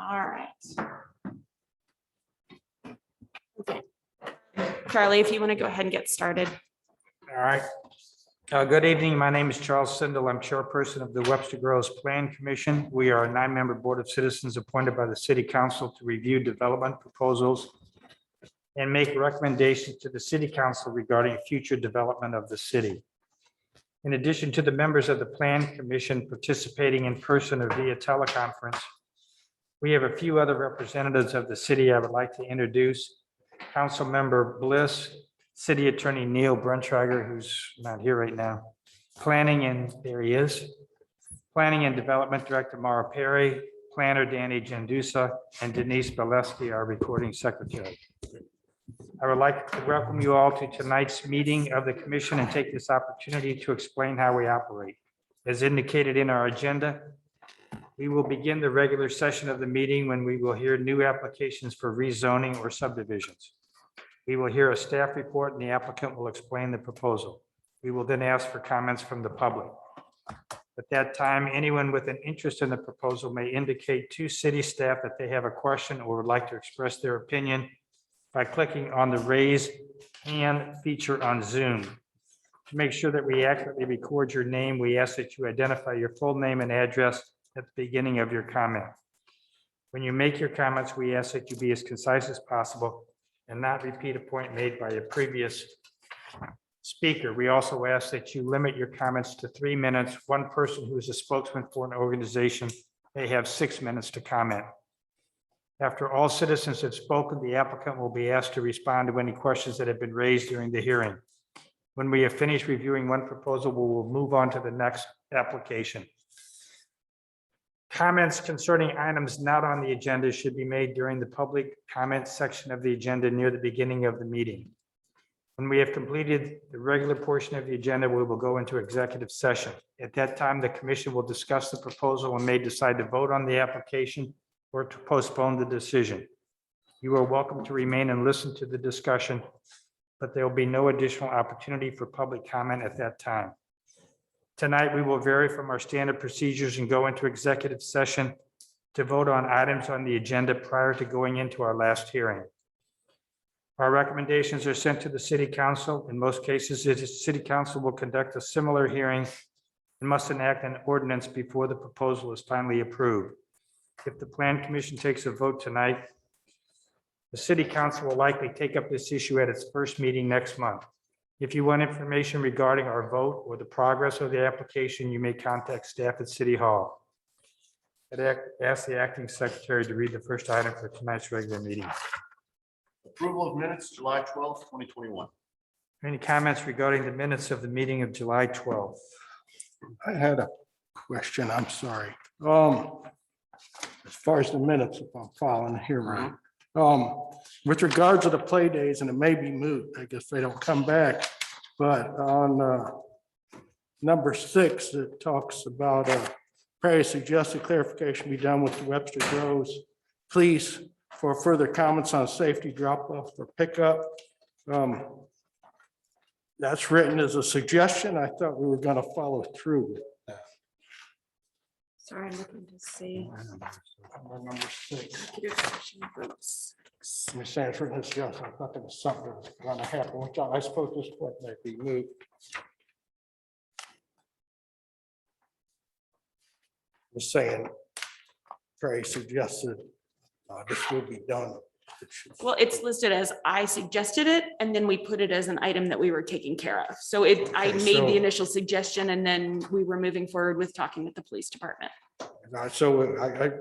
All right. Okay. Charlie, if you want to go ahead and get started. All right. Good evening. My name is Charles Sindel. I'm chairperson of the Webster Groves Plan Commission. We are a 9-member board of citizens appointed by the city council to review development proposals and make recommendations to the city council regarding future development of the city. In addition to the members of the Plan Commission participating in person or via teleconference, we have a few other representatives of the city I would like to introduce. Councilmember Bliss, City Attorney Neil Bruntrager, who's not here right now. There he is. Planning and Development Director Mara Perry, Planner Danny Gendusa, and Denise Baleski, our recording secretary. I would like to welcome you all to tonight's meeting of the commission and take this opportunity to explain how we operate. As indicated in our agenda, we will begin the regular session of the meeting when we will hear new applications for rezoning or subdivisions. We will hear a staff report and the applicant will explain the proposal. We will then ask for comments from the public. At that time, anyone with an interest in the proposal may indicate to city staff that they have a question or would like to express their opinion by clicking on the raise hand feature on Zoom. To make sure that we accurately record your name, we ask that you identify your full name and address at the beginning of your comment. When you make your comments, we ask that you be as concise as possible and not repeat a point made by a previous speaker. We also ask that you limit your comments to 3 minutes. One person who is a spokesman for an organization may have 6 minutes to comment. After all citizens have spoken, the applicant will be asked to respond to any questions that have been raised during the hearing. When we have finished reviewing one proposal, we will move on to the next application. Comments concerning items not on the agenda should be made during the public comment section of the agenda near the beginning of the meeting. When we have completed the regular portion of the agenda, we will go into executive session. At that time, the commission will discuss the proposal and may decide to vote on the application or to postpone the decision. You are welcome to remain and listen to the discussion, but there will be no additional opportunity for public comment at that time. Tonight, we will vary from our standard procedures and go into executive session to vote on items on the agenda prior to going into our last hearing. Our recommendations are sent to the city council. In most cases, the city council will conduct a similar hearing and must enact an ordinance before the proposal is finally approved. If the Plan Commission takes a vote tonight, the city council will likely take up this issue at its first meeting next month. If you want information regarding our vote or the progress of the application, you may contact staff at City Hall. I'd ask the acting secretary to read the first item for tonight's regular meeting. Approval of minutes, July 12th, 2021. Any comments regarding the minutes of the meeting of July 12th? I had a question, I'm sorry. As far as the minutes, if I'm following here right. With regard to the play days, and it may be moot, I guess they don't come back, but on number 6, it talks about Perry suggested clarification be done with the Webster Groves Police for further comments on safety drop-off or pickup. That's written as a suggestion. I thought we were going to follow through with that. Sorry, I'm looking to see. Number 6. Groups. You're saying it's written as yes. I thought there was something that was going to happen, which I suppose this point may be moved. Just saying, Perry suggested this will be done. Well, it's listed as I suggested it, and then we put it as an item that we were taking care of. So I made the initial suggestion, and then we were moving forward with talking with the police department. So I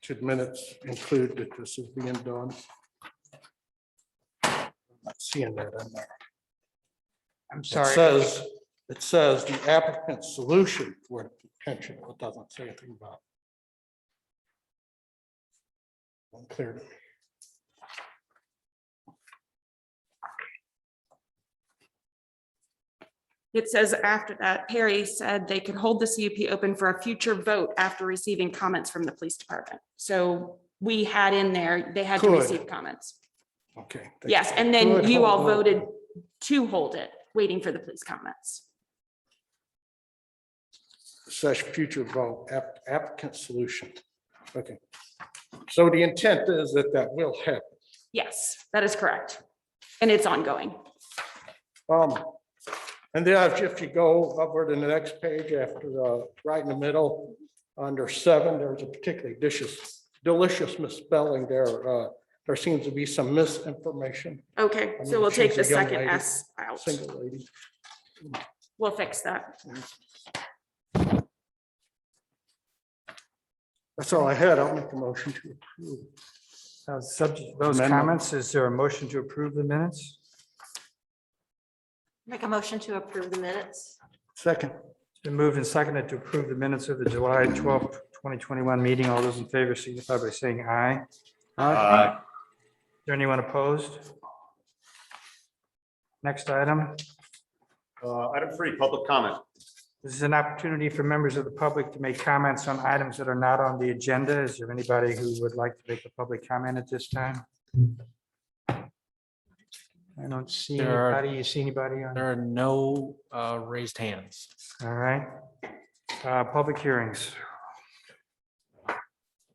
should minutes include that this is being done. I'm not seeing that in there. I'm sorry. It says the applicant's solution for detention. It doesn't say anything about. Unclear to me. It says after that, Perry said they could hold the CUP open for a future vote after receiving comments from the police department. So we had in there, they had to Could. receive comments. Okay. Yes, and then you all voted to hold it, waiting for the police comments. Such future vote applicant solution. Okay. So the intent is that that will happen. Yes, that is correct. And it's ongoing. And then if you go upward to the next page after, right in the middle, under 7, there's a particularly delicious misspelling there. There seems to be some misinformation. Okay, I so mean, we'll take she's the a young second lady, S out. Single lady. We'll fix that. That's all I had. I'll make a motion to approve. Subject to those Amendment. comments, is there a motion to approve the minutes? Make a motion to approve the minutes. Second. It's been moved and seconded to approve the minutes of the July 12th, 2021 meeting. All those in favor signify by saying aye. Is there anyone opposed? Next item. Item 3, public comment. This is an opportunity for members of the public to make comments on items that are not on the agenda. Is there anybody who would like to make a public comment at this time? I don't see anybody. You see anybody on? There are no raised hands. All right. Public hearings.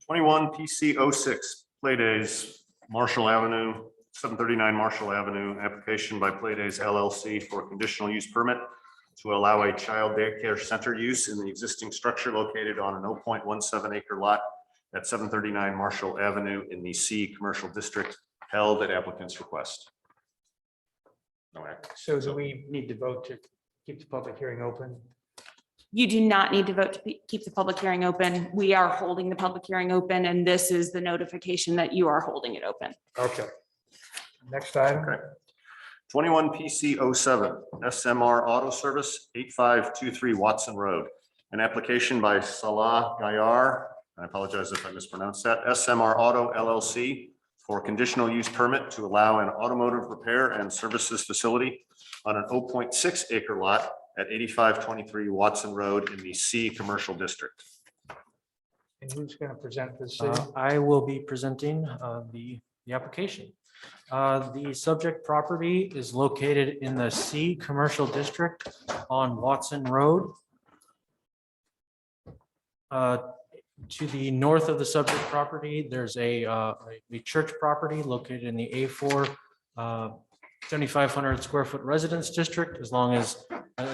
21 PC 06, Playdays, Marshall Avenue, 739 Marshall Avenue, application by Playdays LLC for a conditional use permit to allow a child daycare center use in the existing structure located on an 0.17 acre lot at 739 Marshall Avenue in the C Commercial District, held at applicant's request. No act. So do we need to vote to keep the public hearing open? You do not need to vote to keep the public hearing open. We are holding the public hearing open, and this is the notification that you are holding it open. Okay. Next item. Okay. 21 PC 07, SMR Auto Service, 8523 Watson Road. An application by Salah Gayar, I apologize if I mispronounced that, SMR Auto LLC for conditional use permit to allow an automotive repair and services facility on an 0.6 acre lot at 8523 Watson Road in the C Commercial District. And who's going to present this? I will be presenting the application. The subject property is located in the C Commercial District on Watson Road. To the north of the subject property, there's a church property located in the A4 7,500 square foot residence district, as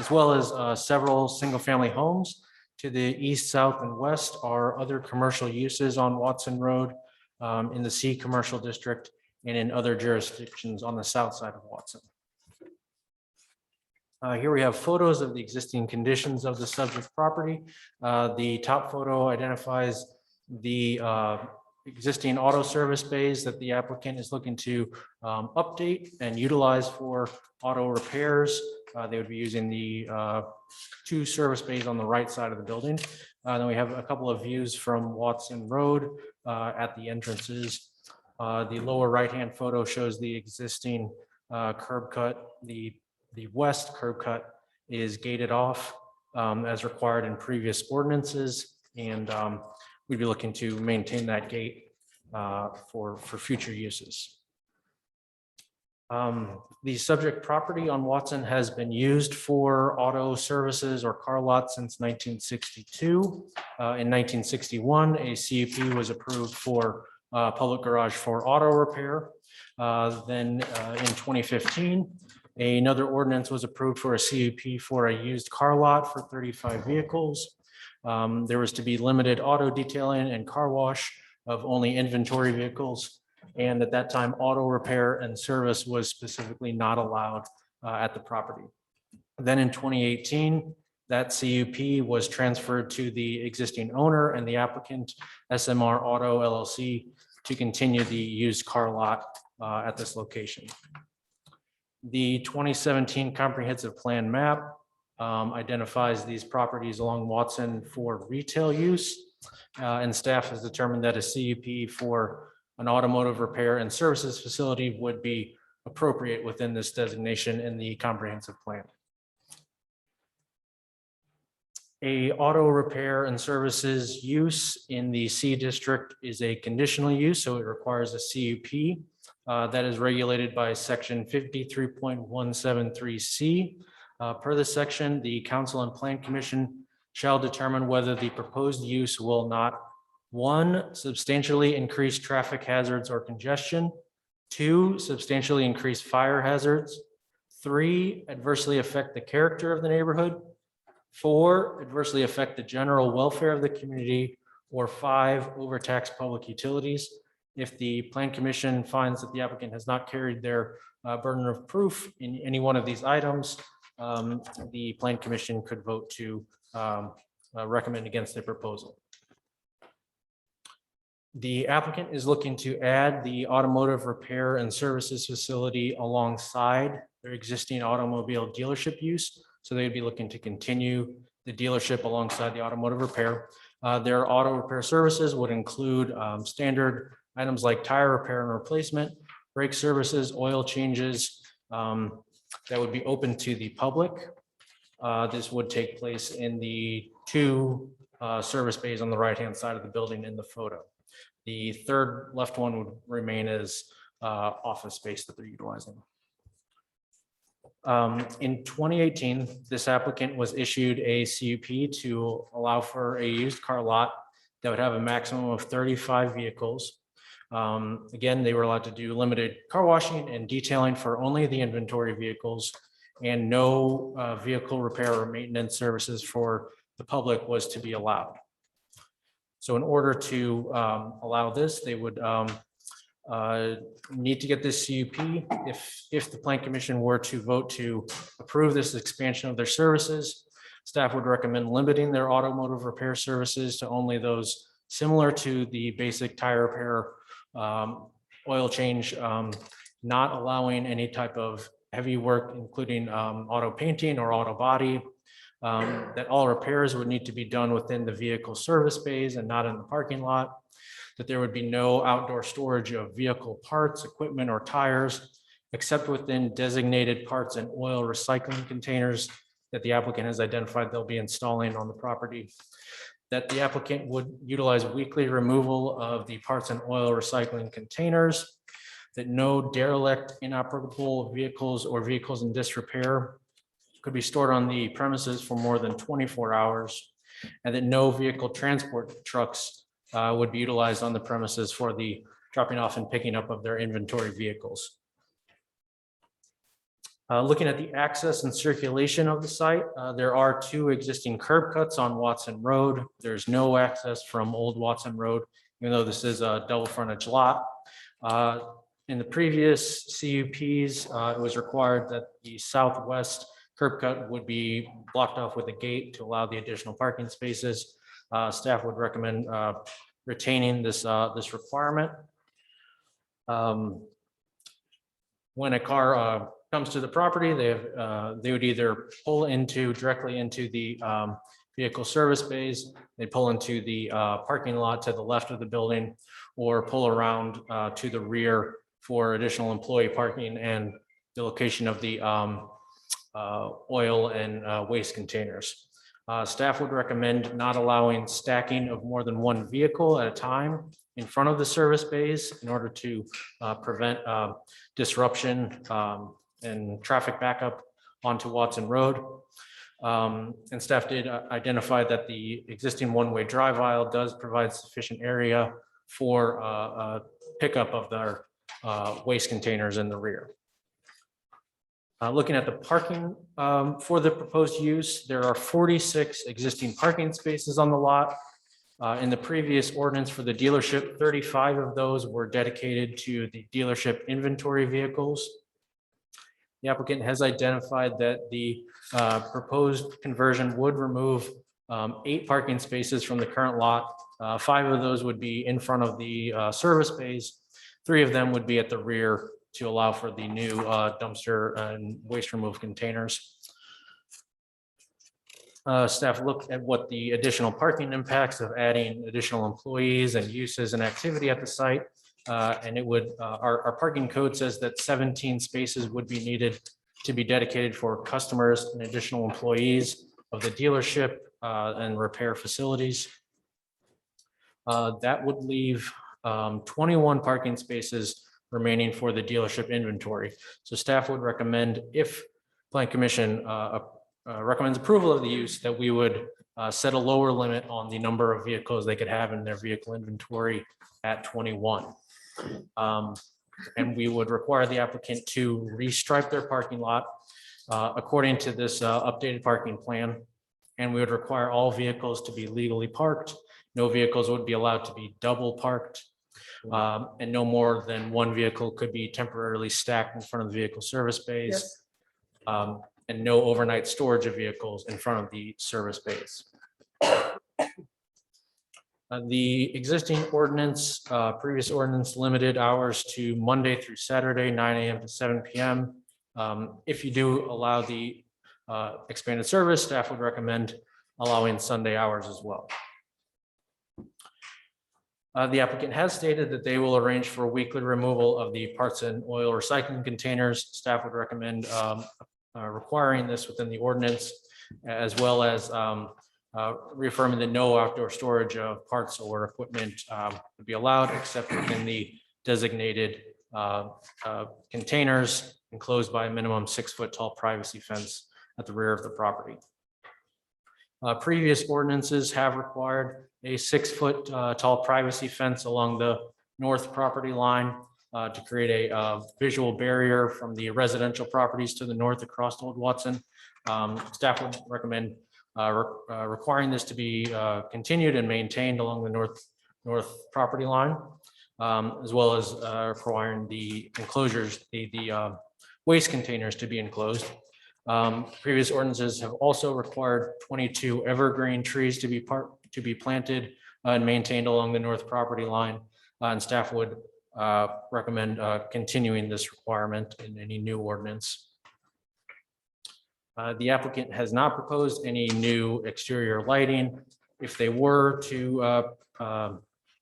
well as several single-family homes. To the east, south, and west are other commercial uses on Watson Road in the C Commercial District and in other jurisdictions on the south side of Watson. Here we have photos of the existing conditions of the subject property. The top photo identifies the existing auto service bays that the applicant is looking to update and utilize for auto repairs. They would be using the 2 service bays on the right side of the building. Then we have a couple of views from Watson Road at the entrances. The lower right-hand photo shows the existing curb cut. The west curb cut is gated off as required in previous ordinances, and we'd be looking to maintain that gate for future uses. The subject property on Watson has been used for auto services or car lots since 1962. In 1961, a CUP was approved for public garage for auto repair. Then in 2015, another ordinance was approved for a CUP for a used car lot for 35 vehicles. There was to be limited auto detailing and car wash of only inventory vehicles. And at that time, auto repair and service was specifically not allowed at the property. Then in 2018, that CUP was transferred to the existing owner and the applicant, SMR Auto LLC, to continue the used car lot at this location. The 2017 comprehensive plan map identifies these properties along Watson for retail use. And staff has determined that a CUP for an automotive repair and services facility would be appropriate within this designation in the comprehensive plan. A auto repair and services use in the C district is a conditional use, so it requires a CUP that is regulated by section 53.173C. Per this section, the Council and Plan Commission shall determine whether the proposed use will not 1, substantially increase traffic hazards or congestion. 2, substantially increase fire hazards. 3, adversely affect the character of the neighborhood. 4, adversely affect the general welfare of the community. Or 5, overtax public utilities. If the Plan Commission finds that the applicant has not carried their burden of proof in any one of these items, the Plan Commission could vote to recommend against the proposal. The applicant is looking to add the automotive repair and services facility alongside their existing automobile dealership use. So they'd be looking to continue the dealership alongside the automotive repair. Their auto repair services would include standard items like tire repair and replacement, brake services, oil changes, that would be open to the public. This would take place in the 2 service bays on the right-hand side of the building in the photo. The third left one would remain as office space that they're utilizing. In 2018, this applicant was issued a CUP to allow for a used car lot that would have a maximum of 35 vehicles. Again, they were allowed to do limited car washing and detailing for only the inventory vehicles, and no vehicle repair or maintenance services for the public was to be allowed. So in order to allow this, they would need to get this CUP. If the Plan Commission were to vote to approve this expansion of their services, staff would recommend limiting their automotive repair services to only those similar to the basic tire repair, oil change, not allowing any type of heavy work, including auto painting or auto body. That all repairs would need to be done within the vehicle service bays and not in the parking lot. That there would be no outdoor storage of vehicle parts, equipment, or tires, except within designated parts and oil recycling containers that the applicant has identified they'll be installing on the property. That the applicant would utilize weekly removal of the parts and oil recycling containers. That no derelict, inoperable vehicles or vehicles in disrepair could be stored on the premises for more than 24 hours, and that no vehicle transport trucks would be utilized on the premises for the dropping off and picking up of their inventory vehicles. Looking at the access and circulation of the site, there are 2 existing curb cuts on Watson Road. There's no access from Old Watson Road, even though this is a double frontage lot. In the previous CUPs, it was required that the southwest curb cut would be blocked off with a gate to allow the additional parking spaces. Staff would recommend retaining this requirement. When a car comes to the property, they would either pull directly into the vehicle service bays, they pull into the parking lot to the left of the building, or pull around to the rear for additional employee parking and the location of the oil and waste containers. Staff would recommend not allowing stacking of more than 1 vehicle at a time in front of the service bays in order to prevent disruption and traffic backup onto Watson Road. And staff did identify that the existing one-way drive aisle does provide sufficient area for pickup of their waste containers in the rear. Looking at the parking for the proposed use, there are 46 existing parking spaces on the lot. In the previous ordinance for the dealership, 35 of those were dedicated to the dealership inventory vehicles. The applicant has identified that the proposed conversion would remove 8 parking spaces from the current lot. 5 of those would be in front of the service bays. 3 of them would be at the rear to allow for the new dumpster and waste removal containers. Staff looked at what the additional parking impacts of adding additional employees and uses and activity at the site. And it would, our parking code says that 17 spaces would be needed to be dedicated for customers and additional employees of the dealership and repair facilities. That would leave 21 parking spaces remaining for the dealership inventory. So staff would recommend, if Plan Commission recommends approval of the use, that we would set a lower limit on the number of vehicles they could have in their vehicle inventory at 21. And we would require the applicant to restripe their parking lot according to this updated parking plan. And we would require all vehicles to be legally parked. No vehicles would be allowed to be double parked. And no more than one vehicle could be temporarily stacked in front of the vehicle service bays. And no overnight storage of vehicles in front of the service bays. The existing ordinance, previous ordinance limited hours to Monday through Saturday, 9 a.m. to 7 p.m. If you do allow the expanded service, staff would recommend allowing Sunday hours as well. The applicant has stated that they will arrange for weekly removal of the parts and oil recycling containers. Staff would recommend requiring this within the ordinance, as well as reaffirming that no outdoor storage of parts or equipment would be allowed except within the designated containers enclosed by a minimum 6-foot tall privacy fence at the rear of the property. Previous ordinances have required a 6-foot tall privacy fence along the north property line to create a visual barrier from the residential properties to the north across Old Watson. Staff would recommend requiring this to be continued and maintained along the north property line, as well as requiring the enclosures, the waste containers to be enclosed. Previous ordinances have also required 22 evergreen trees to be planted and maintained along the north property line. And staff would recommend continuing this requirement in any new ordinance. The applicant has not proposed any new exterior lighting. If they were to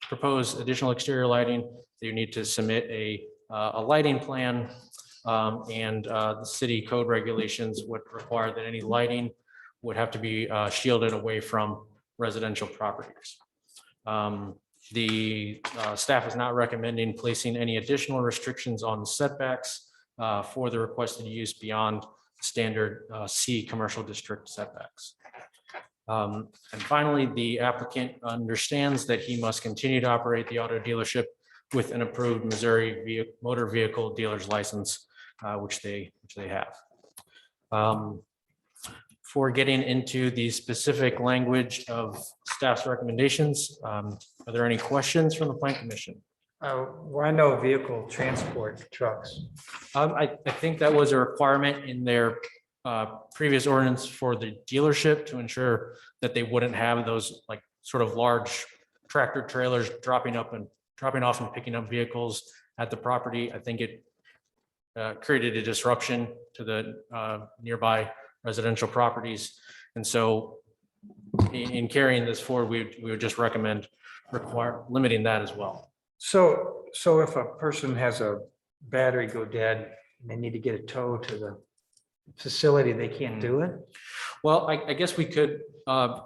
propose additional exterior lighting, they need to submit a lighting plan. And the city code regulations would require that any lighting would have to be shielded away from residential properties. The staff is not recommending placing any additional restrictions on setbacks for the requested use beyond standard C commercial district setbacks. And finally, the applicant understands that he must continue to operate the auto dealership with an approved Missouri motor vehicle dealer's license, which they have. For getting into the specific language of staff's recommendations, are there any questions from the Plan Commission? Why no vehicle transport trucks? I think that was a requirement in their previous ordinance for the dealership to ensure that they wouldn't have those like sort of large tractor trailers dropping off and picking up vehicles at the property. I think it created a disruption to the nearby residential properties. And so in carrying this forward, we would just recommend limiting that as well. So if a person has a battery go dead and they need to get a tow to the facility, they can't do it? Well, I guess we could, I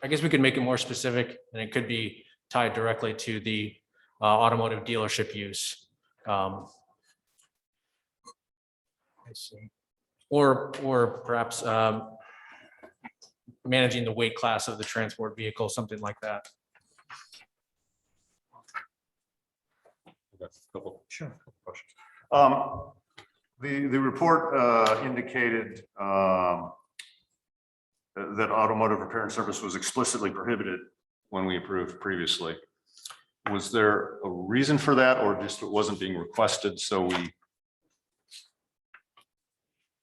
guess we could make it more specific, and it could be tied directly to the automotive dealership use. I see. Or perhaps managing the weight class of the transport vehicle, something like that. Sure. The report indicated that automotive repair and service was explicitly prohibited when we approved previously. Was there a reason for that, or just it wasn't being requested, so we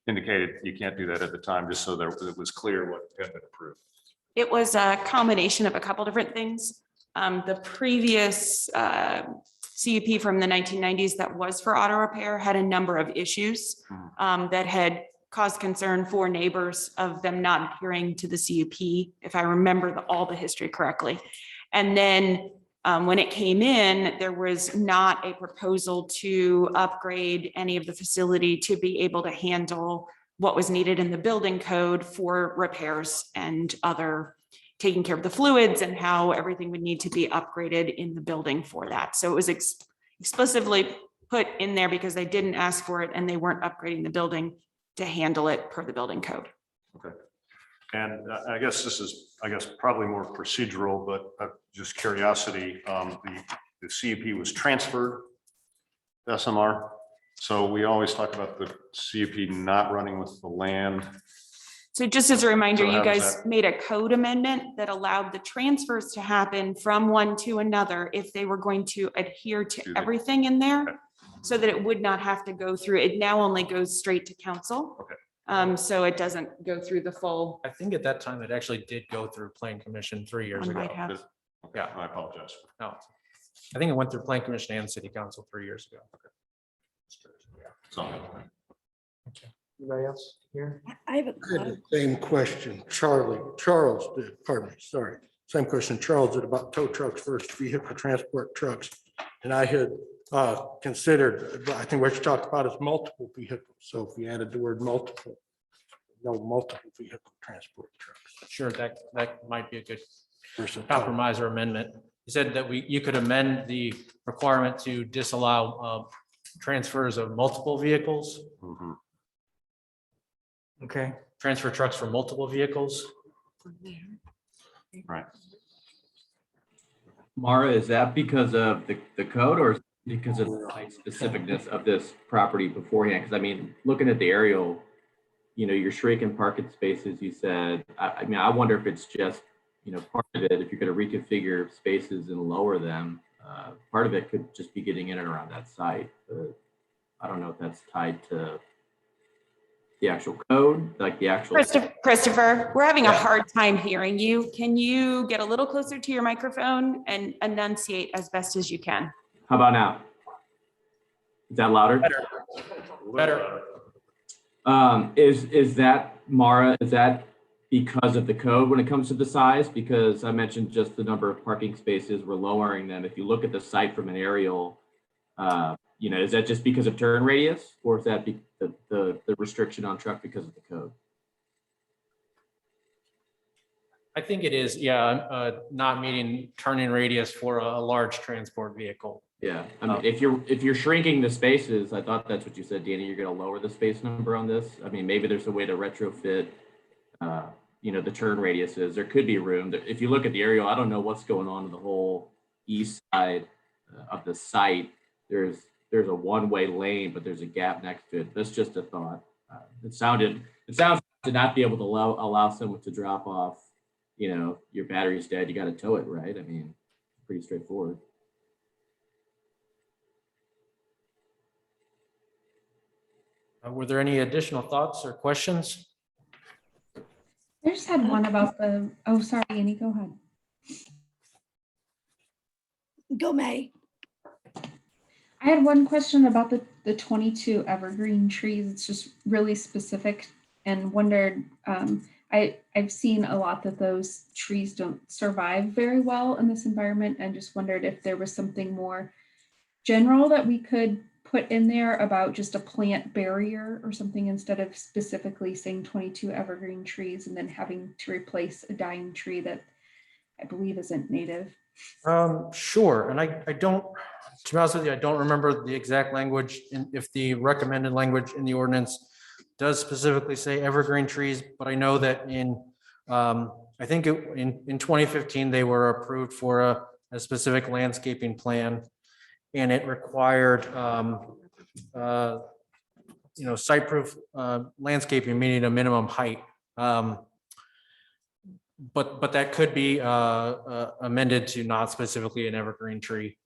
indicated you can't do that at the time, just so that it was clear what had been approved? It was a combination of a couple different things. The previous CUP from the 1990s that was for auto repair had a number of issues that had caused concern for neighbors of them not adhering to the CUP, if I remember all the history correctly. And then when it came in, there was not a proposal to upgrade any of the facility to be able to handle what was needed in the building code for repairs and other taking care of the fluids and how everything would need to be upgraded in the building for that. So it was explicitly put in there because they didn't ask for it and they weren't upgrading the building to handle it per the building code. Okay. And I guess this is, probably more procedural, but just curiosity, the CUP was transferred to SMR. So we always talk about the CUP not running with the land. So just as a reminder, So you how does guys that- made a code amendment that allowed the transfers to happen from one to another if they were going to adhere to Do they- everything in Okay. there. So that it would not have to go through, it now only goes straight to council. Okay. So it doesn't go through the full. I think at that time it actually did go through Plan Commission 3 years One ago. might have. Okay, Yeah. I apologize. No, I think it went through Plan Commission and City Council 3 years ago. So, Anybody else here? I have I had the same question Charles did, pardon me, sorry. Same question Charles did about tow trucks versus vehicle transport trucks. And I had considered, I think what you talked about is multiple vehicles. So if you added the word multiple, no multiple vehicle transport trucks Sure, that might be a good versus. compromise or amendment. You said that you could amend the requirement to disallow transfers of multiple vehicles, mhm. Okay, transfer trucks for multiple vehicles. Right. Mara, is that because of the code or because of the site specificness of this property beforehand? Because I mean, looking at the aerial, you're shrinking parking spaces, you said. I mean, I wonder if it's just, part of it, if you're going to reconfigure spaces and lower them, part of it could just be getting in and around that site. But I don't know if that's tied to the actual code, like the actual. Christopher, we're having a Yeah. hard time hearing you. Can you get a little closer to your microphone and enunciate as best as you can? How about now? Is that louder? Better. Is that, Mara, is that because of the code when it comes to the size? Because I mentioned just the number of parking spaces, we're lowering them. If you look at the site from an aerial, is that just because of turn radius, or is that the restriction on truck because of the code? I think it is, not meeting turning radius for a large transport vehicle. Yeah, I mean, if you're shrinking the spaces, I thought that's what you said, Danny, you're gonna lower the space number on this. I mean, maybe there's a way to retrofit, the turn radiuses. There could be room. If you look at the aerial, I don't know what's going on in the whole east side of the site. There's a one-way lane, but there's a gap next to it. That's just a thought. It sounds to not be able to allow someone to drop off, your battery's dead, you got to tow it, right? I mean, pretty straightforward. Were there any additional thoughts or questions? I just had one about oh, sorry, Annie, go ahead. Go May. I had one question about the 22 evergreen trees. It's just really specific and wondered, I've seen a lot that those trees don't survive very well in this environment, and just wondered if there was something more general that we could put in there about just a plant barrier or something, instead of specifically saying 22 evergreen trees and then having to replace a dying tree that I believe isn't native. Sure, and I don't, to be honest with you, I don't remember the exact language, and if the recommended language in the ordinance does specifically say evergreen trees, but I know that I think in 2015, they were approved for a specific landscaping plan, and it required, site-proof landscaping, meaning a minimum height. But that could be amended to not specifically an evergreen tree.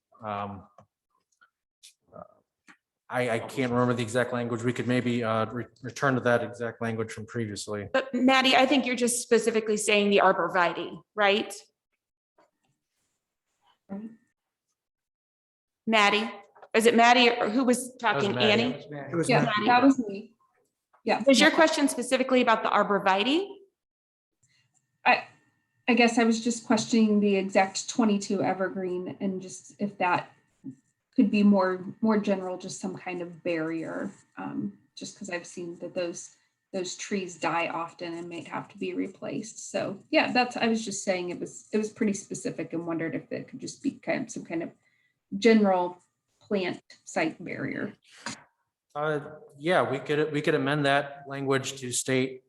I can't remember the exact language. We could maybe return to that exact language from previously. But Maddie, I think you're just specifically saying the arborvitae, right? Maddie, is it Maddie or who was talking? Maddie. Annie? it was Yeah, Maddie. that was me. Yeah. Was your question specifically about the arborvitae? I guess I was just questioning the exact 22 evergreen, and just if that could be more general, just some kind of barrier. Just because I've seen that those trees die often and may have to be replaced. So yeah, I was just saying it was pretty specific, and wondered if it could just be some kind of general plant site barrier. Yeah, we could amend that language to state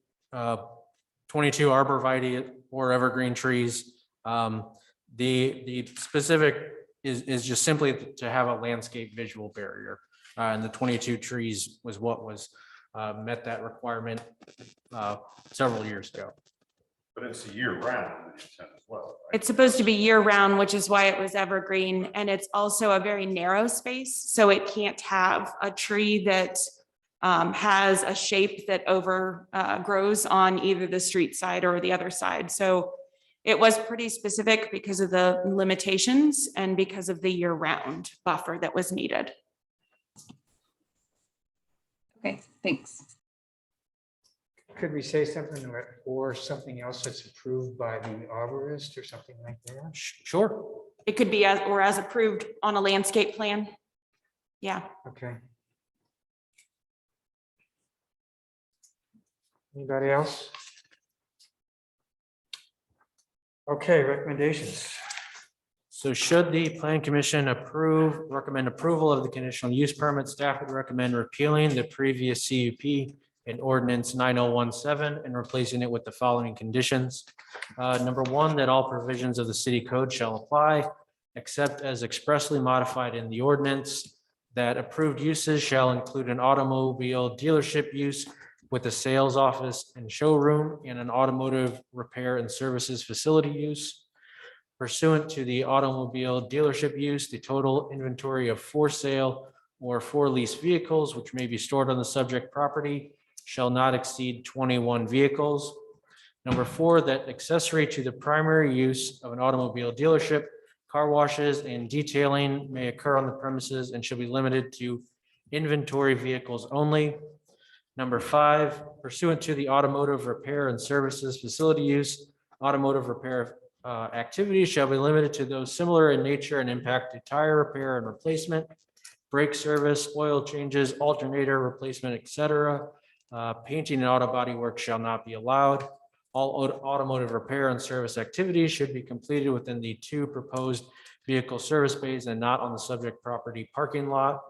22 arborvitae or evergreen trees. The specific is just simply to have a landscape visual barrier. And the 22 trees was what was met that requirement several years ago. But it's a year round intent as well. right? It's supposed to be year round, which is why it was evergreen, and it's also a very narrow space, so it can't have a tree that has a shape that grows on either the street side or the other side. So it was pretty specific because of the limitations and because of the year round buffer that was needed. Okay, thanks. Could we say something or something else that's approved by the arborist or something like that? Sure. It could be as approved on a landscape plan. Yeah. Okay. Anybody else? Okay, recommendations. So should the plan commission recommend approval of the conditional use permit, staff would recommend repealing the previous CUP in ordinance 9017 and replacing it with the following conditions. Number one, that all provisions of the city code shall apply, except as expressly modified in the ordinance, that approved uses shall include an automobile dealership use with a sales office and showroom and an automotive repair and services facility use. Pursuant to the automobile dealership use, the total inventory of for sale or for lease vehicles which may be stored on the subject property shall not exceed 21 vehicles. Number four, that accessory to the primary use of an automobile dealership, car washes and detailing may occur on the premises and should be limited to inventory vehicles only. Number five, pursuant to the automotive repair and services facility use, automotive repair activities shall be limited to those similar in nature and impact to tire repair and replacement, brake service, oil changes, alternator replacement, etc. Painting and auto body work shall not be allowed. All automotive repair and service activities should be completed within the two proposed vehicle service bays and not on the subject property parking lot.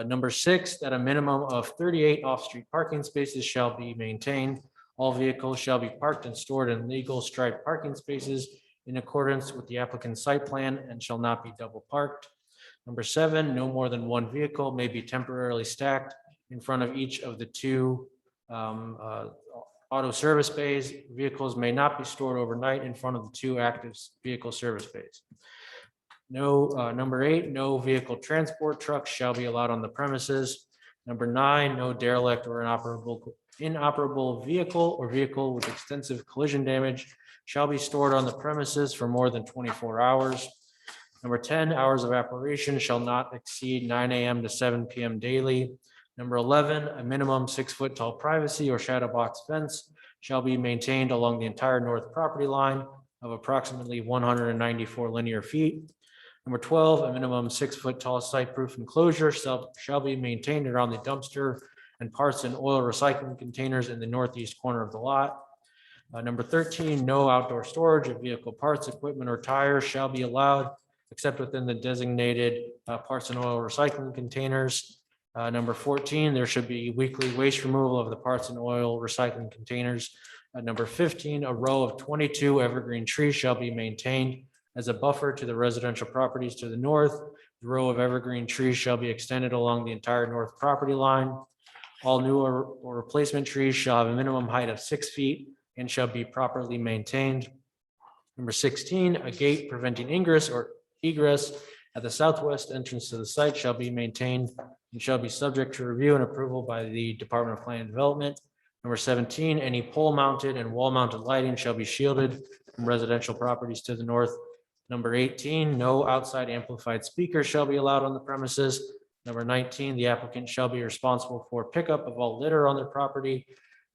Number six, that a minimum of 38 off-street parking spaces shall be maintained. All vehicles shall be parked and stored in legal striped parking spaces in accordance with the applicant's site plan and shall not be double parked. Number seven, no more than one vehicle may be temporarily stacked in front of each of the two auto service bays. Vehicles may not be stored overnight in front of the two active vehicle service bays. Number eight, no vehicle transport trucks shall be allowed on the premises. Number nine, no derelict or inoperable vehicle or vehicle with extensive collision damage shall be stored on the premises for more than 24 hours. Number 10, hours of operation shall not exceed 9 a.m. to 7 p.m. daily. Number 11, a minimum 6-foot tall privacy or shadow box fence shall be maintained along the entire north property line of approximately 194 linear feet. Number 12, a minimum 6-foot tall site-proof enclosure shall be maintained around the dumpster and parts and oil recycling containers in the northeast corner of the lot. Number 13, no outdoor storage of vehicle parts, equipment, or tires shall be allowed except within the designated parts and oil recycling containers. Number 14, there should be weekly waste removal of the parts and oil recycling containers. Number 15, a row of 22 evergreen trees shall be maintained as a buffer to the residential properties to the north. The row of evergreen trees shall be extended along the entire north property line. All new or replacement trees shall have a minimum height of 6 feet and shall be properly maintained. Number 16, a gate preventing ingress or egress at the southwest entrance to the site shall be maintained and shall be subject to review and approval by the Department of Planning and Development. Number 17, any pole mounted and wall mounted lighting shall be shielded from residential properties to the north. Number 18, no outside amplified speakers shall be allowed on the premises. Number 19, the applicant shall be responsible for pickup of all litter on their property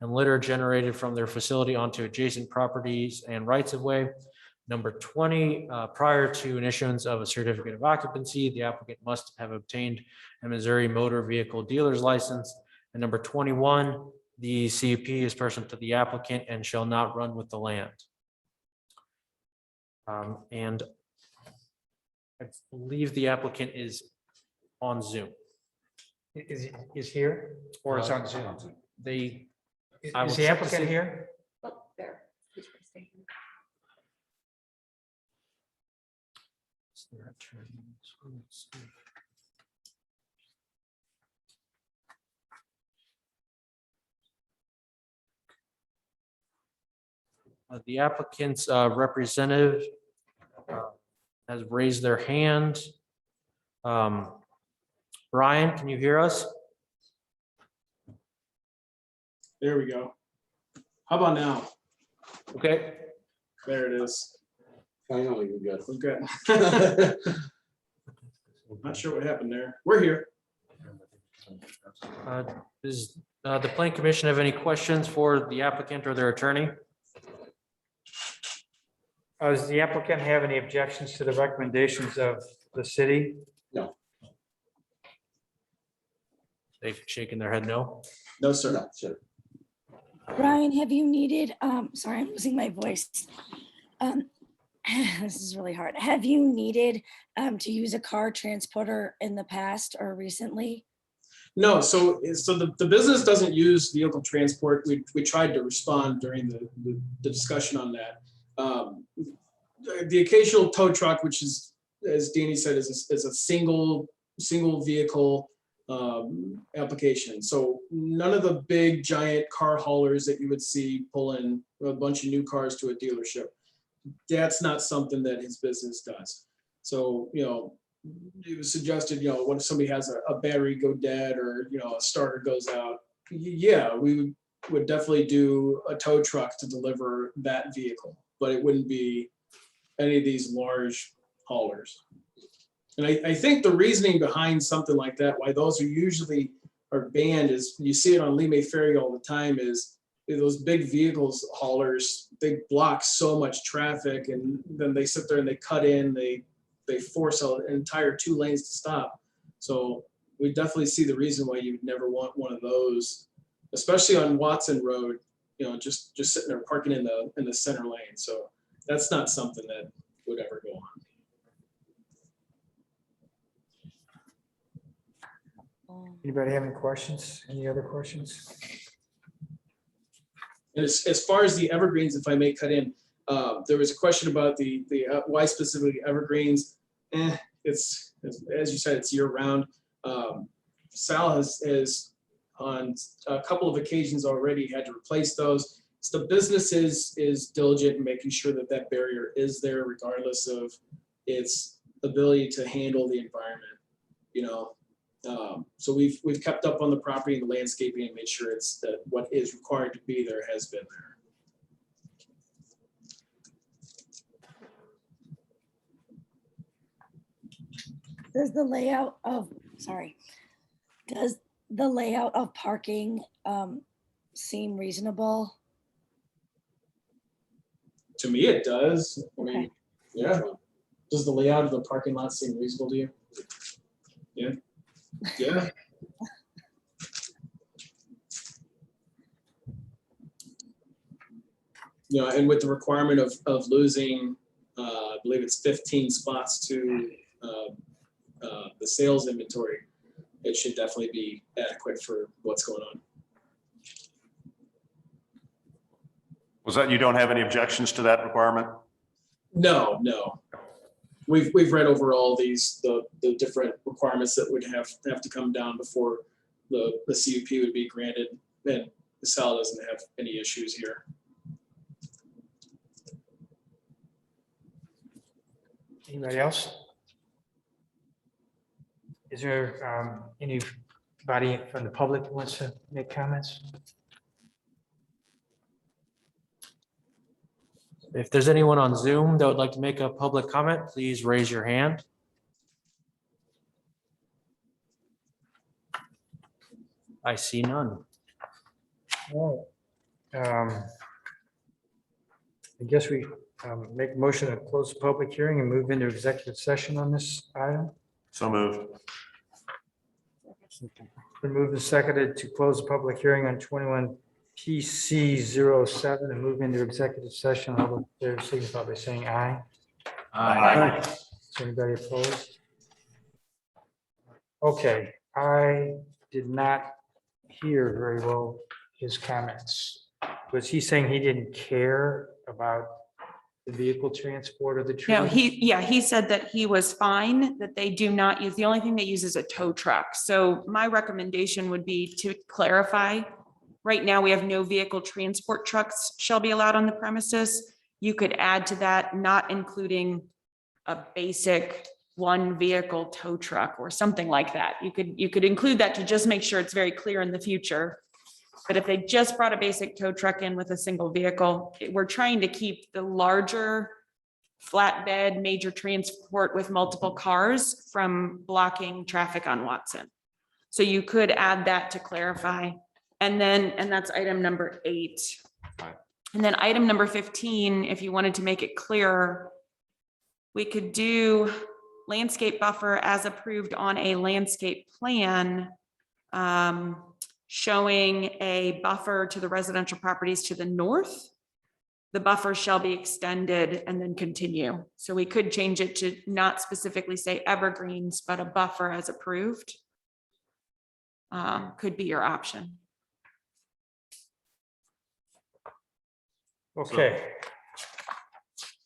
and litter generated from their facility onto adjacent properties and rights of way. Number 20, prior to an issuance of a certificate of occupancy, the applicant must have obtained a Missouri motor vehicle dealer's license. And number 21, the CUP is personal to the applicant and shall not run with the land. And I believe the applicant is on Zoom. Is here or is on Zoom? They I will Is the check to see- applicant here? There. The applicant's representative has raised their hand. Brian, can you hear us? There we go. How about now? Okay. There it is. Finally, we got it. We're good. Not sure what happened there. We're here. Does the Plan Commission have any questions for the applicant or their attorney? Does the applicant have any objections to the recommendations of the city? They've shaken their head no. No, sir. No, sure. Brian, have you needed, sorry, I'm losing my voice. This is really hard. Have you needed to use a car transporter in the past or recently? No, so the business doesn't use vehicle transport. We tried to respond during the discussion on that. The occasional tow truck, which is, as Danny said, is a single vehicle application. So none of the big giant car haulers that you would see pulling a bunch of new cars to a dealership. That's not something that his business does. So, it was suggested, when somebody has a battery go dead or, a starter goes out, yeah, we would definitely do a tow truck to deliver that vehicle, but it wouldn't be any of these large haulers. And I think the reasoning behind something like that, why those are banned is, you see it on Lee May Ferry all the time, is those big vehicles haulers, they block so much traffic, and then they sit there and they cut in, they force an entire 2 lanes to stop. So we definitely see the reason why you'd never want one of those, especially on Watson Road, just sitting there parking in the center lane. So that's not something that would ever go on. Anybody have any questions? Any other questions? And as far as the evergreens, if I may cut in, there was a question about the why specifically evergreens. It's, as you said, it's year round. Sal has on a couple of occasions already had to replace those. So the business is diligent in making sure that that barrier is there regardless of its ability to handle the environment, So we've kept up on the property and the landscaping and made sure it's that what is required to be there has been there. Does the layout of parking seem reasonable? To me, it does. I mean, Okay. yeah. Does the layout of the parking lot seem reasonable to you? Yeah. Yeah. And with the requirement of losing, I believe it's 15 spots to the sales inventory, it should definitely be adequate for what's going on. Was that, you don't have any objections to that requirement? No. We've read over all the different requirements that would have to come down before the CUP would be granted, and Sal doesn't have any issues here. Anybody else? Is there anybody from the public who wants to make comments? If there's anyone on Zoom that would like to make a public comment, please raise your hand. I see none. All right. I guess we make a motion to close the public hearing and move into executive session on this item. So moved. Been moved and seconded to close the public hearing on 21 PC 07 and move into executive session. All those in favor signify by saying aye. Aye. Is anybody opposed? Okay, I did not hear very well his comments. Was he saying he didn't care about the vehicle transport of the trees? No, he said that he was fine, that they do not use, the only thing they use is a tow truck. So my recommendation would be to clarify. Right now, we have no vehicle transport trucks shall be allowed on the premises. You could add to that, not including a basic one vehicle tow truck or something like that. You could include that to just make sure it's very clear in the future. But if they just brought a basic tow truck in with a single vehicle, we're trying to keep the larger flatbed, major transport with multiple cars from blocking traffic on Watson. So you could add that to clarify. And that's item number 8. Right. And then item number 15, if you wanted to make it clearer, we could do landscape buffer as approved on a landscape plan, showing a buffer to the residential properties to the north. The buffer shall be extended and then continue. So we could change it to not specifically say evergreens, but a buffer as approved. Could be your option. Okay.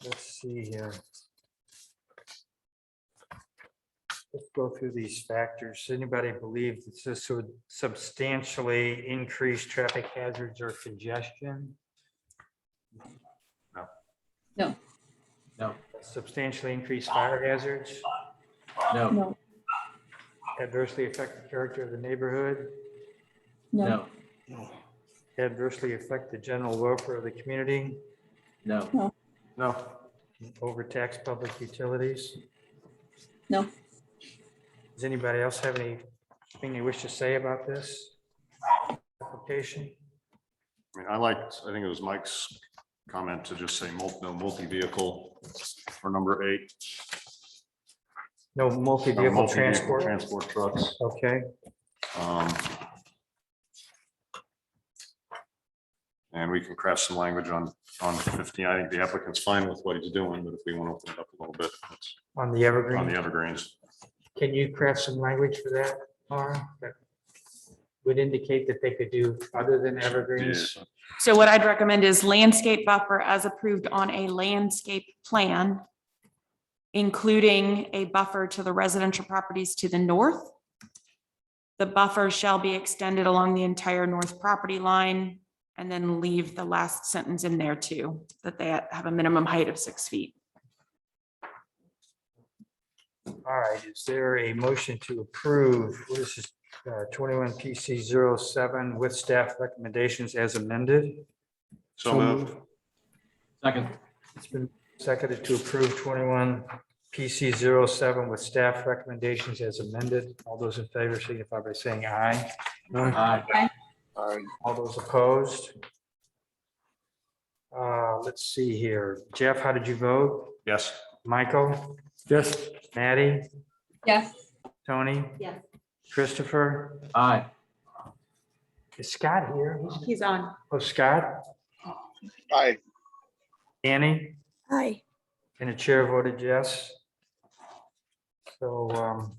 Let's see here. Let's go through these factors. Anybody believe that this would substantially increase traffic hazards or congestion? No. No, Substantially increase fire hazards, no, No, adversely affect the character of the neighborhood, no, no, adversely affect the general welfare of the community, no, No. overtax public utilities. no. Does anybody else have anything they wish to say about this application? I mean, I think it was Mike's comment to just say no multi-vehicle for number 8. No No multi-vehicle multi-vehicle transport? Transport trucks. Okay, And we can craft some language on 15. I think the applicant's fine with what he's doing, but if we want to open it up a little bit, it's on the on evergreen. the evergreens. Can you craft some language for that, Laura? That would indicate that they could do other than evergreens? So what I'd recommend is landscape buffer as approved on a landscape plan, including a buffer to the residential properties to the north. The buffer shall be extended along the entire north property line, and then leave the last sentence in there too, that they have a minimum height of 6 feet. All right, is there a motion to approve? This is 21 PC 07 with staff recommendations as amended? So moved. second, It's been seconded to approve 21 PC 07 with staff recommendations as amended. All those in favor signify by saying aye. aye, All those opposed? Let's see here. Jeff, how did you vote? Yes. Michael, Yes, Maddie, Yes, Tony? Yes. Christopher? aye, Is Scott here? He's on. Oh, Scott? Aye. Annie? Hi. And the chair voted yes. So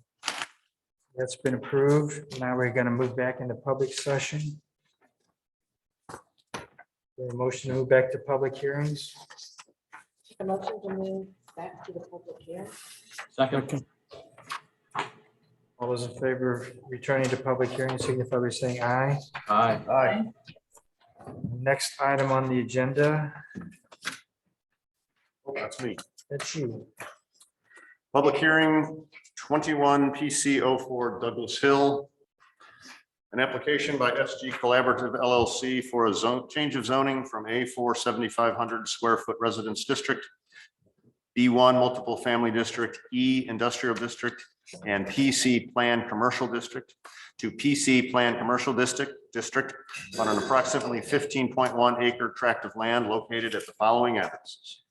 that's been approved. Now we're going to move back into public session. A motion to move back to public hearings. A motion to move back to the public hearing. second, All those in favor of returning to public hearing signify by saying aye. aye, Aye. Next item on the agenda, Oh, that's me. that's you. Public hearing 21 PC 04 Douglas Hill. An application by SG Collaborative LLC for a change of zoning from A4 7,500 square foot residence district, B1 multiple family district, E industrial district, and PC plan commercial district to PC plan commercial district on an approximately 15.1 acre tract of land located at the following addresses: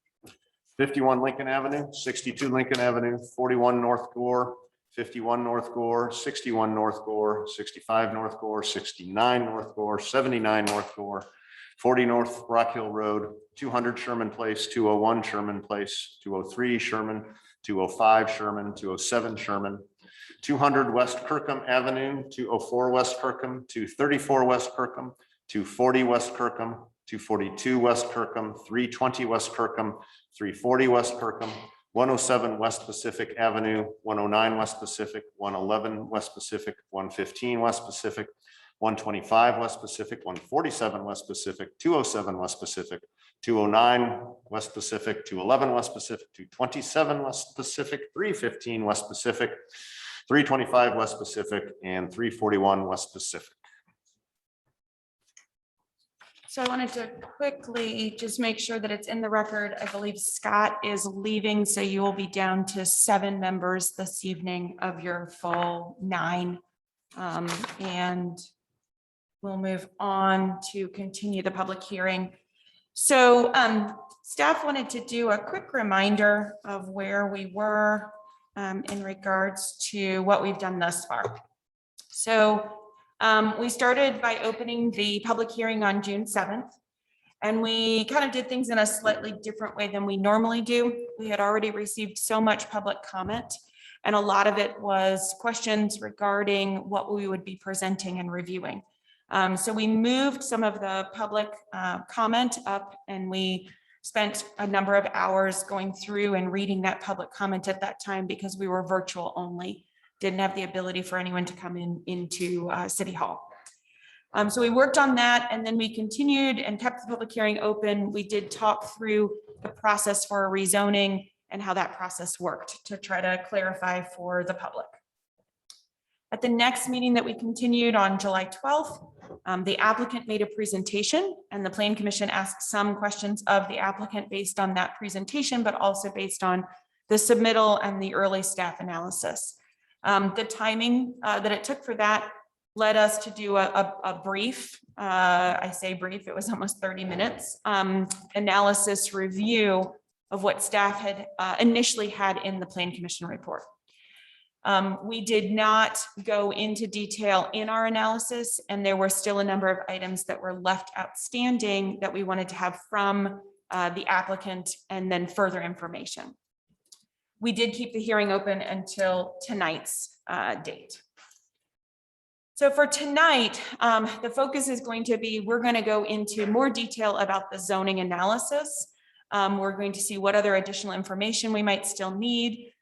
51 Lincoln Avenue, 62 Lincoln Avenue, 41 North Gore, 51 North Gore, 61 North Gore, 65 North Gore, 69 North Gore, 79 North Gore, 40 North Rock Hill Road, 200 Sherman Place, 201 Sherman Place, 203 Sherman, 205 Sherman, 207 Sherman, 200 West Kirkham Avenue, 204 West Kirkham, 234 West Kirkham, 240 West Kirkham, 242 West Kirkham, 320 West Kirkham, 340 West Kirkham, 107 West Pacific Avenue, 109 West Pacific, 111 West Pacific, 115 West Pacific, 125 West Pacific, 147 West Pacific, 207 West Pacific, 209 West Pacific, 211 West Pacific, 227 West Pacific, 315 West Pacific, 325 West Pacific, and 341 West Pacific. So I wanted to quickly just make sure that it's in the record. I believe Scott is leaving, so you will be down to 7 members this evening of your full 9. And we'll move on to continue the public hearing. So staff wanted to do a quick reminder of where we were in regards to what we've done thus far. So we started by opening the public hearing on June 7th, and we kind of did things in a slightly different way than we normally do. We had already received so much public comment, and a lot of it was questions regarding what we would be presenting and reviewing. So we moved some of the public comment up, and we spent a number of hours going through and reading that public comment at that time because we were virtual only. Didn't have the ability for anyone to come into City Hall. So we worked on that, and then we continued and kept the public hearing open. We did talk through the process for rezoning and how that process worked to try to clarify for the public. At the next meeting that we continued on July 12th, the applicant made a presentation, and the Plan Commission asked some questions of the applicant based on that presentation, but also based on the submittal and the early staff analysis. The timing that it took for that led us to do a brief, I say brief, it was almost 30 minutes, analysis review of what staff had initially had in the Plan Commission report. We did not go into detail in our analysis, and there were still a number of items that were left outstanding that we wanted to have from the applicant and then further information. We did keep the hearing open until tonight's date. So for tonight, the focus is going to be, we're going to go into more detail about the zoning analysis. We're going to see what other additional information we might still need.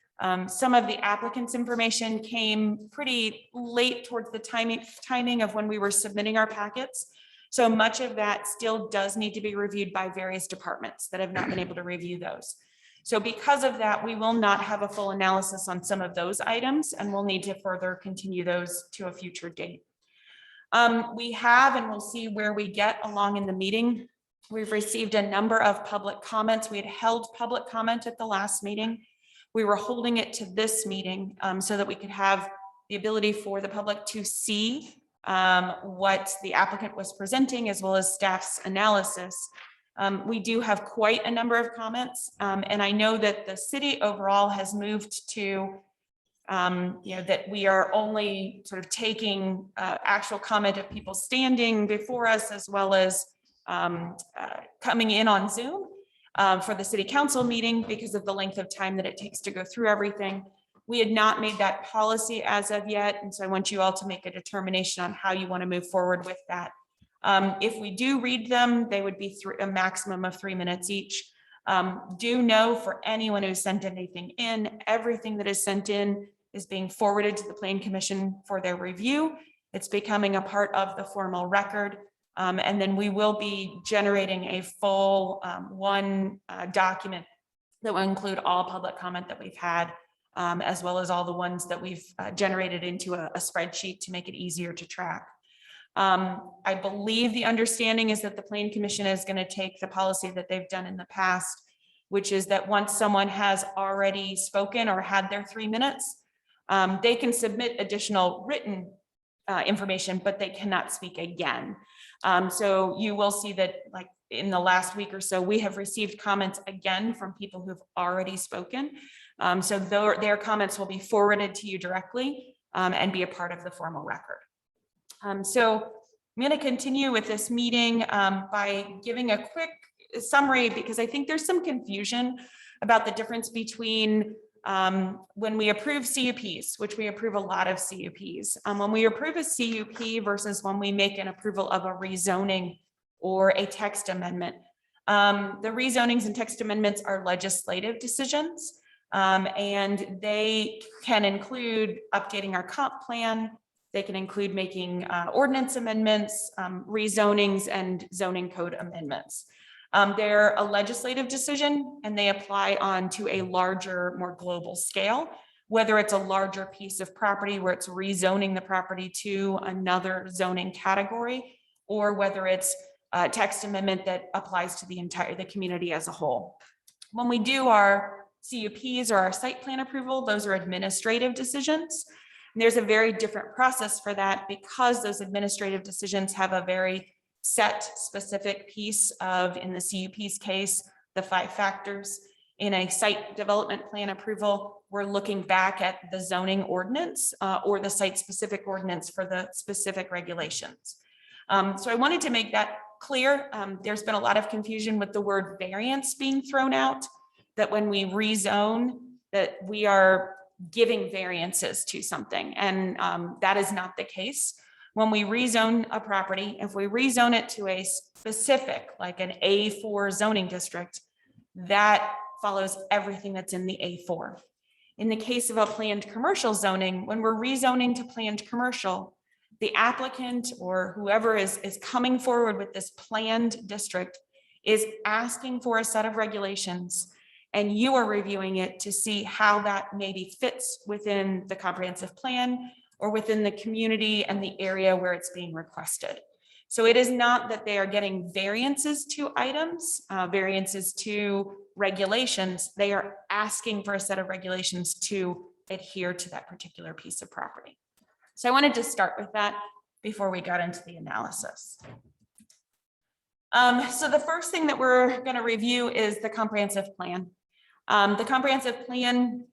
Some of the applicant's information came pretty late towards the timing of when we were submitting our packets. So much of that still does need to be reviewed by various departments that have not been able to review those. So because of that, we will not have a full analysis on some of those items, and we'll need to further continue those to a future date. We have, and we'll see where we get along in the meeting. We've received a number of public comments. We had held public comment at the last meeting. We were holding it to this meeting so that we could have the ability for the public to see what the applicant was presenting, as well as staff's analysis. We do have quite a number of comments, and I know that the city overall has moved to, that we are only sort of taking actual comment of people standing before us, as well as coming in on Zoom for the city council meeting because of the length of time that it takes to go through everything. We had not made that policy as of yet, and so I want you all to make a determination on how you want to move forward with that. If we do read them, they would be a maximum of 3 minutes each. Do know, for anyone who sent anything in, everything that is sent in is being forwarded to the Plan Commission for their review. It's becoming a part of the formal record. And then we will be generating a full one document that will include all public comment that we've had, as well as all the ones that we've generated into a spreadsheet to make it easier to track. I believe the understanding is that the Plan Commission is going to take the policy that they've done in the past, which is that once someone has already spoken or had their 3 minutes, they can submit additional written information, but they cannot speak again. So you will see that, like in the last week or so, we have received comments again from people who've already spoken. So their comments will be forwarded to you directly and be a part of the formal record. So I'm going to continue with this meeting by giving a quick summary, because I think there's some confusion about the difference between when we approve CUPs, which we approve a lot of CUPs, when we approve a CUP versus when we make an approval of a rezoning or a text amendment, the rezonings and text amendments are legislative decisions, and they can include updating our comp plan. They can include making ordinance amendments, rezonings, and zoning code amendments. They're a legislative decision and they apply on to a larger, more global scale, whether it's a larger piece of property where it's rezoning the property to another zoning category, or whether it's a text amendment that applies to the community as a whole. When we do our CUPs or our site plan approval, those are administrative decisions. And there's a very different process for that because those administrative decisions have a very set specific piece of, in the CUP's case, the 5 factors. In a site development plan approval, we're looking back at the zoning ordinance or the site specific ordinance for the specific regulations. So I wanted to make that clear. There's been a lot of confusion with the word variance being thrown out, that when we rezone, that we are giving variances to something, and that is not the case. When we rezone a property, if we rezone it to a specific, like an A4 zoning district, that follows everything that's in the A4. In the case of a planned commercial zoning, when we're rezoning to planned commercial, the applicant or whoever is coming forward with this planned district is asking for a set of regulations, and you are reviewing it to see how that maybe fits within the comprehensive plan or within the community and the area where it's being requested. So it is not that they are getting variances to items, variances to regulations. They are asking for a set of regulations to adhere to that particular piece of property. So I wanted to start with that before we got into the analysis. So the first thing that we're going to review is the comprehensive plan. The comprehensive plan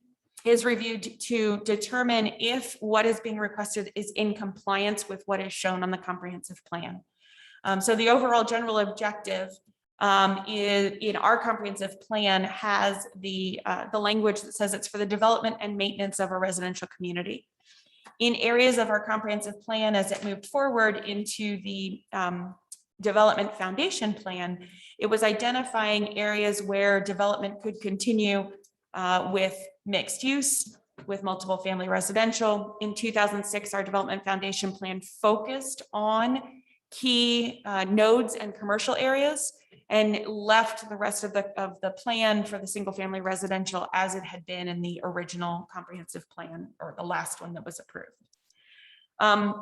is reviewed to determine if what is being requested is in compliance with what is shown on the comprehensive plan. So the overall general objective is, in our comprehensive plan, has the language that says it's for the development and maintenance of a residential community. In areas of our comprehensive plan, as it moved forward into the development foundation plan, it was identifying areas where development could continue with mixed use, with multiple family residential. In 2006, our development foundation plan focused on key nodes and commercial areas and left the rest of the plan for the single family residential as it had been in the original comprehensive plan, or the last one that was approved.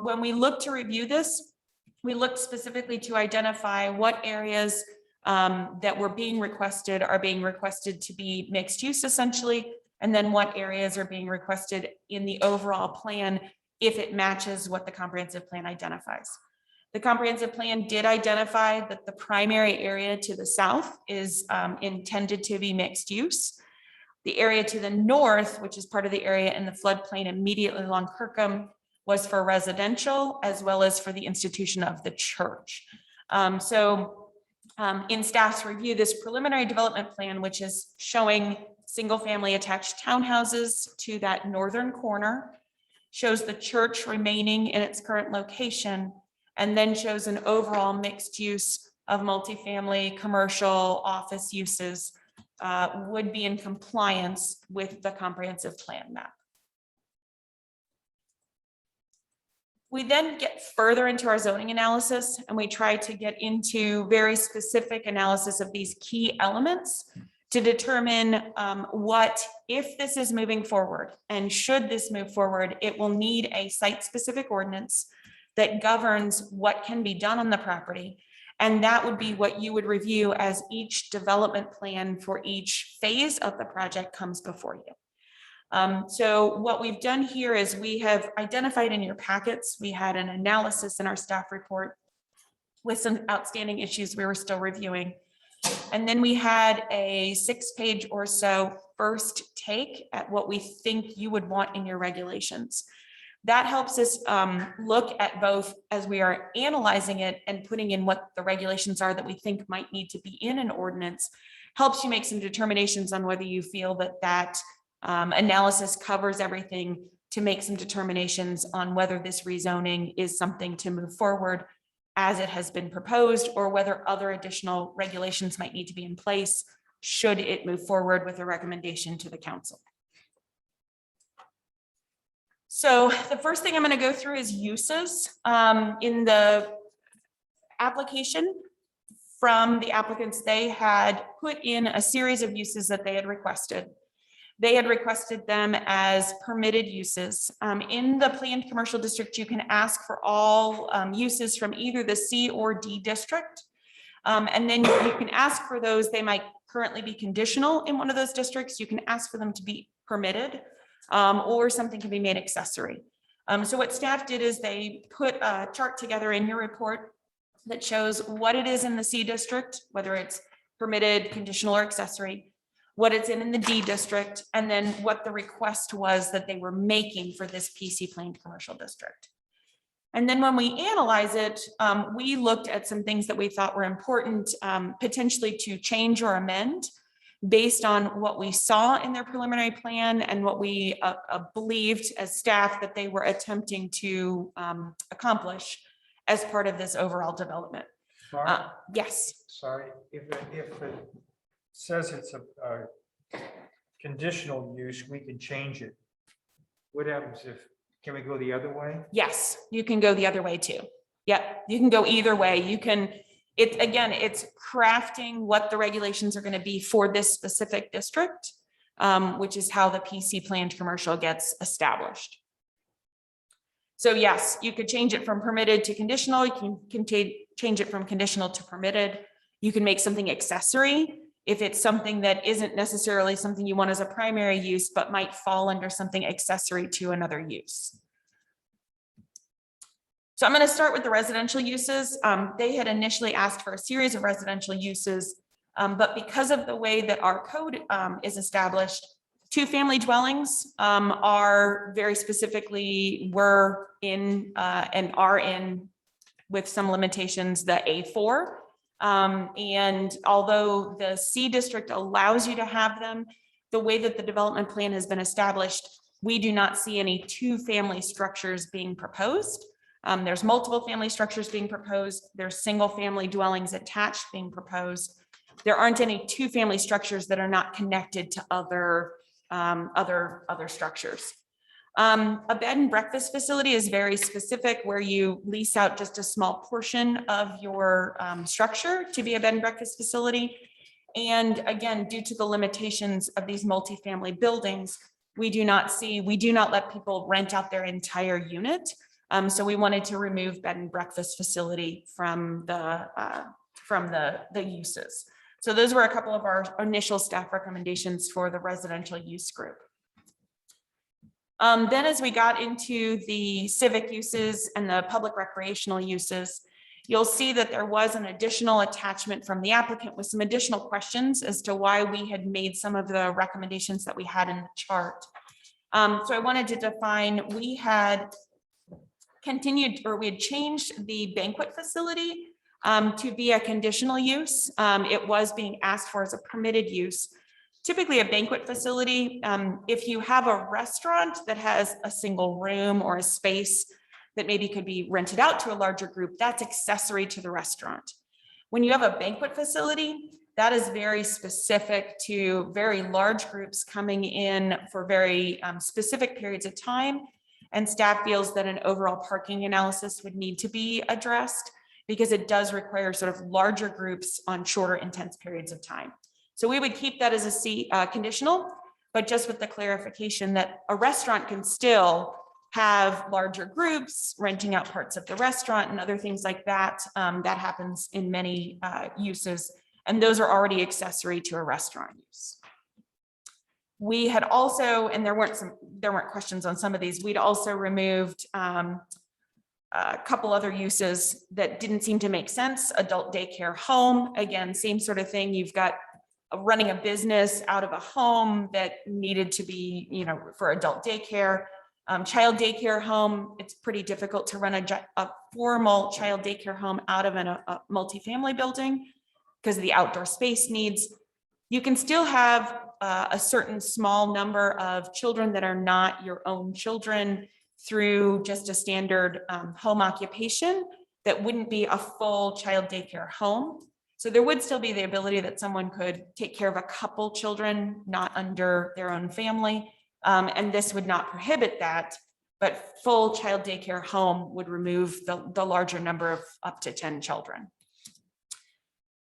When we look to review this, we looked specifically to identify what areas that were being requested are being requested to be mixed use essentially, and then what areas are being requested in the overall plan if it matches what the comprehensive plan identifies. The comprehensive plan did identify that the primary area to the south is intended to be mixed use. The area to the north, which is part of the area in the floodplain immediately along Kirkham, was for residential as well as for the institution of the church. In staff's review, this preliminary development plan, which is showing single family attached townhouses to that northern corner, shows the church remaining in its current location, and then shows an overall mixed use of multifamily, commercial, office uses would be in compliance with the comprehensive plan map. We then get further into our zoning analysis, and we try to get into very specific analysis of these key elements to determine what, if this is moving forward, and should this move forward, it will need a site-specific ordinance that governs what can be done on the property. And that would be what you would review as each development plan for each phase of the project comes before you. So what we've done here is we have identified in your packets, we had an analysis in our staff report with some outstanding issues we were still reviewing. And then we had a 6-page or so first take at what we think you would want in your regulations. That helps us look at both as we are analyzing it and putting in what the regulations are that we think might need to be in an ordinance, helps you make some determinations on whether you feel that Analysis covers everything to make some determinations on whether this rezoning is something to move forward as it has been proposed, or whether other additional regulations might need to be in place should it move forward with a recommendation to the council. So the first thing I'm going to go through is uses. In the application from the applicants, they had put in a series of uses that they had requested. They had requested them as permitted uses. In the planned commercial district, you can ask for all uses from either the C or D district. And then you can ask for those. They might currently be conditional in one of those districts. You can ask for them to be permitted, or something can be made accessory. So what staff did is they put a chart together in your report that shows what it is in the C district, whether it's permitted, conditional, or accessory, what it's in the D district, and then what the request was that they were making for this PC planned commercial district. And then when we analyze it, we looked at some things that we thought were important, potentially to change or amend based on what we saw in their preliminary plan and what we believed as staff that they were attempting to accomplish as part of this overall development. Sorry, Yes. sorry, if it says it's a conditional use, we can change it. What happens if, can we go the other way? Yes, you can go the other way too. Yep, you can go either way. You can, it's crafting what the regulations are going to be for this specific district, which is how the PC planned commercial gets established. So yes, you could change it from permitted to conditional. You can change it from conditional to permitted. You can make something accessory if it's something that isn't necessarily something you want as a primary use, but might fall under something accessory to another use. So I'm going to start with the residential uses. They had initially asked for a series of residential uses, but because of the way that our code is established, 2-family dwellings are very specifically were in and are in, with some limitations, the A4. And although the C district allows you to have them, the way that the development plan has been established, we do not see any 2-family structures being proposed. There's multiple family structures being proposed. There's single-family dwellings attached being proposed. There aren't any 2-family structures that are not connected to other structures. A bed and breakfast facility is very specific, where you lease out just a small portion of your structure to be a bed and breakfast facility. And again, due to the limitations of these multifamily buildings, we do not let people rent out their entire unit. So we wanted to remove bed and breakfast facility from the uses. So those were a couple of our initial staff recommendations for the residential use group. Then as we got into the civic uses and the public recreational uses, you'll see that there was an additional attachment from the applicant with some additional questions as to why we had made some of the recommendations that we had in the chart. So I wanted to define, we had continued, or we had changed the banquet facility to be a conditional use. It was being asked for as a permitted use. Typically a banquet facility, if you have a restaurant that has a single room or a space that maybe could be rented out to a larger group, that's accessory to the restaurant. When you have a banquet facility, that is very specific to very large groups coming in for very specific periods of time. And staff feels that an overall parking analysis would need to be addressed because it does require sort of larger groups on shorter, intense periods of time. So we would keep that as a C conditional, but just with the clarification that a restaurant can still have larger groups renting out parts of the restaurant and other things like that. That happens in many uses, and those are already accessory to a restaurant use. We had also, and there weren't questions on some of these, we'd also removed a couple other uses that didn't seem to make sense. Adult daycare home, again, same sort of thing. You've got running a business out of a home that needed to be, for adult daycare. Child daycare home, it's pretty difficult to run a formal child daycare home out of a multifamily building because of the outdoor space needs. You can still have a certain small number of children that are not your own children through just a standard home occupation, that wouldn't be a full child daycare home. So there would still be the ability that someone could take care of a couple children, not under their own family. And this would not prohibit that, but full child daycare home would remove the larger number of up to 10 children.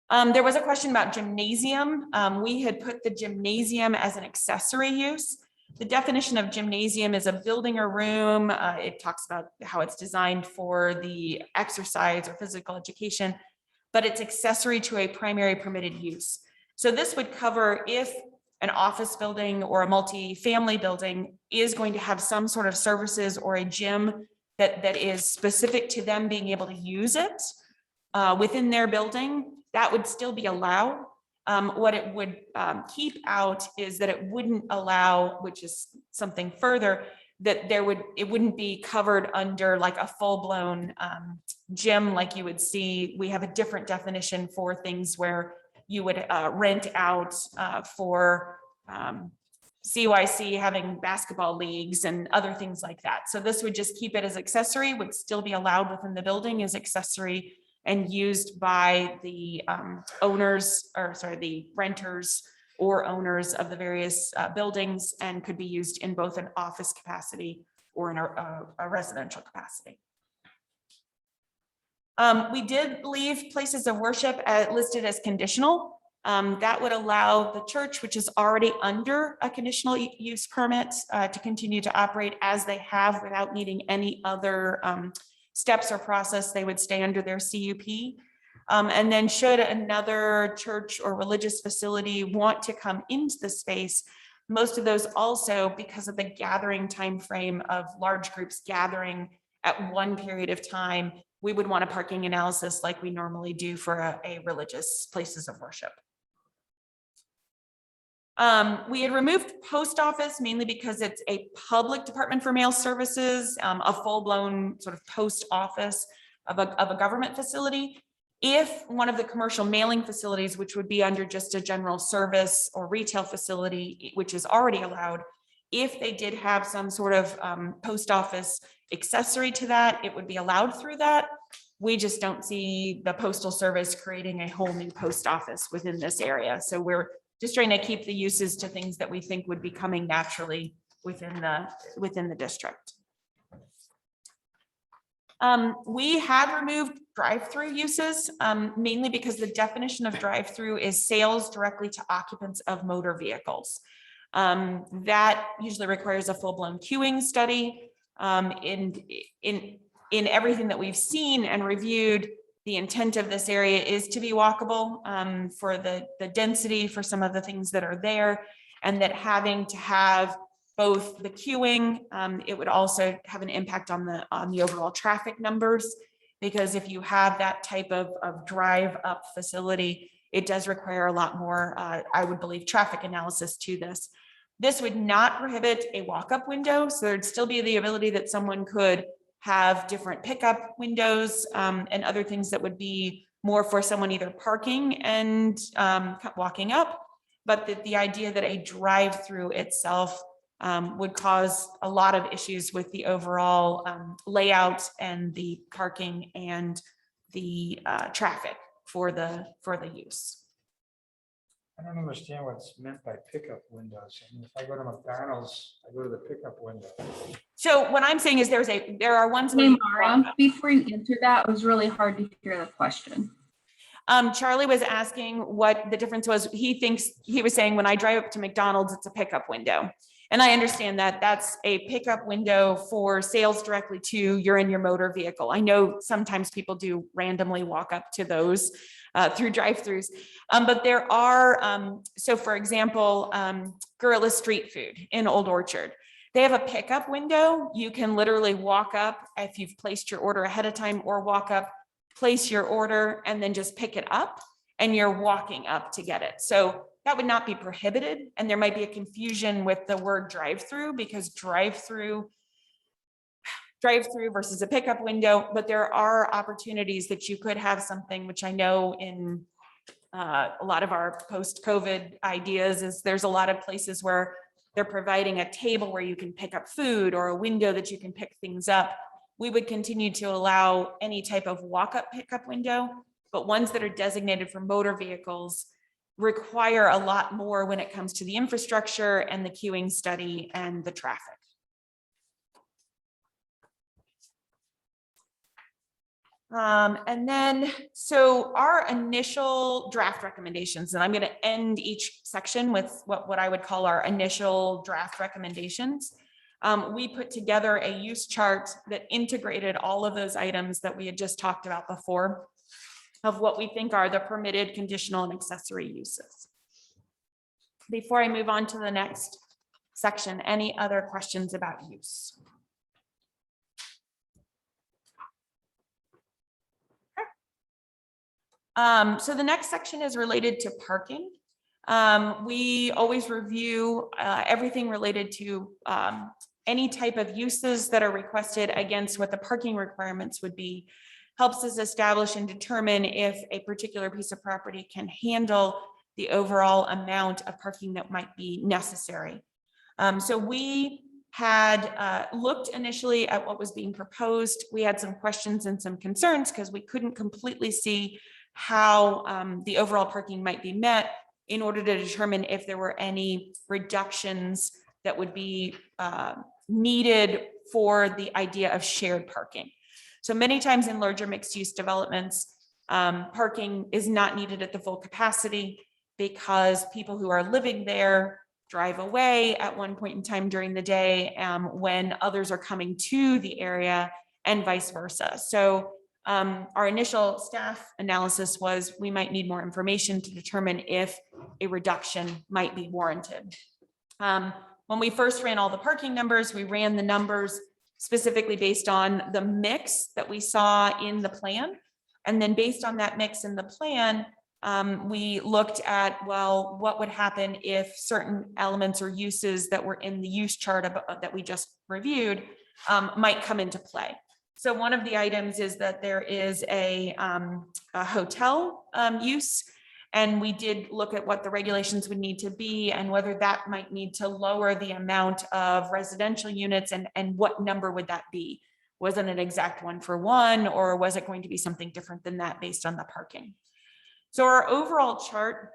There was a question about gymnasium. We had put the gymnasium as an accessory use. The definition of gymnasium is a building or room. It talks about how it's designed for the exercise or physical education, but it's accessory to a primary permitted use. So this would cover if an office building or a multi-family building is going to have some sort of services or a gym that is specific to them being able to use it within their building, that would still be allowed. What it would keep out is that it wouldn't allow, which is something further, that it wouldn't be covered under like a full-blown gym like you would see. We have a different definition for things where you would rent out for CYC having basketball leagues and other things like that. So this would just keep it as accessory, would still be allowed within the building as accessory and used by the the renters or owners of the various buildings, and could be used in both an office capacity or in a residential capacity. We did leave places of worship listed as conditional. That would allow the church, which is already under a conditional use permit, to continue to operate as they have without needing any other steps or process. They would stay under their CUP. And then should another church or religious facility want to come into the space, most of those also, because of the gathering time frame of large groups gathering at one period of time, we would want a parking analysis like we normally do for a religious places of worship. We had removed post office mainly because it's a public department for mail services, a full-blown sort of post office of a government facility. If one of the commercial mailing facilities, which would be under just a general service or retail facility, which is already allowed, if they did have some sort of post office accessory to that, it would be allowed through that. We just don't see the Postal Service creating a whole new post office within this area. So we're just trying to keep the uses to things that we think would be coming naturally within the district. We have removed drive-through uses, mainly because the definition of drive-through is sales directly to occupants of motor vehicles. That usually requires a full-blown queuing study. In everything that we've seen and reviewed, the intent of this area is to be walkable for the density for some of the things that are there, and that having to have both the queuing, it would also have an impact on the overall traffic numbers, because if you have that type of drive up facility, it does require a lot more, I would believe, traffic analysis to this. This would not prohibit a walk-up window, so there'd still be the ability that someone could have different pickup windows and other things that would be more for someone either parking and walking up, but the idea that a drive-through itself would cause a lot of issues with the overall layout and the parking and the traffic for the use. I don't understand what's meant by pickup windows. I mean, if I go to McDonald's, I go to the pickup window. So what I'm saying is there are ones. Hey, Mara, before you answer that, it was really hard to hear the question. Charlie was asking what the difference was. He was saying when I drive up to McDonald's, it's a pickup window. And I understand that that's a pickup window for sales directly to you're in your motor vehicle. I know sometimes people do randomly walk up to those through drive-throughs, but there are, so for example, Gorilla Street Food in Old Orchard. They have a pickup window. You can literally walk up if you've placed your order ahead of time, or walk up, place your order, and then just pick it up, and you're walking up to get it. So that would not be prohibited. And there might be a confusion with the word drive-through, because drive-through versus a pickup window, but there are opportunities that you could have something, which I know in a lot of our post-COVID ideas is there's a lot of places where they're providing a table where you can pick up food or a window that you can pick things up. We would continue to allow any type of walk-up pickup window, but ones that are designated for motor vehicles require a lot more when it comes to the infrastructure and the queuing study and the traffic. And then, so our initial draft recommendations, and I'm going to end each section with what I would call our initial draft recommendations. We put together a use chart that integrated all of those items that we had just talked about before of what we think are the permitted conditional and accessory uses. Before I move on to the next section, any other questions about use? So the next section is related to parking. We always review everything related to any type of uses that are requested against what the parking requirements would be. Helps us establish and determine if a particular piece of property can handle the overall amount of parking that might be necessary. So we had looked initially at what was being proposed. We had some questions and some concerns because we couldn't completely see how the overall parking might be met in order to determine if there were any reductions that would be needed for the idea of shared parking. So many times in larger mixed use developments, parking is not needed at the full capacity because people who are living there drive away at one point in time during the day when others are coming to the area and vice versa. So our initial staff analysis was we might need more information to determine if a reduction might be warranted. When we first ran all the parking numbers, we ran the numbers specifically based on the mix that we saw in the plan. And then based on that mix in the plan, we looked at, well, what would happen if certain elements or uses that were in the use chart that we just reviewed might come into play. So one of the items is that there is a hotel use, and we did look at what the regulations would need to be and whether that might need to lower the amount of residential units and what number would that be? Was it an exact 1-for-1 or was it going to be something different than that based on the parking? So our overall chart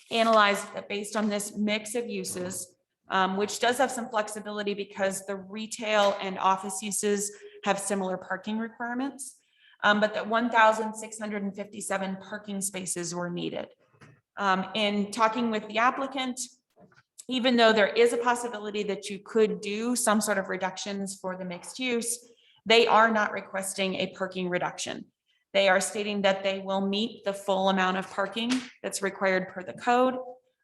analyzed that based on this mix of uses, which does have some flexibility because the retail and office uses have similar parking requirements, but that 1,657 parking spaces were needed. In talking with the applicant, even though there is a possibility that you could do some sort of reductions for the mixed use, they are not requesting a parking reduction. They are stating that they will meet the full amount of parking that's required per the code.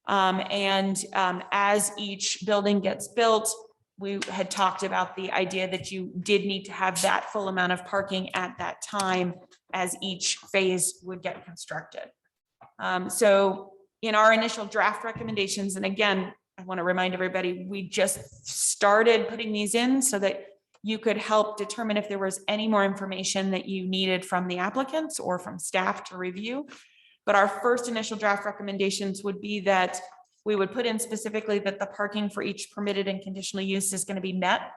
As each building gets built, we had talked about the idea that you did need to have that full amount of parking at that time as each phase would get constructed. So in our initial draft recommendations, and again, I want to remind everybody, we just started putting these in so that you could help determine if there was any more information that you needed from the applicants or from staff to review. But our first initial draft recommendations would be that we would put in specifically that the parking for each permitted and conditional use is going to be met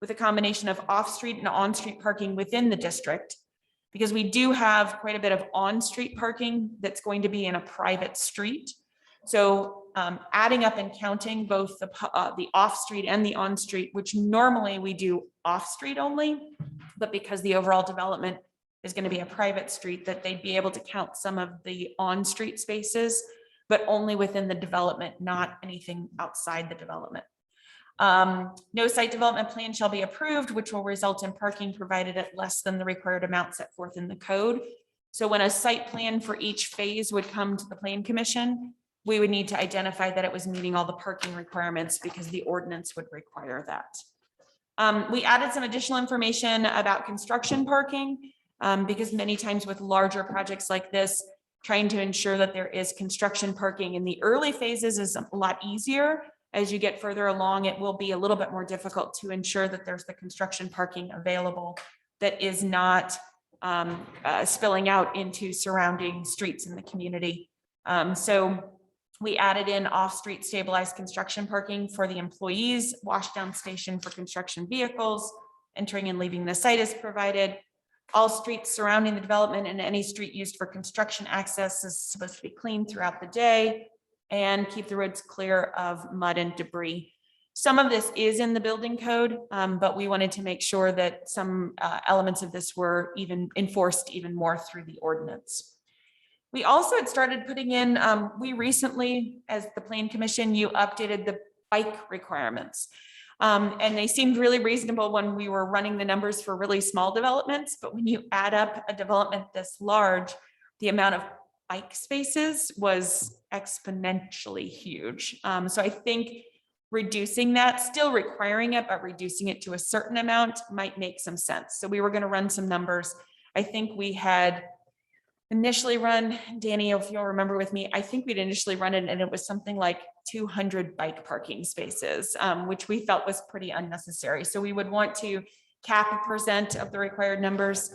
with a combination of off-street and on-street parking within the district, because we do have quite a bit of on-street parking that's going to be in a private street. So adding up and counting both the off-street and the on-street, which normally we do off-street only, but because the overall development is going to be a private street, that they'd be able to count some of the on-street spaces, but only within the development, not anything outside the development. No site development plan shall be approved, which will result in parking provided at less than the required amount set forth in the code. So when a site plan for each phase would come to the Plan Commission, we would need to identify that it was meeting all the parking requirements because the ordinance would require that. We added some additional information about construction parking because many times with larger projects like this, trying to ensure that there is construction parking in the early phases is a lot easier. As you get further along, it will be a little bit more difficult to ensure that there's the construction parking available that is not spilling out into surrounding streets in the community. So we added in off-street stabilized construction parking for the employees, washdown station for construction vehicles, entering and leaving the site is provided. All streets surrounding the development and any street used for construction access is supposed to be clean throughout the day and keep the roads clear of mud and debris. Some of this is in the building code, but we wanted to make sure that some elements of this were even enforced even more through the ordinance. We also had started putting in, we recently, as the Plan Commission, you updated the bike requirements. And they seemed really reasonable when we were running the numbers for really small developments, but when you add up a development this large, the amount of bike spaces was exponentially huge. So I think reducing that, still requiring it, but reducing it to a certain amount might make some sense. So we were going to run some numbers. I think we had initially run, Danny, if you'll remember with me, I think we'd initially run it and it was something like 200 bike parking spaces, which we felt was pretty unnecessary. So we would want to cap 1% of the required numbers.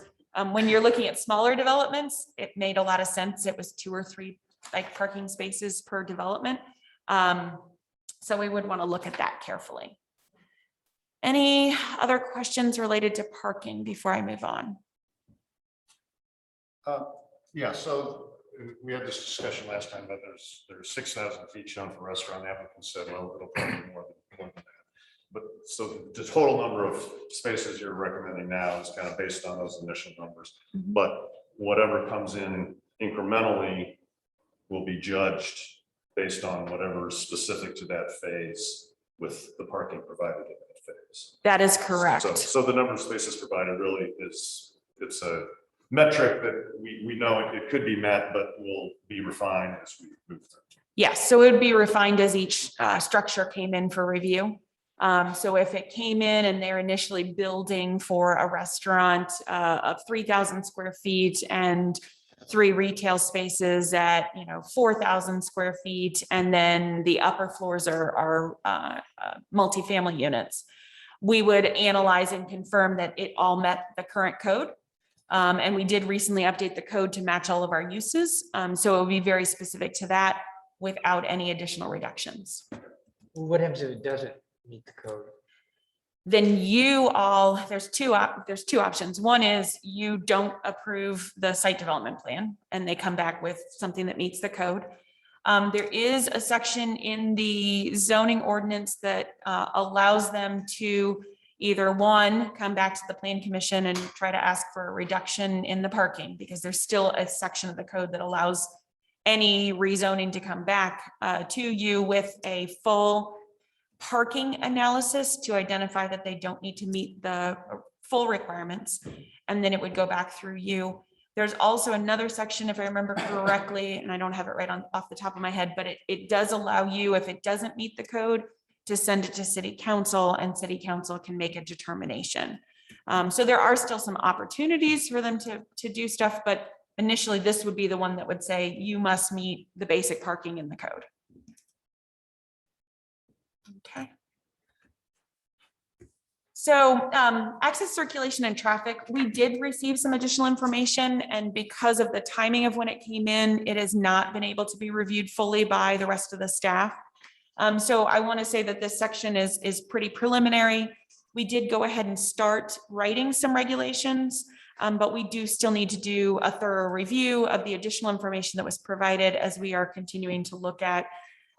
When you're looking at smaller developments, it made a lot of sense. It was 2 or 3 bike parking spaces per development. So we would want to look at that carefully. Any other questions related to parking before I move on? Yeah, so we had this discussion last time, but there's 6,000 feet shown for restaurant. Applicants said, well, it'll probably be more than that. But so the total number of spaces you're recommending now is kind of based on those initial numbers. But whatever comes in incrementally will be judged based on whatever is specific to that phase with the parking provided in that phase. That is correct. So the number of spaces provided really it's a metric that we know it could be met, but will be refined as we move through. Yes, so it would be refined as each structure came in for review. So if it came in and they're initially building for a restaurant of 3,000 square feet and 3 retail spaces at 4,000 square feet, and then the upper floors are multifamily units, we would analyze and confirm that it all met the current code. And we did recently update the code to match all of our uses. So it will be very specific to that without any additional reductions. What happens if it doesn't meet the code? Then there's two options. One is you don't approve the site development plan and they come back with something that meets the code. There is a section in the zoning ordinance that allows them to either one, come back to the Plan Commission and try to ask for a reduction in the parking, because there's still a section of the code that allows any rezoning to come back to you with a full parking analysis to identify that they don't need to meet the full requirements, and then it would go back through you. There's also another section, if I remember correctly, and I don't have it right off the top of my head, but it does allow you, if it doesn't meet the code, to send it to City Council, and City Council can make a determination. So there are still some opportunities for them to do stuff, but initially this would be the one that would say you must meet the basic parking in the code. Okay. So access, circulation, and traffic, we did receive some additional information, and because of the timing of when it came in, it has not been able to be reviewed fully by the rest of the staff. So I want to say that this section is pretty preliminary. We did go ahead and start writing some regulations, but we do still need to do a thorough review of the additional information that was provided as we are continuing to look at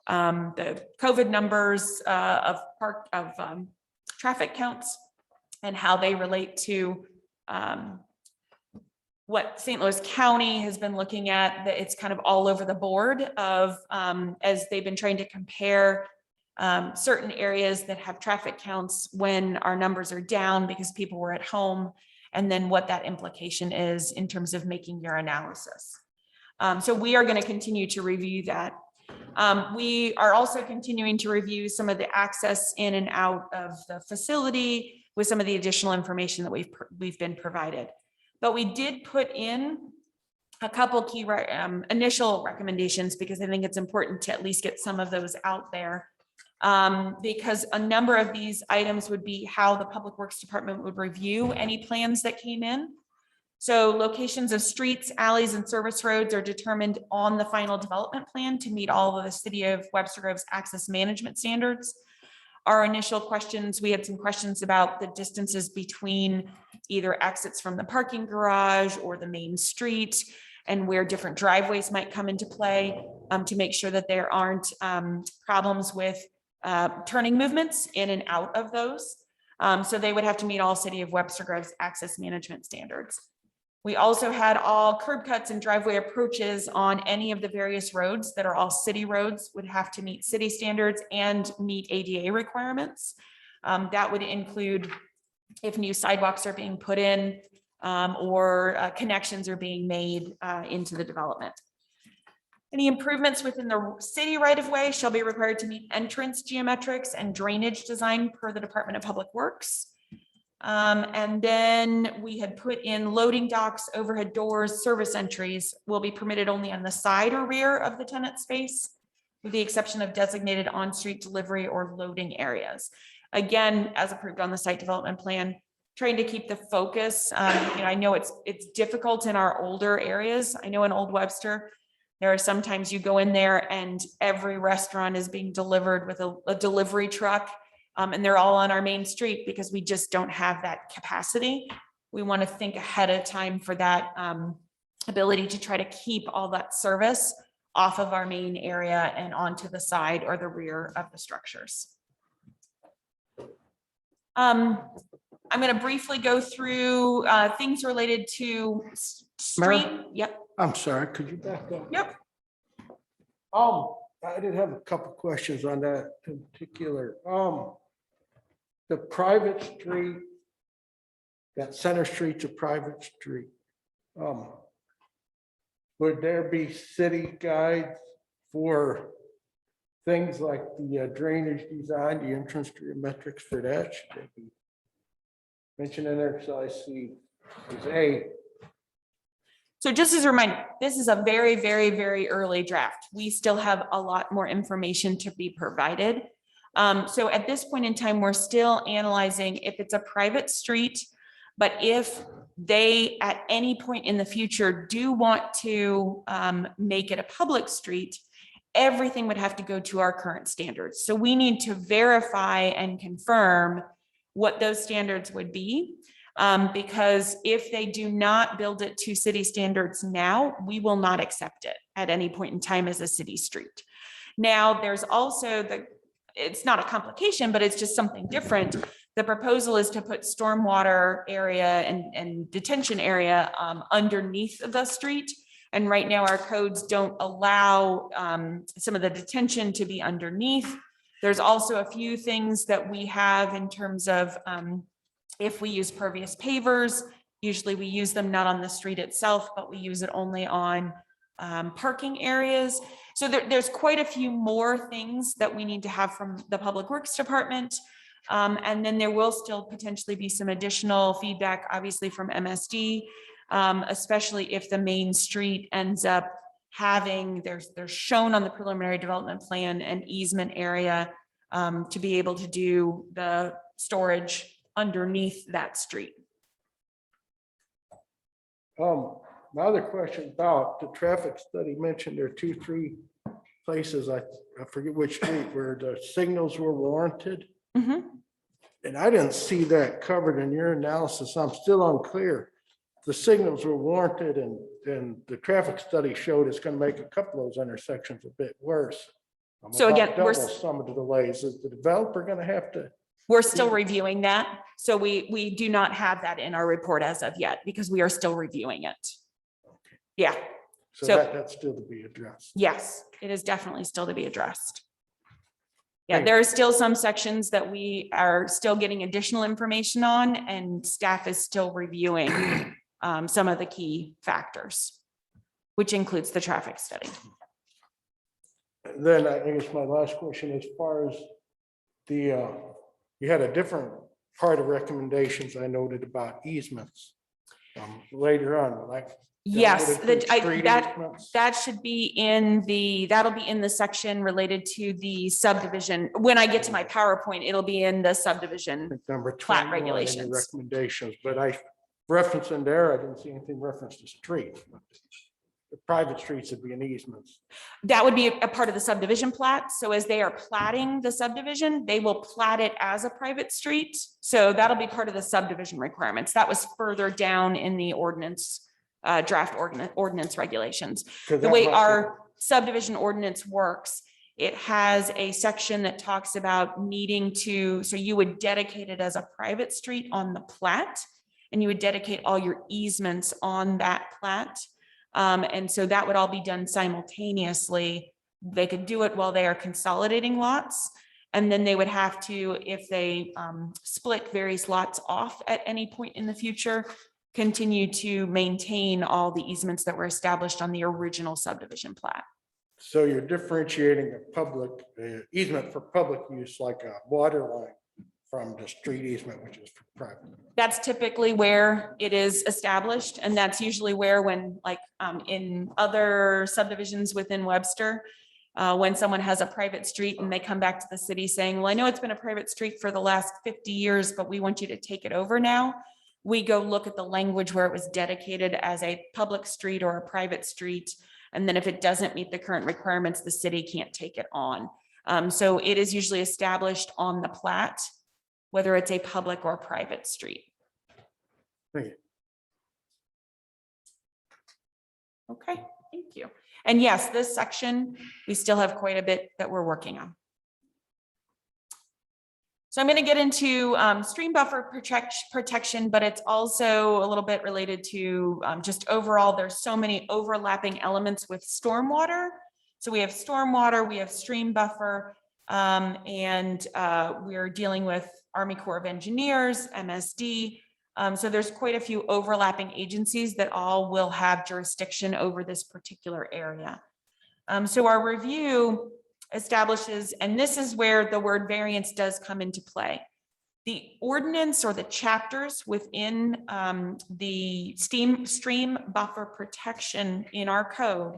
the COVID numbers of traffic counts and how they relate to what St. Louis County has been looking at. That it's kind of all over the board of as they've been trying to compare certain areas that have traffic counts when our numbers are down because people were at home, and then what that implication is in terms of making your analysis. So we are going to continue to review that. We are also continuing to review some of the access in and out of the facility with some of the additional information that we've been provided. But we did put in a couple key initial recommendations, because I think it's important to at least get some of those out there. Because a number of these items would be how the Public Works Department would review any plans that came in. So locations of streets, alleys, and service roads are determined on the final development plan to meet all of the City of Webster Grove's access management standards. Our initial questions, we had some questions about the distances between either exits from the parking garage or the main street, and where different driveways might come into play, to make sure that there aren't problems with turning movements in and out of those. So they would have to meet all City of Webster Grove's access management standards. We also had all curb cuts and driveway approaches on any of the various roads that are all city roads would have to meet city standards and meet ADA requirements. That would include if new sidewalks are being put in, or connections are being made into the development. Any improvements within the city right of way shall be required to meet entrance geometrics and drainage design per the Department of Public Works. And then we had put in loading docks, overhead doors, service entries will be permitted only on the side or rear of the tenant space, with the exception of designated on-street delivery or loading areas. Again, as approved on the site development plan, trying to keep the focus. I know it's difficult in our older areas. I know in Old Webster, there are sometimes you go in there and every restaurant is being delivered with a delivery truck. And they're all on our main street because we just don't have that capacity. We want to think ahead of time for that ability to try to keep all that service off of our main area and onto the side or the rear of the structures. I'm going to briefly go through things related to street. Mayor? Yep. I'm sorry, could you back up? Yep. I did have a couple questions on that in particular. The private street, that Center Street's a private street. Would there be city guides for things like the drainage design, the entrance geometrics for that? Should they be mentioned in there? So I see is A. So just as a reminder, this is a very, very, very early draft. We still have a lot more information to be provided. So at this point in time, we're still analyzing if it's a private street, but if they at any point in the future do want to make it a public street, everything would have to go to our current standards. So we need to verify and confirm what those standards would be. Because if they do not build it to city standards now, we will not accept it at any point in time as a city street. Now, there's also it's not a complication, but it's just something different. The proposal is to put stormwater area and detention area underneath the street. And right now our codes don't allow some of the detention to be underneath. There's also a few things that we have in terms of if we use pervious pavers, usually we use them not on the street itself, but we use it only on parking areas. So there's quite a few more things that we need to have from the Public Works Department. And then there will still potentially be some additional feedback, obviously from MSD, especially if the main street ends up having, there's shown on the preliminary development plan an easement area to be able to do the storage underneath that street. My other question about the traffic study mentioned there are 2-3 places, I forget which street, where the signals were warranted. Mhm. And I didn't see that covered in your analysis. I'm still unclear. The signals were warranted and the traffic study showed it's going to make a couple of those intersections a bit worse. So again, About double some of the delays. Is the developer going to have to? We're still reviewing that. So we do not have that in our report as of yet because we are still reviewing it. Yeah, So So- that's still to be addressed. yes, it is definitely still to be addressed. Yeah, Thank there are still some sections that we are still getting additional information on and staff is still reviewing some of the key factors, which includes the traffic study. Then I guess my last question, as far as the, you had a different part of recommendations I noted about easements later on, like. Yes, Street that easements? that should be in that'll be in the section related to the subdivision. When I get to my PowerPoint, it'll be in the subdivision. Number plat 21 in your regulations. recommendations, but I reference in there, I didn't see anything referenced to streets. The private streets would be an easement. That would be a part of the subdivision plat. So as they are platting the subdivision, they will plat it as a private street. So that'll be part of the subdivision requirements. That was further down in the ordinance, draft ordinance regulations. The way our subdivision ordinance works, it has a section that talks about needing to, so you would dedicate it as a private street on the plat, and you would dedicate all your easements on that plat. And so that would all be done simultaneously. They could do it while they are consolidating lots. And then they would have to, if they split various lots off at any point in the future, continue to maintain all the easements that were established on the original subdivision plat. So you're differentiating a public easement for public use, like a water line, from the street easement, which is for private. That's typically where it is established. And that's usually where when like in other subdivisions within Webster, when someone has a private street and they come back to the city saying, well, I know it's been a private street for the last 50 years, but we want you to take it over now. We go look at the language where it was dedicated as a public street or a private street. And then if it doesn't meet the current requirements, the city can't take it on. So it is usually established on the plat, whether it's a public or private street. Thank you. Okay, thank you. And yes, this section, we still have quite a bit that we're working on. So I'm going to get into stream buffer protection, but it's also a little bit related to just overall, there's so many overlapping elements with stormwater. So we have stormwater, we have stream buffer, and we're dealing with Army Corps of Engineers, MSD. So there's quite a few overlapping agencies that all will have jurisdiction over this particular area. So our review establishes, and this is where the word variance does come into play. The ordinance or the chapters within the stream buffer protection in our code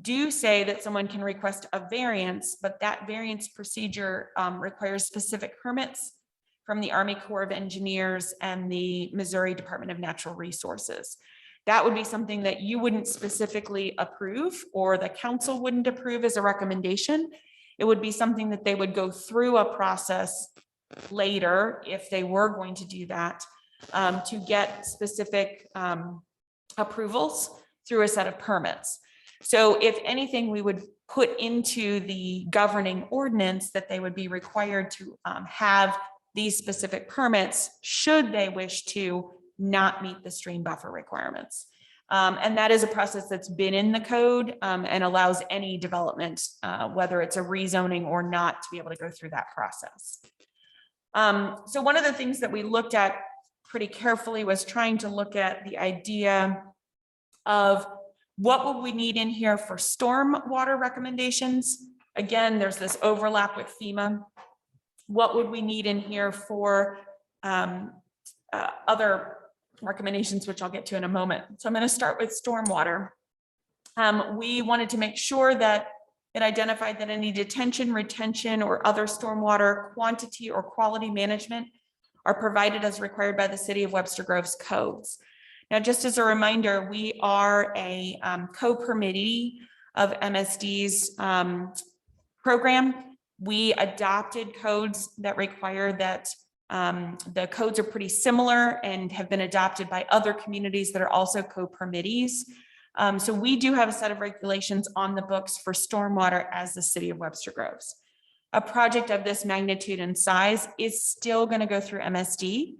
do say that someone can request a variance, but that variance procedure requires specific permits from the Army Corps of Engineers and the Missouri Department of Natural Resources. That would be something that you wouldn't specifically approve, or the council wouldn't approve as a recommendation. It would be something that they would go through a process later, if they were going to do that, to get specific approvals through a set of permits. So if anything, we would put into the governing ordinance that they would be required to have these specific permits should they wish to not meet the stream buffer requirements. And that is a process that's been in the code and allows any development, whether it's a rezoning or not, to be able to go through that process. So one of the things that we looked at pretty carefully was trying to look at the idea of what would we need in here for storm water recommendations. Again, there's this overlap with FEMA. What would we need in here for other recommendations, which I'll get to in a moment. So I'm going to start with stormwater. We wanted to make sure that it identified that any detention, retention, or other stormwater quantity or quality management are provided as required by the City of Webster Grove's codes. Now, just as a reminder, we are a co-permittee of MSD's program. We adopted codes that require that the codes are pretty similar and have been adopted by other communities that are also co-permittees. So we do have a set of regulations on the books for stormwater as the City of Webster Groves. A project of this magnitude and size is still going to go through MSD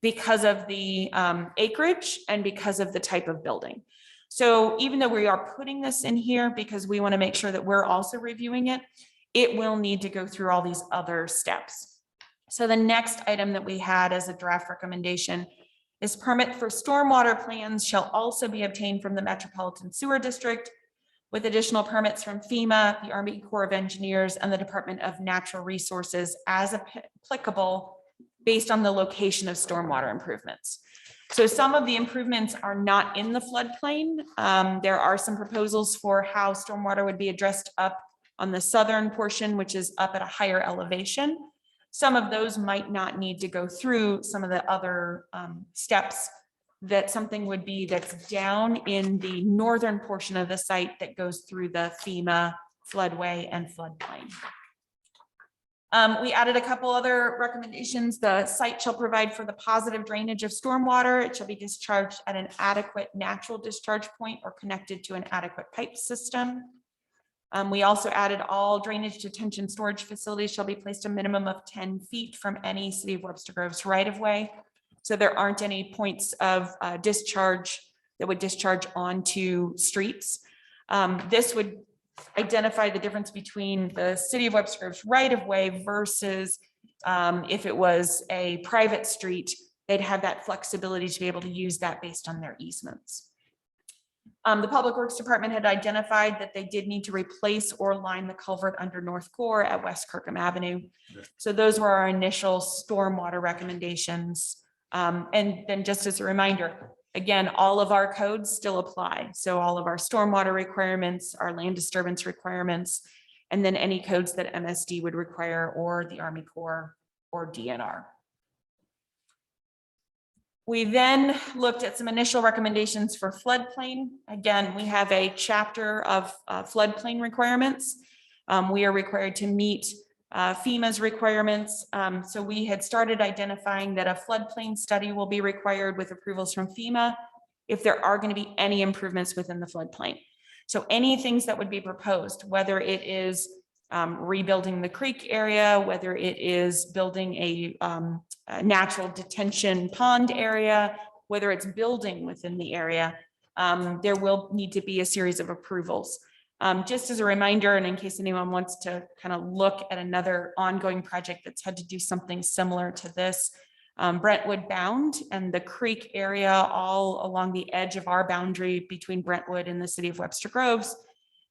because of the acreage and because of the type of building. So even though we are putting this in here because we want to make sure that we're also reviewing it, it will need to go through all these other steps. So the next item that we had as a draft recommendation is permit for stormwater plans shall also be obtained from the Metropolitan Sewer District with additional permits from FEMA, the Army Corps of Engineers, and the Department of Natural Resources as applicable based on the location of stormwater improvements. So some of the improvements are not in the floodplain. There are some proposals for how stormwater would be addressed up on the southern portion, which is up at a higher elevation. Some of those might not need to go through some of the other steps that something would be that's down in the northern portion of the site that goes through the FEMA floodway and floodplain. We added a couple other recommendations. The site shall provide for the positive drainage of stormwater. It shall be discharged at an adequate natural discharge point or connected to an adequate pipe system. We also added all drainage detention storage facilities shall be placed a minimum of 10 feet from any City of Webster Groves right of way. So there aren't any points of discharge that would discharge onto streets. This would identify the difference between the City of Webster Groves right of way versus if it was a private street, they'd have that flexibility to be able to use that based on their easements. The Public Works Department had identified that they did need to replace or line the culvert under North Core at West Kirkham Avenue. So those were our initial stormwater recommendations. And then just as a reminder, again, all of our codes still apply. So all of our stormwater requirements, our land disturbance requirements, and then any codes that MSD would require or the Army Corps or DNR. We then looked at some initial recommendations for floodplain. Again, we have a chapter of floodplain requirements. We are required to meet FEMA's requirements. So we had started identifying that a floodplain study will be required with approvals from FEMA if there are going to be any improvements within the floodplain. So any things that would be proposed, whether it is rebuilding the creek area, whether it is building a natural detention pond area, whether it's building within the area, there will need to be a series of approvals. Just as a reminder, and in case anyone wants to kind of look at another ongoing project that's had to do something similar to this, Brentwood Bound and the creek area all along the edge of our boundary between Brentwood and the City of Webster Groves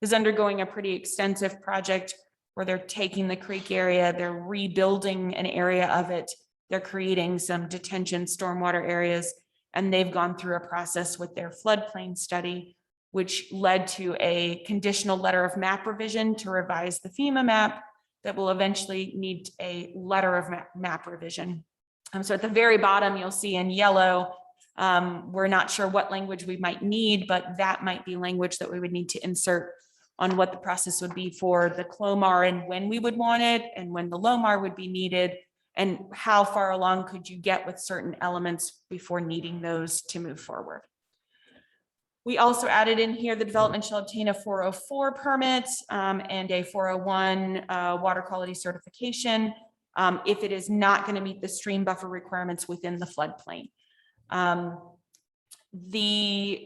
is undergoing a pretty extensive project where they're taking the creek area, they're rebuilding an area of it, they're creating some detention stormwater areas, and they've gone through a process with their floodplain study, which led to a conditional letter of map revision to revise the FEMA map that will eventually need a letter of map revision. So at the very bottom, you'll see in yellow, we're not sure what language we might need, but that might be language that we would need to insert on what the process would be for the CLOMAR and when we would want it and when the LOMAR would be needed and how far along could you get with certain elements before needing those to move forward. We also added in here the development shall obtain a 404 permit and a 401 water quality certification if it is not going to meet the stream buffer requirements within the floodplain.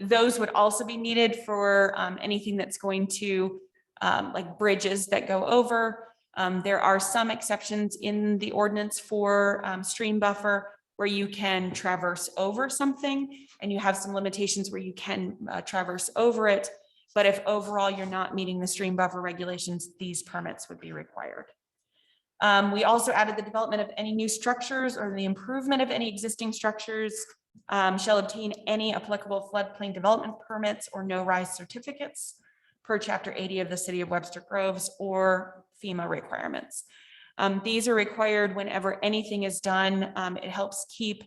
Those would also be needed for anything that's going to like bridges that go over. There are some exceptions in the ordinance for stream buffer where you can traverse over something and you have some limitations where you can traverse over it. But if overall you're not meeting the stream buffer regulations, these permits would be required. We also added the development of any new structures or the improvement of any existing structures shall obtain any applicable floodplain development permits or no rise certificates per chapter 80 of the City of Webster Groves or FEMA requirements. These are required whenever anything is done. It helps keep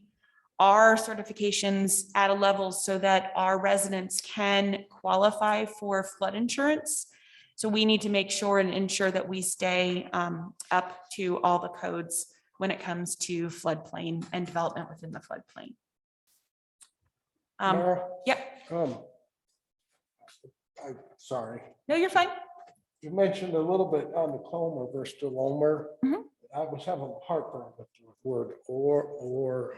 our certifications at a level so that our residents can qualify for flood insurance. So we need to make sure and ensure that we stay up to all the codes when it comes to floodplain and development within the floodplain. Mara? Yep. I'm sorry. No, you're fine. You mentioned a little bit on the CLOMAR versus the LOMAR. Mhm. I was having heartburn with the word or.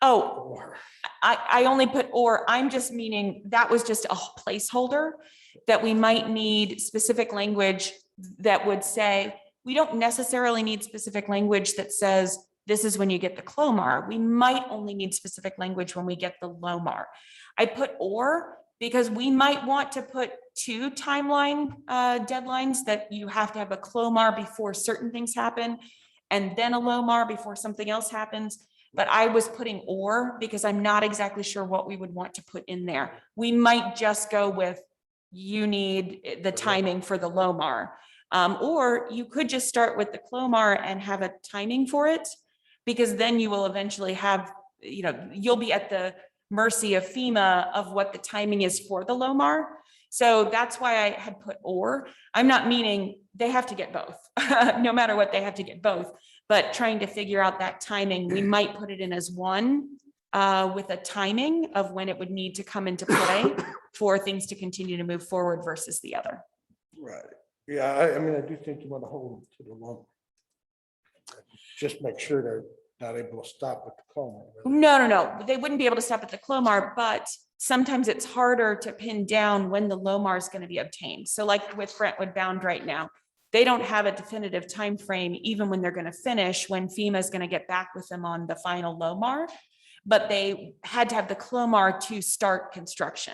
Oh, I only put or, I'm just meaning that was just a placeholder that we might need specific language that would say, we don't necessarily need specific language that says, this is when you get the CLOMAR. We might only need specific language when we get the LOMAR. I put or because we might want to put two timeline deadlines that you have to have a CLOMAR before certain things happen and then a LOMAR before something else happens. But I was putting or because I'm not exactly sure what we would want to put in there. We might just go with you need the timing for the LOMAR. Or you could just start with the CLOMAR and have a timing for it, because then you will eventually have, you'll be at the mercy of FEMA of what the timing is for the LOMAR. So that's why I had put or. I'm not meaning they have to get both. No matter what, they have to get both. But trying to figure out that timing, we might put it in as one with a timing of when it would need to come into play for things to continue to move forward versus the other. Right. Yeah, I mean, I do think you want to hold them to the loan. Just make sure they're not able to stop at the coma. No. They wouldn't be able to stop at the Clomar, but sometimes it's harder to pin down when the LOMAR is going to be obtained. So like with Brentwood Bound right now, they don't have a definitive time frame, even when they're going to finish, when FEMA is going to get back with them on the final LOMAR. But they had to have the Clomar to start construction.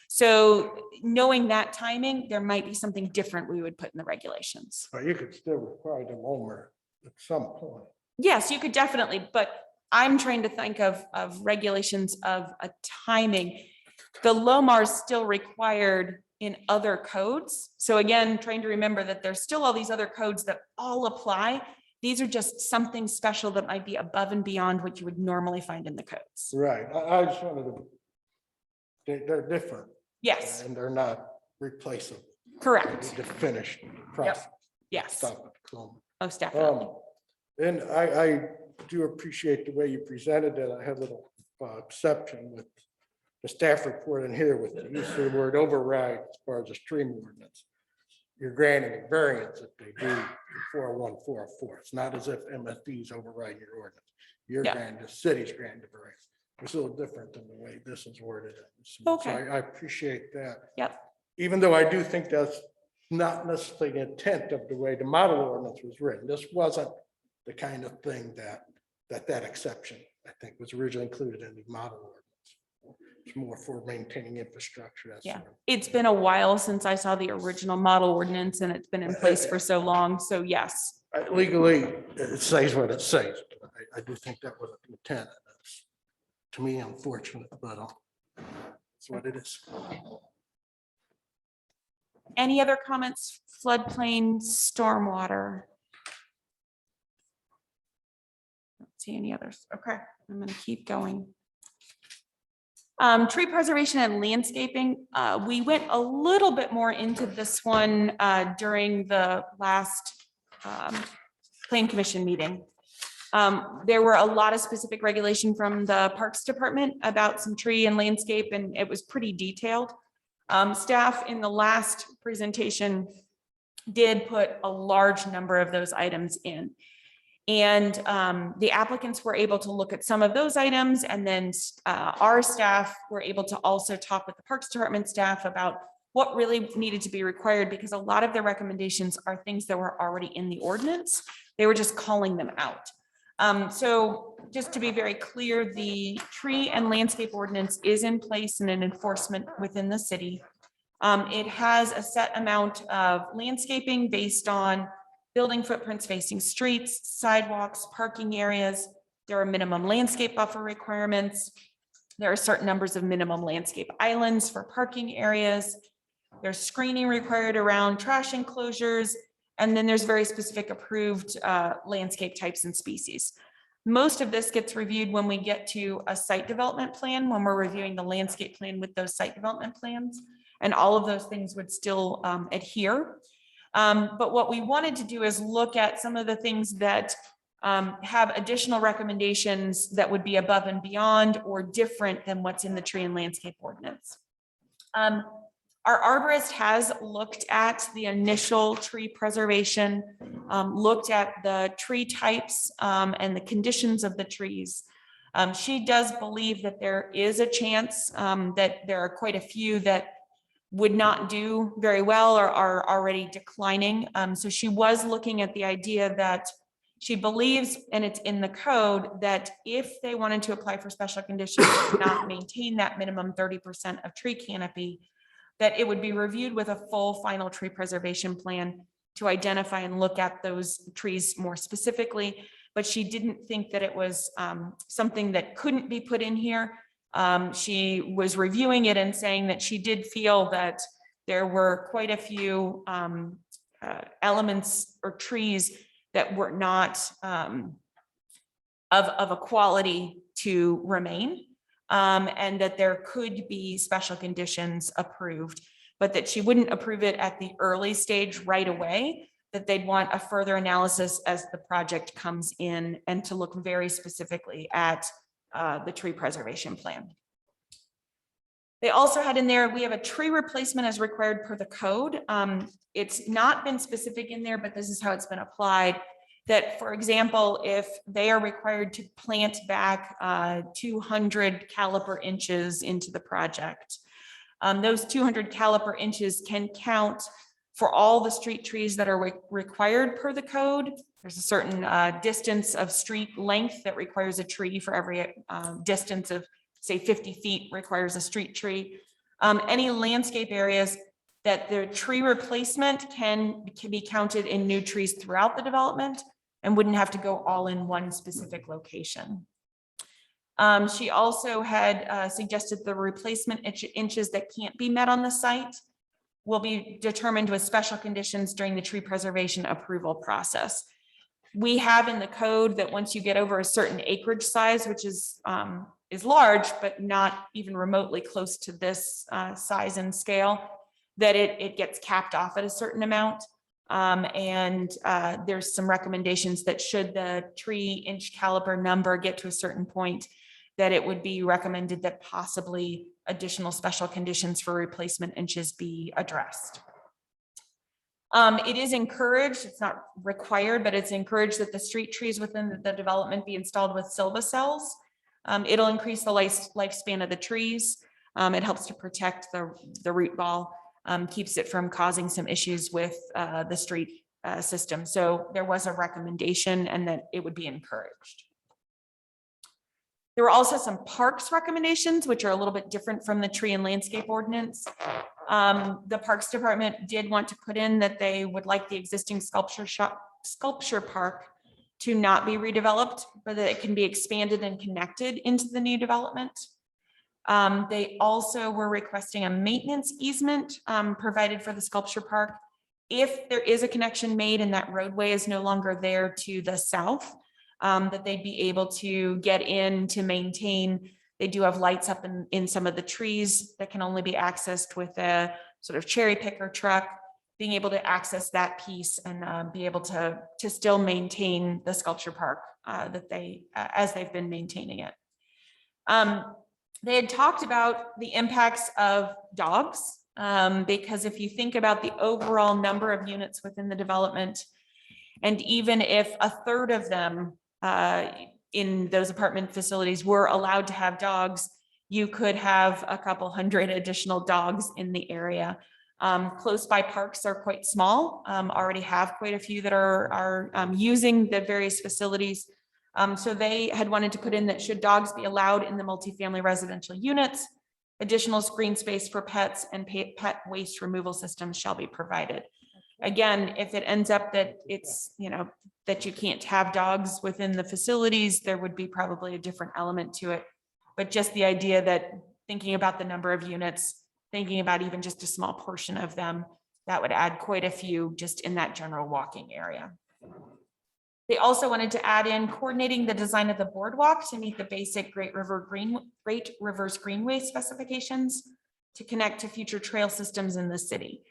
So knowing that timing, there might be something different we would put in the regulations. But you could still require them over at some point. Yes, you could definitely, but I'm trying to think of regulations of a timing. The LOMAR is still required in other codes. So again, trying to remember that there's still all these other codes that all apply. These are just something special that might be above and beyond what you would normally find in the codes. Right. I just wanted to, they're different. Yes, And they're not replaceable. correct. The finished process. Yes, Stop at the coma. most definitely. And I do appreciate the way you presented it. I had a little exception with the staff report in here with the use of the word override as far as the stream ordinance. You're granting a variance if they do 41404. It's not as if MSD is overriding your ordinance. You're Yeah. granting, the city's granting the variance. It's a little different than the way this is worded. Okay. So I appreciate that. Yep. Even though I do think that's not necessarily the intent of the way the model ordinance was written. This wasn't the kind of thing that exception, I think, was originally included in the model ordinance. It's more for maintaining infrastructure. That Yeah. sort of- It's been a while since I saw the original model ordinance and it's been in place for so long. So yes. Legally, it says what it says. I do think that was the intent. That's, to me, unfortunate, but it's what it is. Any other comments? Floodplain, stormwater? Don't see any others. Okay, I'm gonna keep going. Tree preservation and landscaping. We went a little bit more into this one during the last Plan Commission meeting. There were a lot of specific regulation from the Parks Department about some tree and landscape, and it was pretty detailed. Staff in the last presentation did put a large number of those items in. And the applicants were able to look at some of those items, and then our staff were able to also talk with the Parks Department staff about what really needed to be required, because a lot of their recommendations are things that were already in the ordinance. They were just calling them out. So just to be very clear, the tree and landscape ordinance is in place and an enforcement within the city. It has a set amount of landscaping based on building footprints facing streets, sidewalks, parking areas. There are minimum landscape buffer requirements. There are certain numbers of minimum landscape islands for parking areas. There's screening required around trash enclosures. And then there's very specific approved landscape types and species. Most of this gets reviewed when we get to a site development plan, when we're reviewing the landscape plan with those site development plans. And all of those things would still adhere. But what we wanted to do is look at some of the things that have additional recommendations that would be above and beyond or different than what's in the tree and landscape ordinance. Our arborist has looked at the initial tree preservation, looked at the tree types and the conditions of the trees. She does believe that there is a chance that there are quite a few that would not do very well or are already declining. So she was looking at the idea that she believes, and it's in the code, that if they wanted to apply for special conditions to not maintain that minimum 30% of tree canopy, that it would be reviewed with a full final tree preservation plan to identify and look at those trees more specifically. But she didn't think that it was something that couldn't be put in here. She was reviewing it and saying that she did feel that there were quite a few elements or trees that were not of a quality to remain. and that there could be special conditions approved, but that she wouldn't approve it at the early stage right away, that they'd want a further analysis as the project comes in and to look very specifically at the tree preservation plan. They also had in there, we have a tree replacement as required per the code. It's not been specific in there, but this is how it's been applied. That, for example, if they are required to plant back 200 caliper inches into the project, those 200 caliper inches can count for all the street trees that are required per the code. There's a certain distance of street length that requires a tree for every distance of, say, 50 feet requires a street tree. Any landscape areas that the tree replacement can be counted in new trees throughout the development and wouldn't have to go all in one specific location. She also had suggested the replacement inches that can't be met on the site will be determined with special conditions during the tree preservation approval process. We have in the code that once you get over a certain acreage size, which is large, but not even remotely close to this size and scale, that it gets capped off at a certain amount. There's some recommendations that should the tree inch caliper number get to a certain point, that it would be recommended that possibly additional special conditions for replacement inches be addressed. It is encouraged, it's not required, but it's encouraged that the street trees within the development be installed with silva cells. It'll increase the lifespan of the trees. It helps to protect the root ball, keeps it from causing some issues with the street system. So there was a recommendation and that it would be encouraged. There were also some parks recommendations, which are a little bit different from the tree and landscape ordinance. The Parks Department did want to put in that they would like the existing sculpture park to not be redeveloped, but that it can be expanded and connected into the new development. They also were requesting a maintenance easement provided for the sculpture park. If there is a connection made and that roadway is no longer there to the south, that they'd be able to get in to maintain. They do have lights up in some of the trees that can only be accessed with a sort of cherry picker truck, being able to access that piece and be able to still maintain the sculpture park that as they've been maintaining it. They had talked about the impacts of dogs, because if you think about the overall number of units within the development, and even if a third of them in those apartment facilities were allowed to have dogs, you could have a couple hundred additional dogs in the area. Close by parks are quite small, already have quite a few that are using the various facilities. So they had wanted to put in that should dogs be allowed in the multifamily residential units, additional screen space for pets and pet waste removal systems shall be provided. Again, if it ends up that it's, that you can't have dogs within the facilities, there would be probably a different element to it. But just the idea that thinking about the number of units, thinking about even just a small portion of them, that would add quite a few just in that general walking area. They also wanted to add in coordinating the design of the boardwalk to meet the basic Great Rivers Greenway specifications to connect to future trail systems in the city.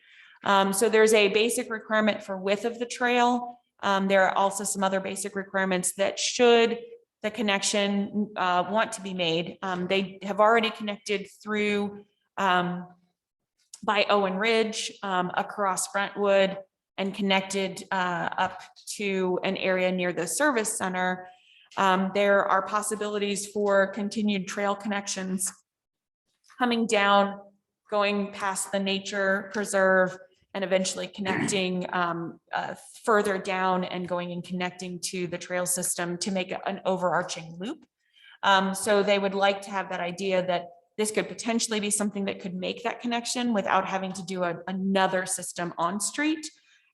So there's a basic requirement for width of the trail. There are also some other basic requirements that should the connection want to be made. They have already connected through by Owen Ridge, across Brentwood, and connected up to an area near the service center. There are possibilities for continued trail connections coming down, going past the nature preserve, and eventually connecting further down and going and connecting to the trail system to make an overarching loop. So they would like to have that idea that this could potentially be something that could make that connection without having to do another system on street,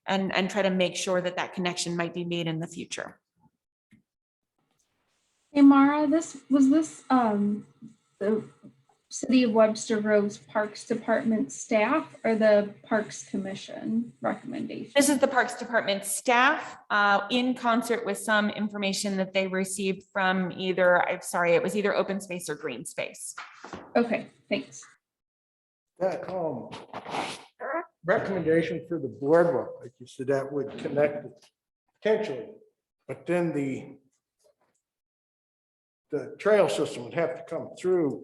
and try to make sure that that connection might be made in the future. Hey Mara, was this City of Webster Groves Parks Department staff or the Parks Commission recommendation? This is the Parks Department staff, in concert with some information that they received from either, I'm sorry, it was either open space or green space. Okay, thanks. That recommendation for the boardwalk, like you said, that would connect it potentially, but then the trail system would have to come through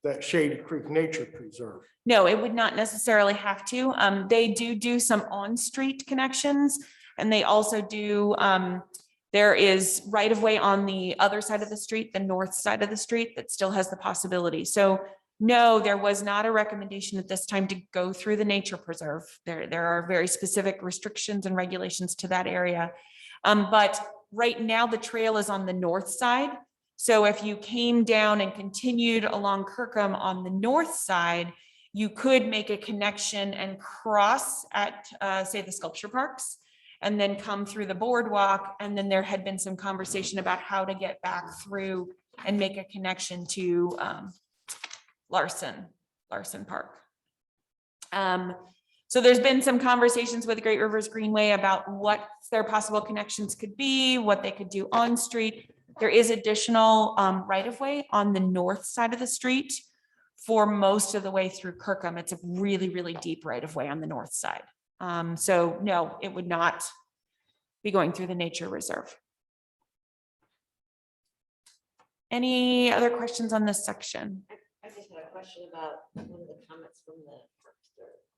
that Shady Creek Nature Preserve. No, it would not necessarily have to. They do some on-street connections, and they also do, there is right of way on the other side of the street, the north side of the street, that still has the possibility. So no, there was not a recommendation at this time to go through the nature preserve. There are very specific restrictions and regulations to that area. But right now the trail is on the north side. So if you came down and continued along Kirkham on the north side, you could make a connection and cross at, say, the sculpture parks, and then come through the boardwalk. And then there had been some conversation about how to get back through and make a connection to Larson Park. So there's been some conversations with Great Rivers Greenway about what their possible connections could be, what they could do on street. There is additional right of way on the north side of the street for most of the way through Kirkham. It's a really, really deep right of way on the north side. So no, it would not be going through the nature reserve. Any other questions on this section? I just had a question about one of the comments from the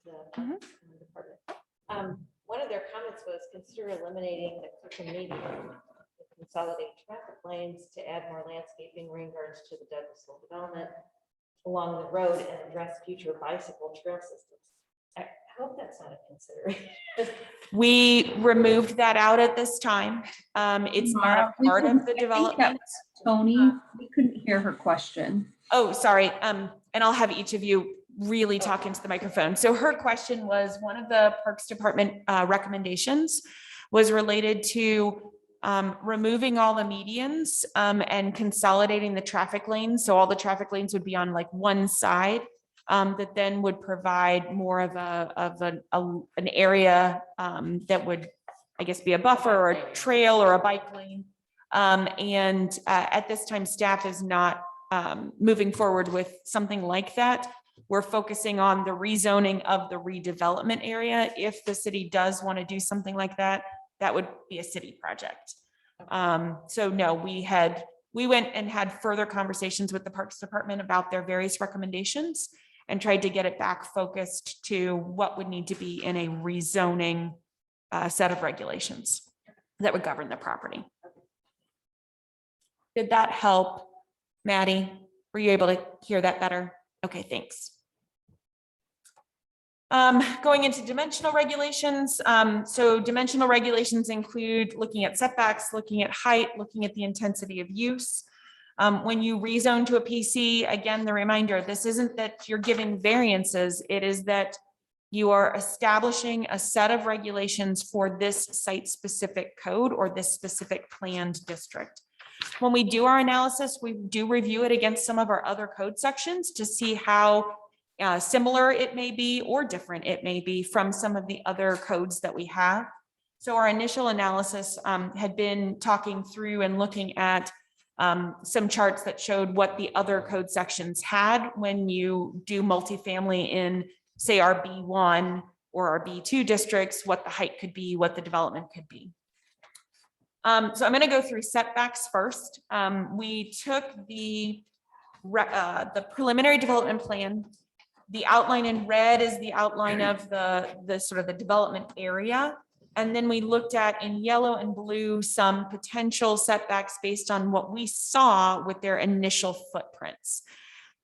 department. One of their comments was consider eliminating the Kirkham median, consolidate traffic lanes to add more landscaping, rain gardens to the Douglasville development along the road and address future bicycle trail systems. I hope that's not a consideration. We removed that out at this time. It's not a We part couldn't- of the I think that development. was Tony, we couldn't hear her question. Oh, sorry. And I'll have each of you really talk into the microphone. So her question was, one of the Parks Department recommendations was related to removing all the medians and consolidating the traffic lanes. So all the traffic lanes would be on like one side, that then would provide more of an area that would, I guess, be a buffer or a trail or a bike lane. And at this time, staff is not moving forward with something like that. We're focusing on the rezoning of the redevelopment area. If the city does want to do something like that, that would be a city project. So no, we went and had further conversations with the Parks Department about their various recommendations and tried to get it back focused to what would need to be in a rezoning set of regulations that would govern the property. Did that help, Maddie? Were you able to hear that better? Okay, thanks. Going into dimensional regulations. So dimensional regulations include looking at setbacks, looking at height, looking at the intensity of use. When you rezone to a PC, again, the reminder, this isn't that you're giving variances, it is that you are establishing a set of regulations for this site-specific code or this specific planned district. When we do our analysis, we do review it against some of our other code sections to see how similar it may be or different it may be from some of the other codes that we have. So our initial analysis had been talking through and looking at some charts that showed what the other code sections had when you do multifamily in, say, our B1 or our B2 districts, what the height could be, what the development could be. So I'm going to go through setbacks first. We took the preliminary development plan. The outline in red is the outline of the sort of the development area. And then we looked at in yellow and blue some potential setbacks based on what we saw with their initial footprints.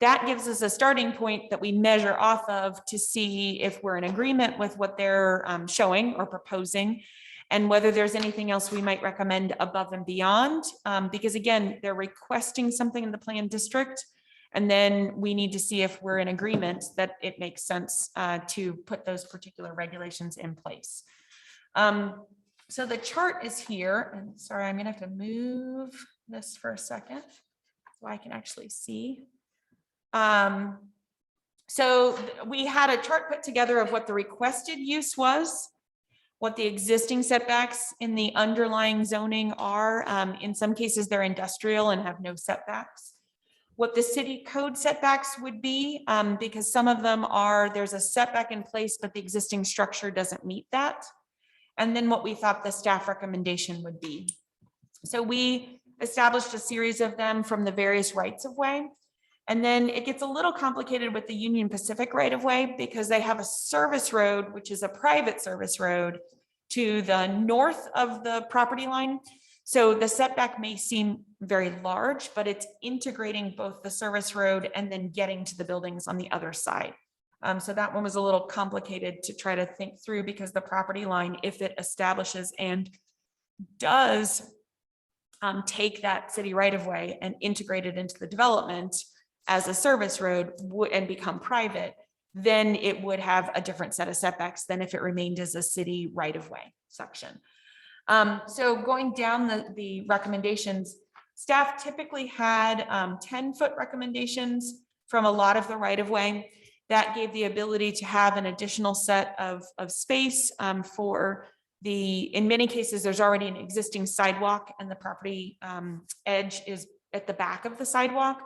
That gives us a starting point that we measure off of to see if we're in agreement with what they're showing or proposing, and whether there's anything else we might recommend above and beyond. Because again, they're requesting something in the planned district, and then we need to see if we're in agreement that it makes sense to put those particular regulations in place. So the chart is here, and sorry, I'm gonna have to move this for a second so I can actually see. So we had a chart put together of what the requested use was, what the existing setbacks in the underlying zoning are. In some cases, they're industrial and have no setbacks. What the city code setbacks would be, because some of them are, there's a setback in place, but the existing structure doesn't meet that. And then what we thought the staff recommendation would be. So we established a series of them from the various rights of way. And then it gets a little complicated with the Union Pacific right of way because they have a service road, which is a private service road to the north of the property line. So the setback may seem very large, but it's integrating both the service road and then getting to the buildings on the other side. So that one was a little complicated to try to think through because the property line, if it establishes and does take that city right of way and integrate it into the development as a service road and become private, then it would have a different set of setbacks than if it remained as a city right of way section. So going down the recommendations, staff typically had 10-foot recommendations from a lot of the right of way. That gave the ability to have an additional set of space for in many cases, there's already an existing sidewalk and the property edge is at the back of the sidewalk.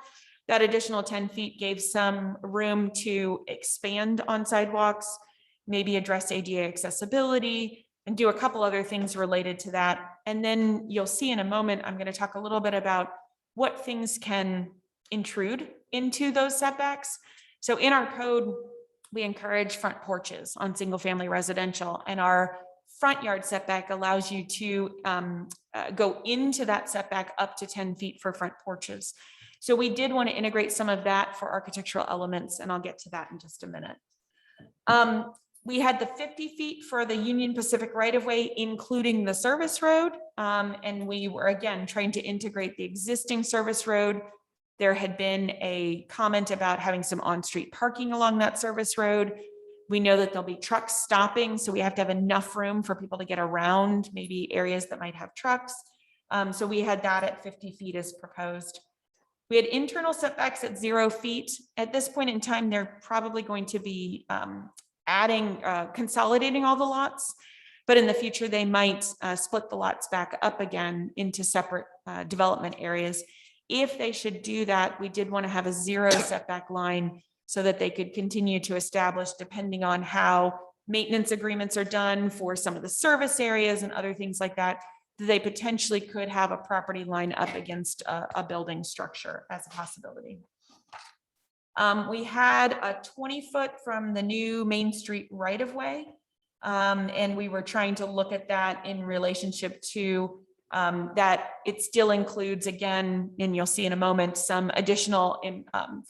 That additional 10 feet gave some room to expand on sidewalks, maybe address ADA accessibility, and do a couple other things related to that. And then you'll see in a moment, I'm going to talk a little bit about what things can intrude into those setbacks. So in our code, we encourage front porches on single family residential, and our front yard setback allows you to go into that setback up to 10 feet for front porches. So we did want to integrate some of that for architectural elements, and I'll get to that in just a minute. We had the 50 feet for the Union Pacific right of way, including the service road. And we were again trying to integrate the existing service road. There had been a comment about having some on-street parking along that service road. We know that there'll be trucks stopping, so we have to have enough room for people to get around, maybe areas that might have trucks. So we had that at 50 feet as proposed. We had internal setbacks at 0 feet. At this point in time, they're probably going to be consolidating all the lots, but in the future, they might split the lots back up again into separate development areas. If they should do that, we did want to have a 0 setback line so that they could continue to establish, depending on how maintenance agreements are done for some of the service areas and other things like that, they potentially could have a property line up against a building structure as a possibility. We had a 20-foot from the new Main Street right of way. And we were trying to look at that in relationship to that it still includes, again, and you'll see in a moment, some additional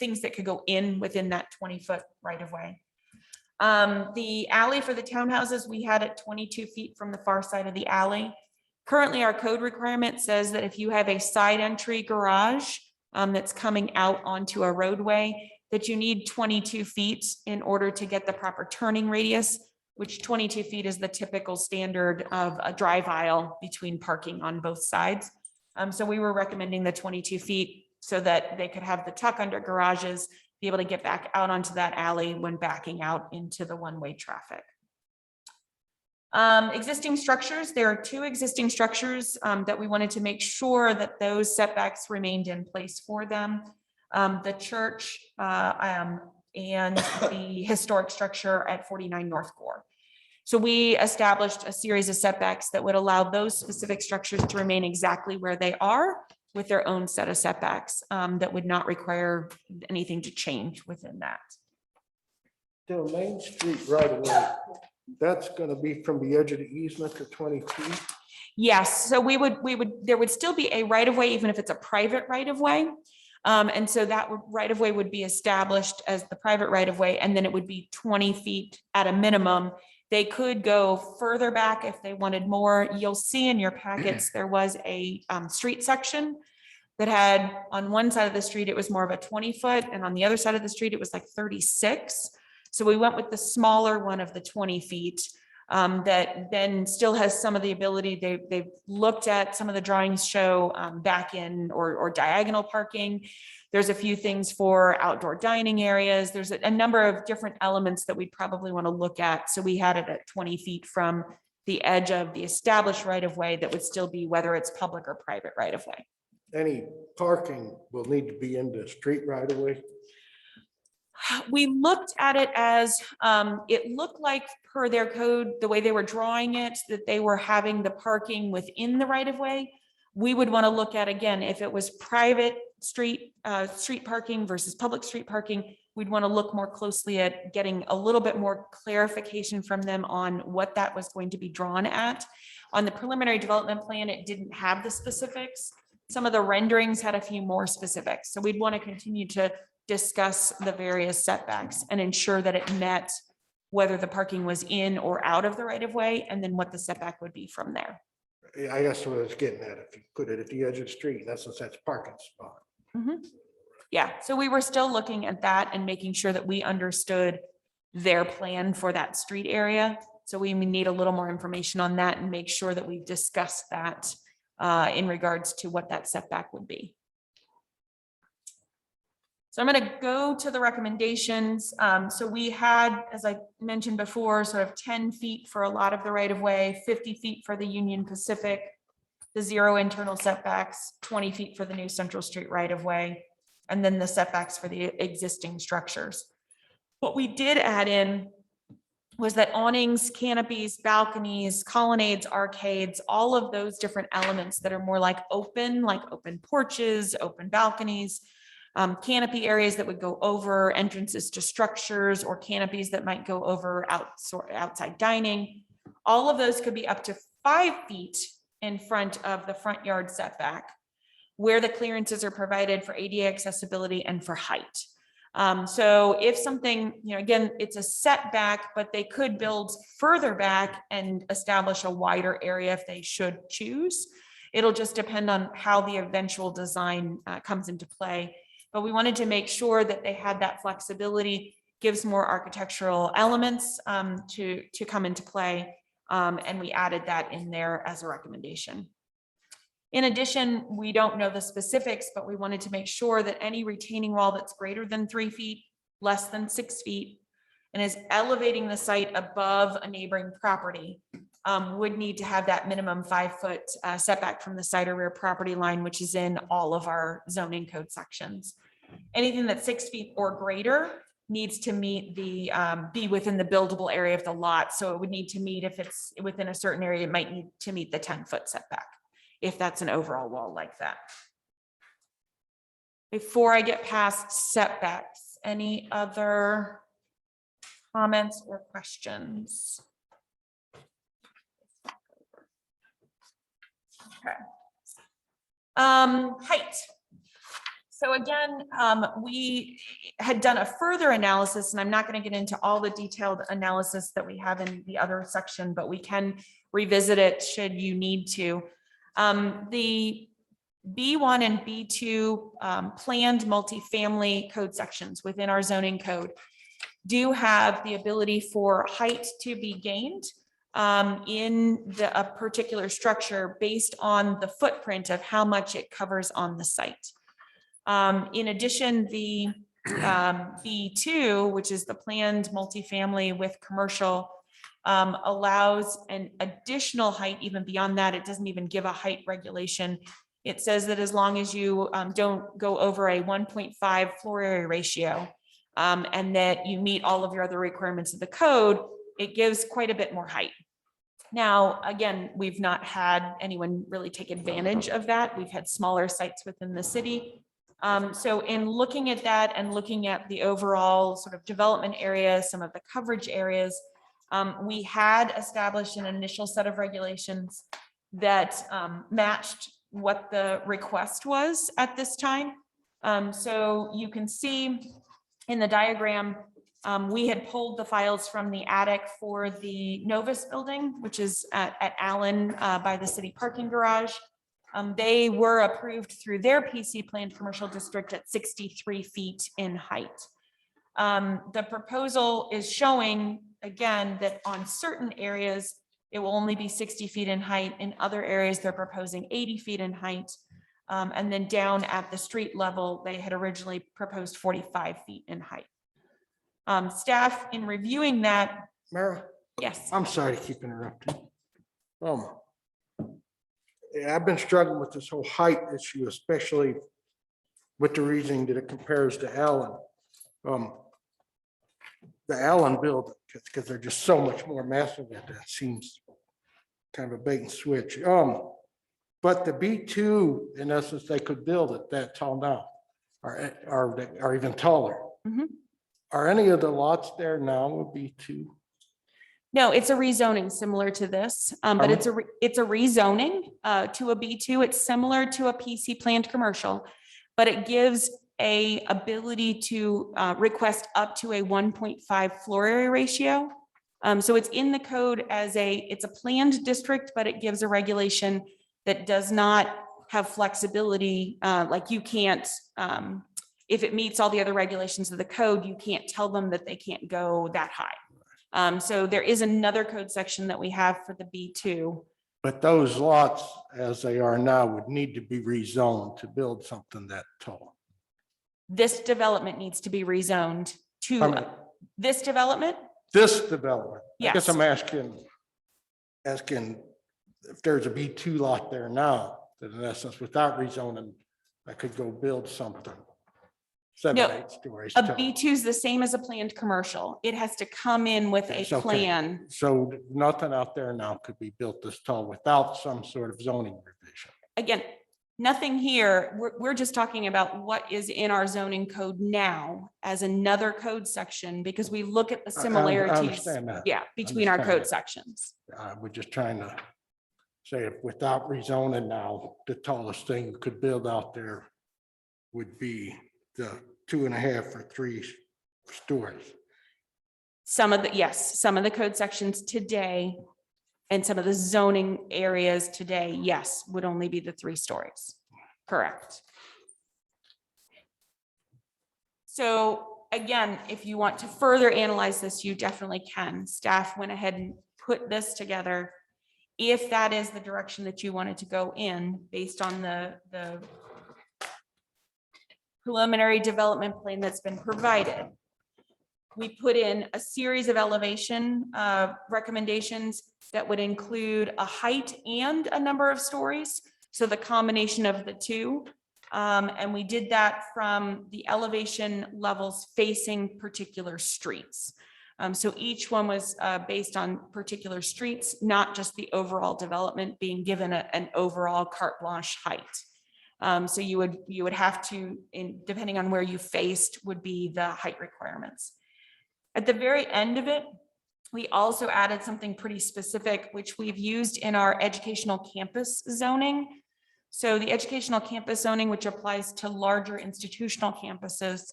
things that could go in within that 20-foot right of way. The alley for the townhouses, we had at 22 feet from the far side of the alley. Currently, our code requirement says that if you have a side entry garage that's coming out onto a roadway, that you need 22 feet in order to get the proper turning radius, which 22 feet is the typical standard of a drive aisle between parking on both sides. So we were recommending the 22 feet so that they could have the tuck under garages, be able to get back out onto that alley when backing out into the one-way traffic. Existing structures, there are 2 existing structures that we wanted to make sure that those setbacks remained in place for them. The church and the historic structure at 49 North Gore. So we established a series of setbacks that would allow those specific structures to remain exactly where they are with their own set of setbacks that would not require anything to change within that. The Main Street right away, that's going to be from the edge of the easement to 20 feet? Yes, so there would still be a right of way, even if it's a private right of way. And so that right of way would be established as the private right of way, and then it would be 20 feet at a minimum. They could go further back if they wanted more. You'll see in your packets, there was a street section that had, on one side of the street, it was more of a 20-foot, and on the other side of the street, it was like 36. So we went with the smaller one of the 20 feet. that then still has some of the ability, they've looked at some of the drawings show back in or diagonal parking. There's a few things for outdoor dining areas. There's a number of different elements that we probably want to look at. So we had it at 20 feet from the edge of the established right of way that would still be whether it's public or private right of way. Any parking will need to be in the street right away. We looked at it as, it looked like per their code, the way they were drawing it, that they were having the parking within the right of way. We would want to look at, again, if it was private street parking versus public street parking, we'd want to look more closely at getting a little bit more clarification from them on what that was going to be drawn at. On the preliminary development plan, it didn't have the specifics. Some of the renderings had a few more specifics. So we'd want to continue to discuss the various setbacks and ensure that it met whether the parking was in or out of the right of way, and then what the setback would be from there. Yeah, I guess what I was getting at, if you put it at the edge of the street, that's parking spot. Yeah, so we were still looking at that and making sure that we understood their plan for that street area. So we need a little more information on that and make sure that we've discussed that in regards to what that setback would be. So I'm going to go to the recommendations. So we had, as I mentioned before, sort of 10 feet for a lot of the right of way, 50 feet for the Union Pacific, the 0 internal setbacks, 20 feet for the new Central Street right of way, and then the setbacks for the existing structures. What we did add in was that awnings, canopies, balconies, colonnades, arcades, all of those different elements that are more like open porches, open balconies, canopy areas that would go over entrances to structures, or canopies that might go over outside dining. All of those could be up to 5 feet in front of the front yard setback, where the clearances are provided for ADA accessibility and for height. So if something, again, it's a setback, but they could build further back and establish a wider area if they should choose. It'll just depend on how the eventual design comes into play. But we wanted to make sure that they had that flexibility, gives more architectural elements to come into play. And we added that in there as a recommendation. In addition, we don't know the specifics, but we wanted to make sure that any retaining wall that's greater than 3 feet, less than 6 feet, and is elevating the site above a neighboring property would need to have that minimum 5-foot setback from the side or rear property line, which is in all of our zoning code sections. Anything that's 6 feet or greater needs to meet the be within the buildable area of the lot. So it would need to meet, if it's within a certain area, it might need to meet the 10-foot setback, if that's an overall wall like that. Before I get past setbacks, any other comments or questions? Okay. Height. So again, we had done a further analysis, and I'm not going to get into all the detailed analysis that we have in the other section, but we can revisit it should you need to. The B1 and B2 planned multifamily code sections within our zoning code do have the ability for height to be gained in a particular structure based on the footprint of how much it covers on the site. In addition, the B2, which is the planned multifamily with commercial, allows an additional height even beyond that. It doesn't even give a height regulation. It says that as long as you don't go over a 1.5 floor area ratio and that you meet all of your other requirements of the code, it gives quite a bit more height. Now, again, we've not had anyone really take advantage of that. We've had smaller sites within the city. So in looking at that and looking at the overall sort of development area, some of the coverage areas, we had established an initial set of regulations that matched what the request was at this time. So you can see in the diagram, we had pulled the files from the attic for the Novus building, which is at Allen by the city parking garage. They were approved through their PC planned commercial district at 63 feet in height. The proposal is showing again, that on certain areas, it will only be 60 feet in height. In other areas, they're proposing 80 feet in height. And then down at the street level, they had originally proposed 45 feet in height. Staff, in reviewing that, Mara, yes. I'm sorry to keep interrupting. Yeah, I've been struggling with this whole height issue, especially with the reasoning that it compares to Allen. The Allen build, because they're just so much more massive, that seems kind of a bait and switch. But the B2, in essence, they could build it that tall now, or even taller. Mhm. Are any of the lots there now a B2? No, it's a rezoning similar to this, but it's a rezoning to a B2. It's similar to a PC planned commercial, but it gives a ability to request up to a 1.5 floor area ratio. So it's in the code as it's a planned district, but it gives a regulation that does not have flexibility. Like you can't, if it meets all the other regulations of the code, you can't tell them that they can't go that high. So there is another code section that we have for the B2. But those lots, as they are now, would need to be rezoned to build something that tall. This development needs to be rezoned I mean- to this development. This development, I guess Yes. I'm asking if there's a B2 lot there now, that in essence, without rezoning, I could go build something. 7, No, 8 stories A tall. B2 is the same as a planned commercial. It has to come in with a It's okay. plan. So nothing out there now could be built this tall without some sort of zoning revision. Again, nothing here. We're just talking about what is in our zoning code now as another code section, because we look at the I similarities. understand that. Yeah, between our Understand code that. sections. We're just trying to say if without rezoning now, the tallest thing you could build out there would be the 2.5 or 3 stories. Some of the code sections today and some of the zoning areas today, yes, would only be the 3 stories. Correct. So again, if you want to further analyze this, you definitely can. Staff went ahead and put this together. If that is the direction that you wanted to go in, based on the preliminary development plan that's been provided. We put in a series of elevation recommendations that would include a height and a number of stories. So the combination of the two. And we did that from the elevation levels facing particular streets. So each one was based on particular streets, not just the overall development being given an overall carte blanche height. So you would have to, depending on where you faced, would be the height requirements. At the very end of it, we also added something pretty specific, which we've used in our educational campus zoning. So the educational campus zoning, which applies to larger institutional campuses,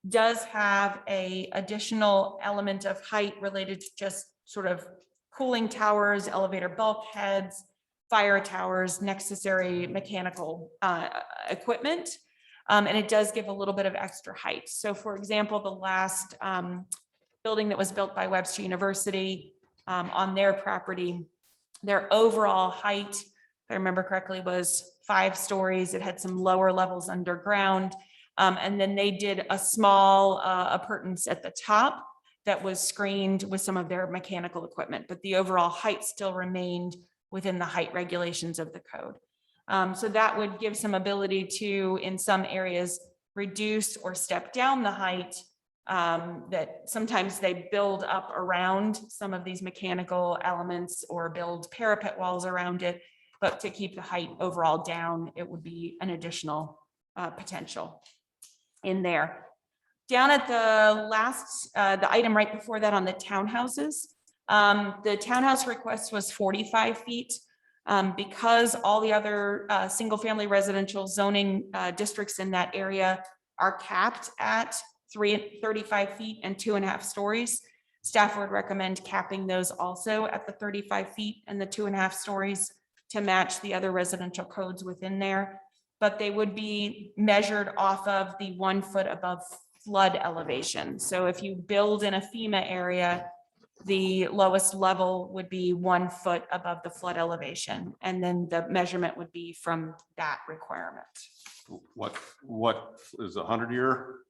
does have an additional element of height related to just sort of cooling towers, elevator bulkheads, fire towers, necessary mechanical equipment. And it does give a little bit of extra height. So for example, the last building that was built by Webster University on their property, their overall height, if I remember correctly, was 5 stories. It had some lower levels underground. And then they did a small appurtenance at the top that was screened with some of their mechanical equipment, but the overall height still remained within the height regulations of the code. So that would give some ability to, in some areas, reduce or step down the height that sometimes they build up around some of these mechanical elements or build parapet walls around it. But to keep the height overall down, it would be an additional potential in there. Down at the last, the item right before that on the townhouses, the townhouse request was 45 feet. Because all the other single-family residential zoning districts in that area are capped at 35 feet and 2.5 stories, staff would recommend capping those also at the 35 feet and the 2.5 stories to match the other residential codes within there. But they would be measured off of the 1 foot above flood elevation. So if you build in a FEMA area, the lowest level would be 1 foot above the flood elevation. And then the measurement would be from that requirement. What is 100-year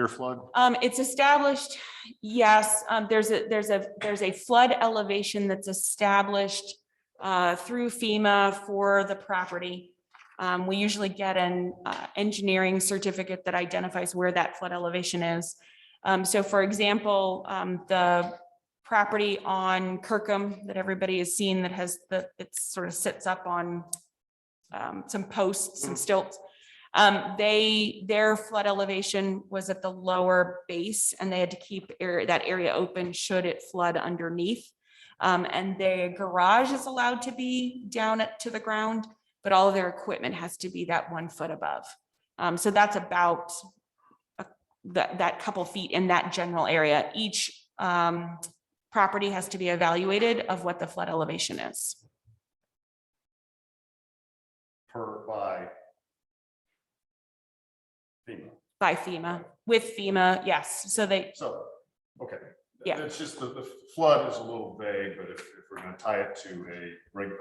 flood? It's established, yes, there's a flood elevation that's established through FEMA for the property. We usually get an engineering certificate that identifies where that flood elevation is. So for example, the property on Kirkham that everybody has seen that has it sort of sits up on some posts, some stilts. Their flood elevation was at the lower base and they had to keep that area open should it flood underneath. And their garage is allowed to be down to the ground, but all of their equipment has to be that 1 foot above. So that's about that couple feet in that general area. Each property has to be evaluated of what the flood elevation is. By FEMA. By FEMA, with FEMA, yes. So they, Okay. Yeah. It's just the flood is a little vague, but if we're going to tie it to a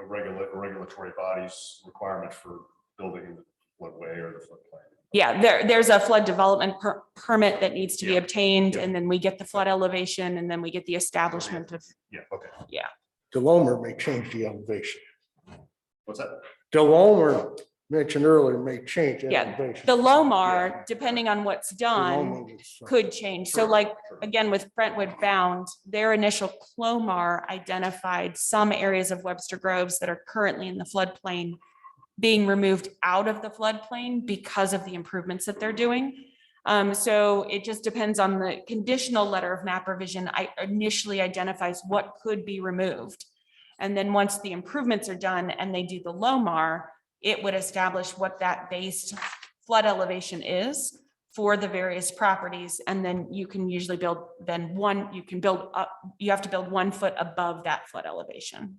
regulatory body's requirement for building in the floodway or the floodplain. yeah, there's a flood development permit that needs to be obtained, and then we get the flood elevation, and then we get the establishment of, Yeah, okay. Delomer may change the elevation. What's that? Delomer mentioned earlier may change the Yeah, elevation. the LOMAR, depending on what's done, Delomer is, could change. So like, again, with Brentwood Bound, their initial CLOMAR identified some areas of Webster Groves that are currently in the floodplain being removed out of the floodplain because of the improvements that they're doing. So it just depends on the conditional letter of map revision. I initially identifies what could be removed. And then once the improvements are done and they do the LOMAR, it would establish what that base flood elevation is for the various properties. And then you can usually build, you have to build 1 foot above that flood elevation.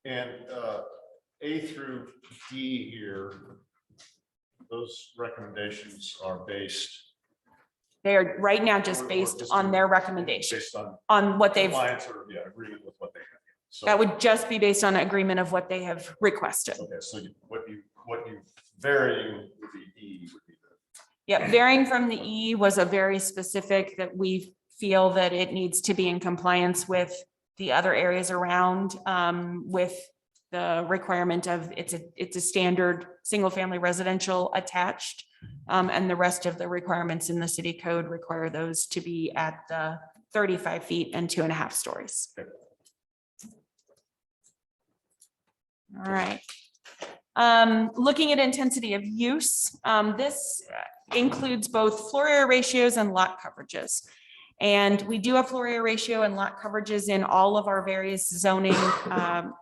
And A through D here, those recommendations are based. They're right now just based on their recommendations, Based on what they've, compliance or agreement with what they have. So, that would just be based on agreement of what they have requested. okay, so what you varying with the E would be Yeah, varying from the E was a very specific that we feel that it needs to be in compliance with the other areas around, with the requirement of it's a standard single family residential attached. And the rest of the requirements in the city code require those to be at 35 feet and 2.5 stories. Okay. All right. Looking at intensity of use, this includes both floor area ratios and lot coverages. And we do have floor area ratio and lot coverages in all of our various zoning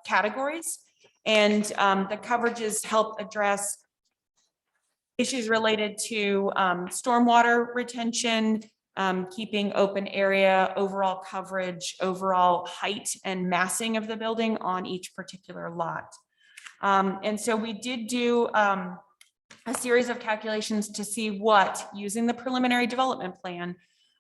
categories. And the coverages help address issues related to stormwater retention, keeping open area, overall coverage, overall height and massing of the building on each particular lot. And so we did do a series of calculations to see what, using the preliminary development plan,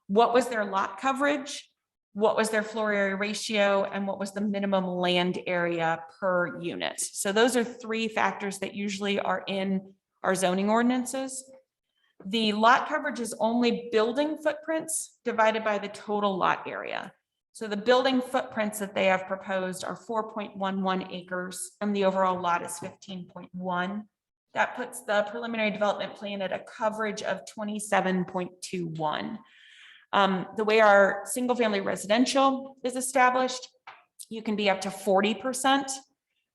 what was their lot coverage, what was their floor area ratio, and what was the minimum land area per unit. So those are 3 factors that usually are in our zoning ordinances. The lot coverage is only building footprints divided by the total lot area. So the building footprints that they have proposed are 4.11 acres and the overall lot is 15.1. That puts the preliminary development plan at a coverage of 27.21. The way our single family residential is established, you can be up to 40%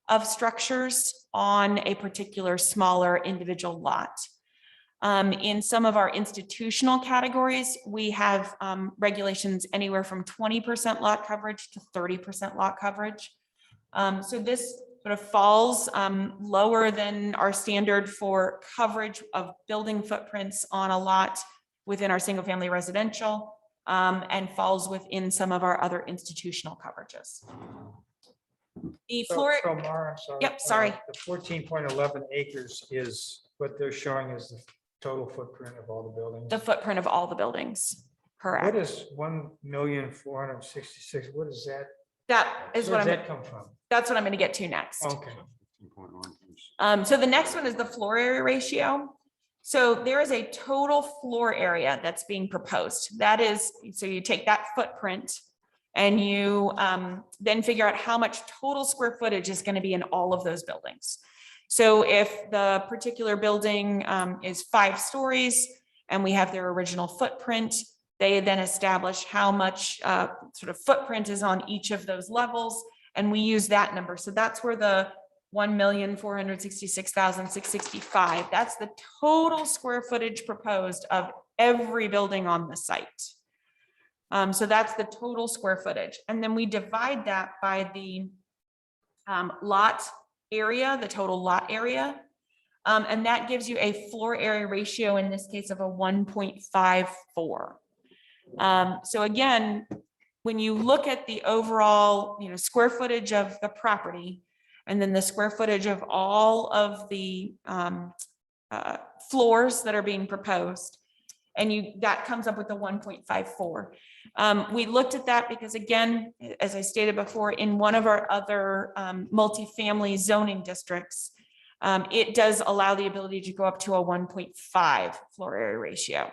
of structures on a particular smaller individual lot. In some of our institutional categories, we have regulations anywhere from 20% lot coverage to 30% lot coverage. So this sort of falls lower than our standard for coverage of building footprints on a lot within our single family residential, and falls within some of our other institutional coverages. The floor. So Mara, I'm sorry. Yep, sorry. The 14.11 acres is what they're showing is the total footprint of all the buildings. The footprint of all the buildings. per What acre. is 1,466,000? What is that? That is Where what does I'm, that come from? that's what I'm going to get to next. Okay. So the next one is the floor area ratio. So there is a total floor area that's being proposed. That is, so you take that footprint and you then figure out how much total square footage is going to be in all of those buildings. So if the particular building is 5 stories and we have their original footprint, they then establish how much sort of footprint is on each of those levels. And we use that number. So that's where the 1,466,665, that's the total square footage proposed of every building on the site. So that's the total square footage. And then we divide that by the lot area, the total lot area. And that gives you a floor area ratio, in this case of a 1.54. So again, when you look at the overall, square footage of the property, and then the square footage of all of the floors that are being proposed, and that comes up with the 1.54. We looked at that because, again, as I stated before, in one of our other multifamily zoning districts, it does allow the ability to go up to a 1.5 floor area ratio.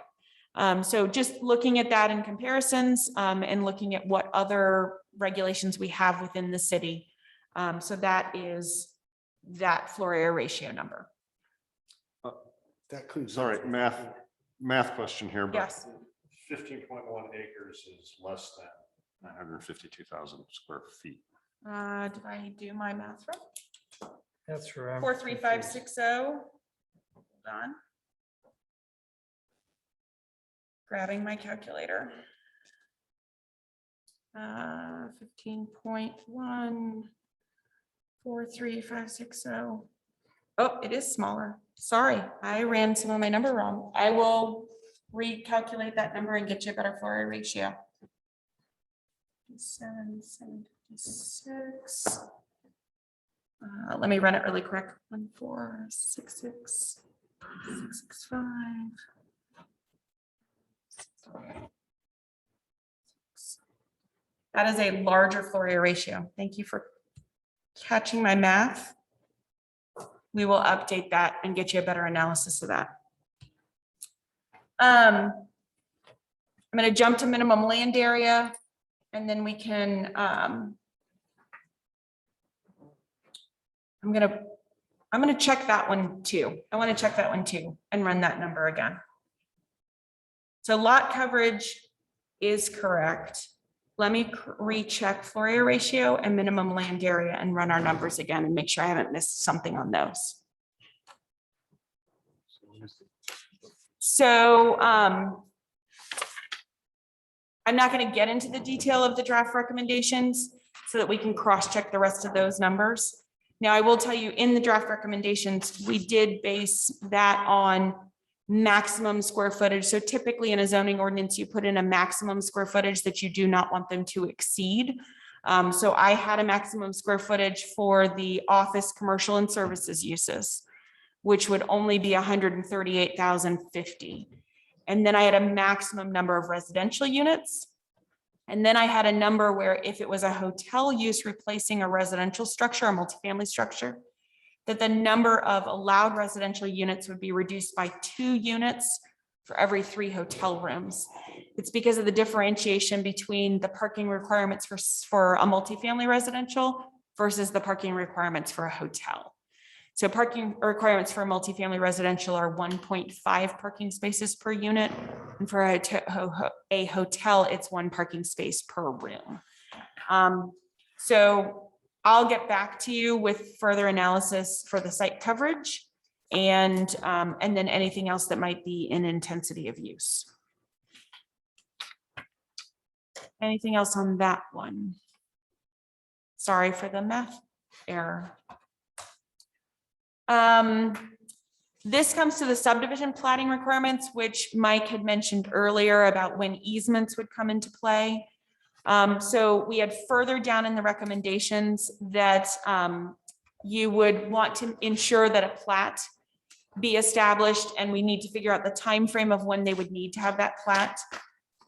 So just looking at that in comparisons and looking at what other regulations we have within the city. So that is that floor area ratio number. That includes. Sorry, math question here, but Yes. 15.1 acres is less than 952,000 square feet. Did I do my math right? That's right. 43560. Hold on. Grabbing my calculator. 15.1. 43560. Oh, it is smaller. Sorry, I ran some of my number wrong. I will recalculate that number and get you a better floor area ratio. 776. Let me run it really quick. 1466 665. That is a larger floor area ratio. Thank you for catching my math. We will update that and get you a better analysis of that. I'm going to jump to minimum land area, and then we can, I'm going to check that one too. I want to check that one too and run that number again. So lot coverage is correct. Let me recheck floor area ratio and minimum land area and run our numbers again and make sure I haven't missed something on those. So I'm not going to get into the detail of the draft recommendations so that we can cross-check the rest of those numbers. Now, I will tell you, in the draft recommendations, we did base that on maximum square footage. So typically in a zoning ordinance, you put in a maximum square footage that you do not want them to exceed. So I had a maximum square footage for the office, commercial, and services uses, which would only be 138,050. And then I had a maximum number of residential units. And then I had a number where if it was a hotel use replacing a residential structure, a multifamily structure, that the number of allowed residential units would be reduced by 2 units for every 3 hotel rooms. It's because of the differentiation between the parking requirements for a multifamily residential versus the parking requirements for a hotel. So parking requirements for a multifamily residential are 1.5 parking spaces per unit. And for a hotel, it's 1 parking space per room. So I'll get back to you with further analysis for the site coverage and then anything else that might be in intensity of use. Anything else on that one? Sorry for the math error. This comes to the subdivision plating requirements, which Mike had mentioned earlier about when easements would come into play. So we had further down in the recommendations that you would want to ensure that a plat be established, and we need to figure out the time frame of when they would need to have that plat.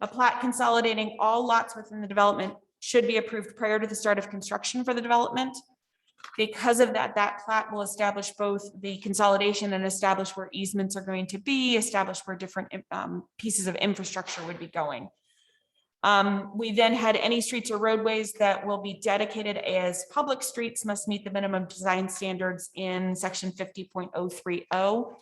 A plat consolidating all lots within the development should be approved prior to the start of construction for the development. Because of that, that plat will establish both the consolidation and establish where easements are going to be, establish where different pieces of infrastructure would be going. We then had any streets or roadways that will be dedicated as public streets must meet the minimum design standards in section 50.030.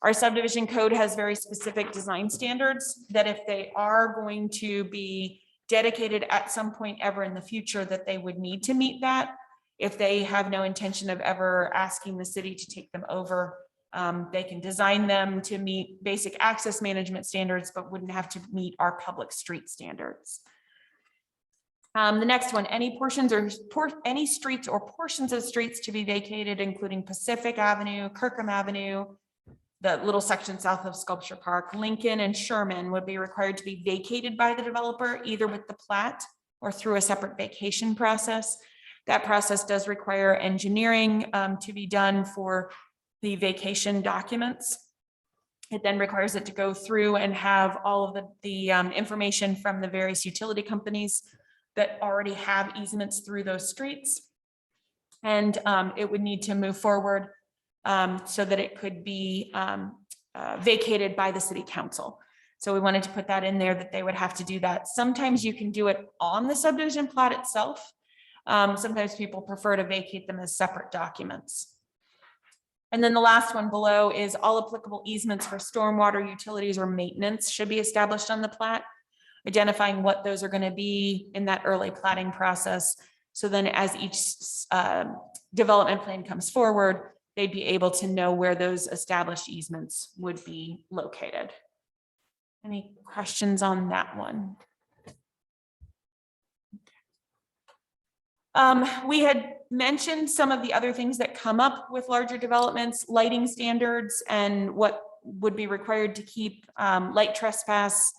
Our subdivision code has very specific design standards that if they are going to be dedicated at some point ever in the future, that they would need to meet that. If they have no intention of ever asking the city to take them over, they can design them to meet basic access management standards, but wouldn't have to meet our public street standards. The next one, any portions or any streets or portions of streets to be vacated, including Pacific Avenue, Kirkham Avenue, the little section south of Sculpture Park, Lincoln and Sherman would be required to be vacated by the developer, either with the plat or through a separate vacation process. That process does require engineering to be done for the vacation documents. It then requires it to go through and have all of the information from the various utility companies that already have easements through those streets. And it would need to move forward so that it could be vacated by the city council. So we wanted to put that in there that they would have to do that. Sometimes you can do it on the subdivision plat itself. Sometimes people prefer to vacate them as separate documents. And then the last one below is all applicable easements for stormwater utilities or maintenance should be established on the plat, identifying what those are going to be in that early platting process. So then as each development plan comes forward, they'd be able to know where those established easements would be located. Any questions on that one? We had mentioned some of the other things that come up with larger developments, lighting standards, and what would be required to keep light trespass,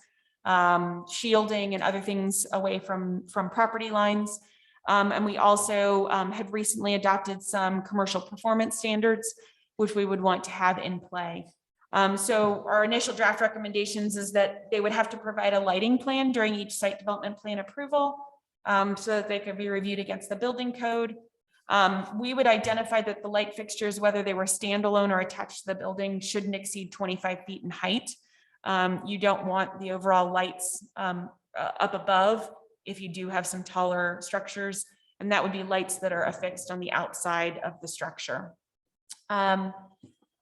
shielding, and other things away from property lines. And we also had recently adopted some commercial performance standards, which we would want to have in play. So our initial draft recommendations is that they would have to provide a lighting plan during each site development plan approval, so that they could be reviewed against the building code. We would identify that the light fixtures, whether they were standalone or attached to the building, shouldn't exceed 25 feet in height. You don't want the overall lights up above if you do have some taller structures, and that would be lights that are affixed on the outside of the structure.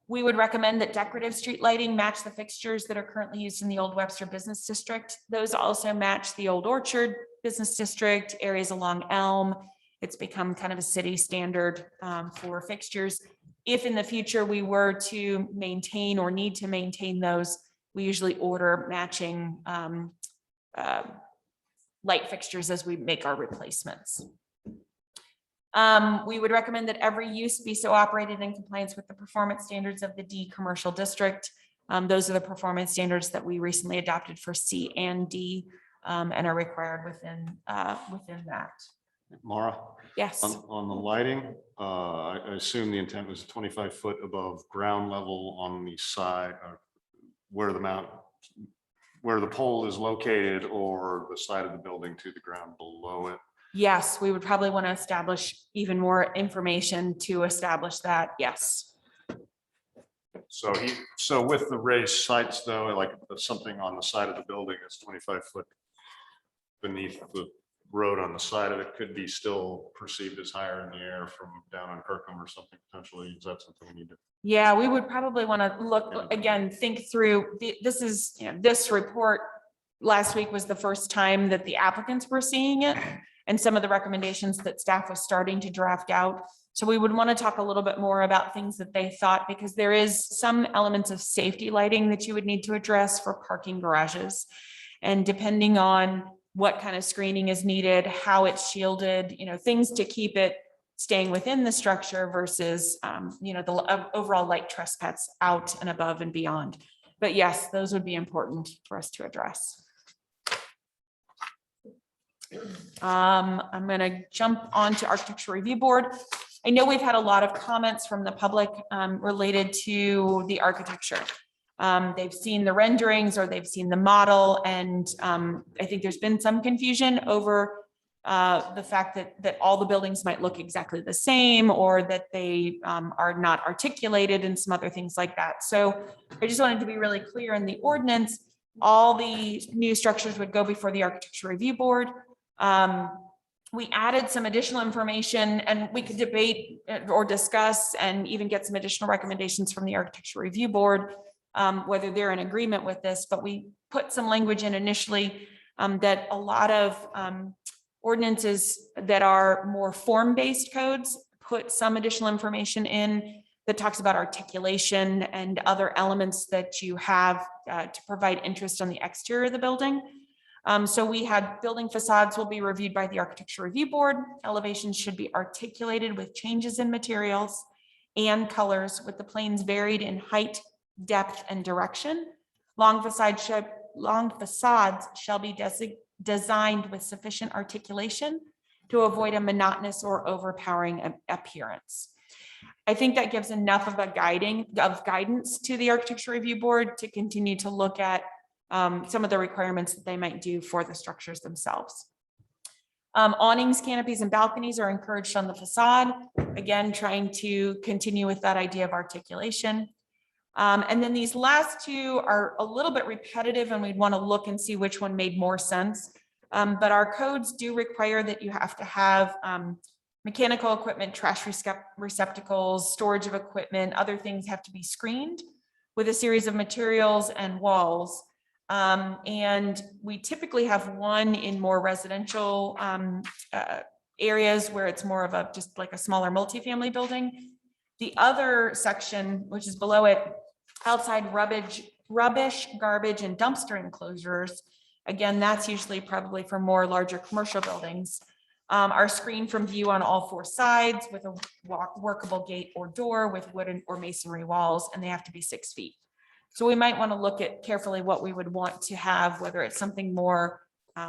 We would recommend that decorative street lighting match the fixtures that are currently used in the Old Webster Business District. Those also match the Old Orchard Business District, areas along Elm. It's become kind of a city standard for fixtures. If in the future we were to maintain or need to maintain those, we usually order matching light fixtures as we make our replacements. We would recommend that every use be so operated in compliance with the performance standards of the D commercial district. Those are the performance standards that we recently adopted for C and D and are required within that. Mara? Yes. On the lighting, I assume the intent was 25 foot above ground level on the side where the pole is located, or the side of the building to the ground below it. Yes, we would probably want to establish even more information to establish that. Yes. So with the raised sites though, like something on the side of the building that's 25 foot beneath the road on the side of it could be still perceived as higher in the air from down on Kirkham or something potentially. Is that something we need to? Yeah, we would probably want to look again, think through this is, this report last week was the first time that the applicants were seeing it and some of the recommendations that staff was starting to draft out. So we would want to talk a little bit more about things that they thought, because there is some elements of safety lighting that you would need to address for parking garages. And depending on what kind of screening is needed, how it's shielded, things to keep it staying within the structure versus, the overall light trespass out and above and beyond. But yes, those would be important for us to address. I'm going to jump on to Architecture Review Board. I know we've had a lot of comments from the public related to the architecture. They've seen the renderings or they've seen the model, and I think there's been some confusion over the fact that all the buildings might look exactly the same, or that they are not articulated, and some other things like that. So I just wanted to be really clear in the ordinance, all the new structures would go before the Architecture Review Board. We added some additional information, and we could debate or discuss and even get some additional recommendations from the Architecture Review Board, whether they're in agreement with this, but we put some language in initially that a lot of ordinances that are more form-based codes put some additional information in that talks about articulation and other elements that you have to provide interest on the exterior of the building. So we had building facades will be reviewed by the Architecture Review Board. Elevations should be articulated with changes in materials and colors, with the planes varied in height, depth, and direction. Long facades shall be designed with sufficient articulation to avoid a monotonous or overpowering appearance. I think that gives enough of guidance to the Architecture Review Board to continue to look at some of the requirements that they might do for the structures themselves. Awnings, canopies, and balconies are encouraged on the facade. Again, trying to continue with that idea of articulation. And then these last two are a little bit repetitive, and we'd want to look and see which one made more sense. But our codes do require that you have to have mechanical equipment, trash receptacles, storage of equipment, other things have to be screened with a series of materials and walls. And we typically have one in more residential areas where it's more of just like a smaller multifamily building. The other section, which is below it, outside rubbish, garbage, and dumpster enclosures. Again, that's usually probably for more larger commercial buildings. Are screened from view on all four sides with a workable gate or door with wooden or masonry walls, and they have to be 6 feet. So we might want to look at carefully what we would want to have, whether it's something more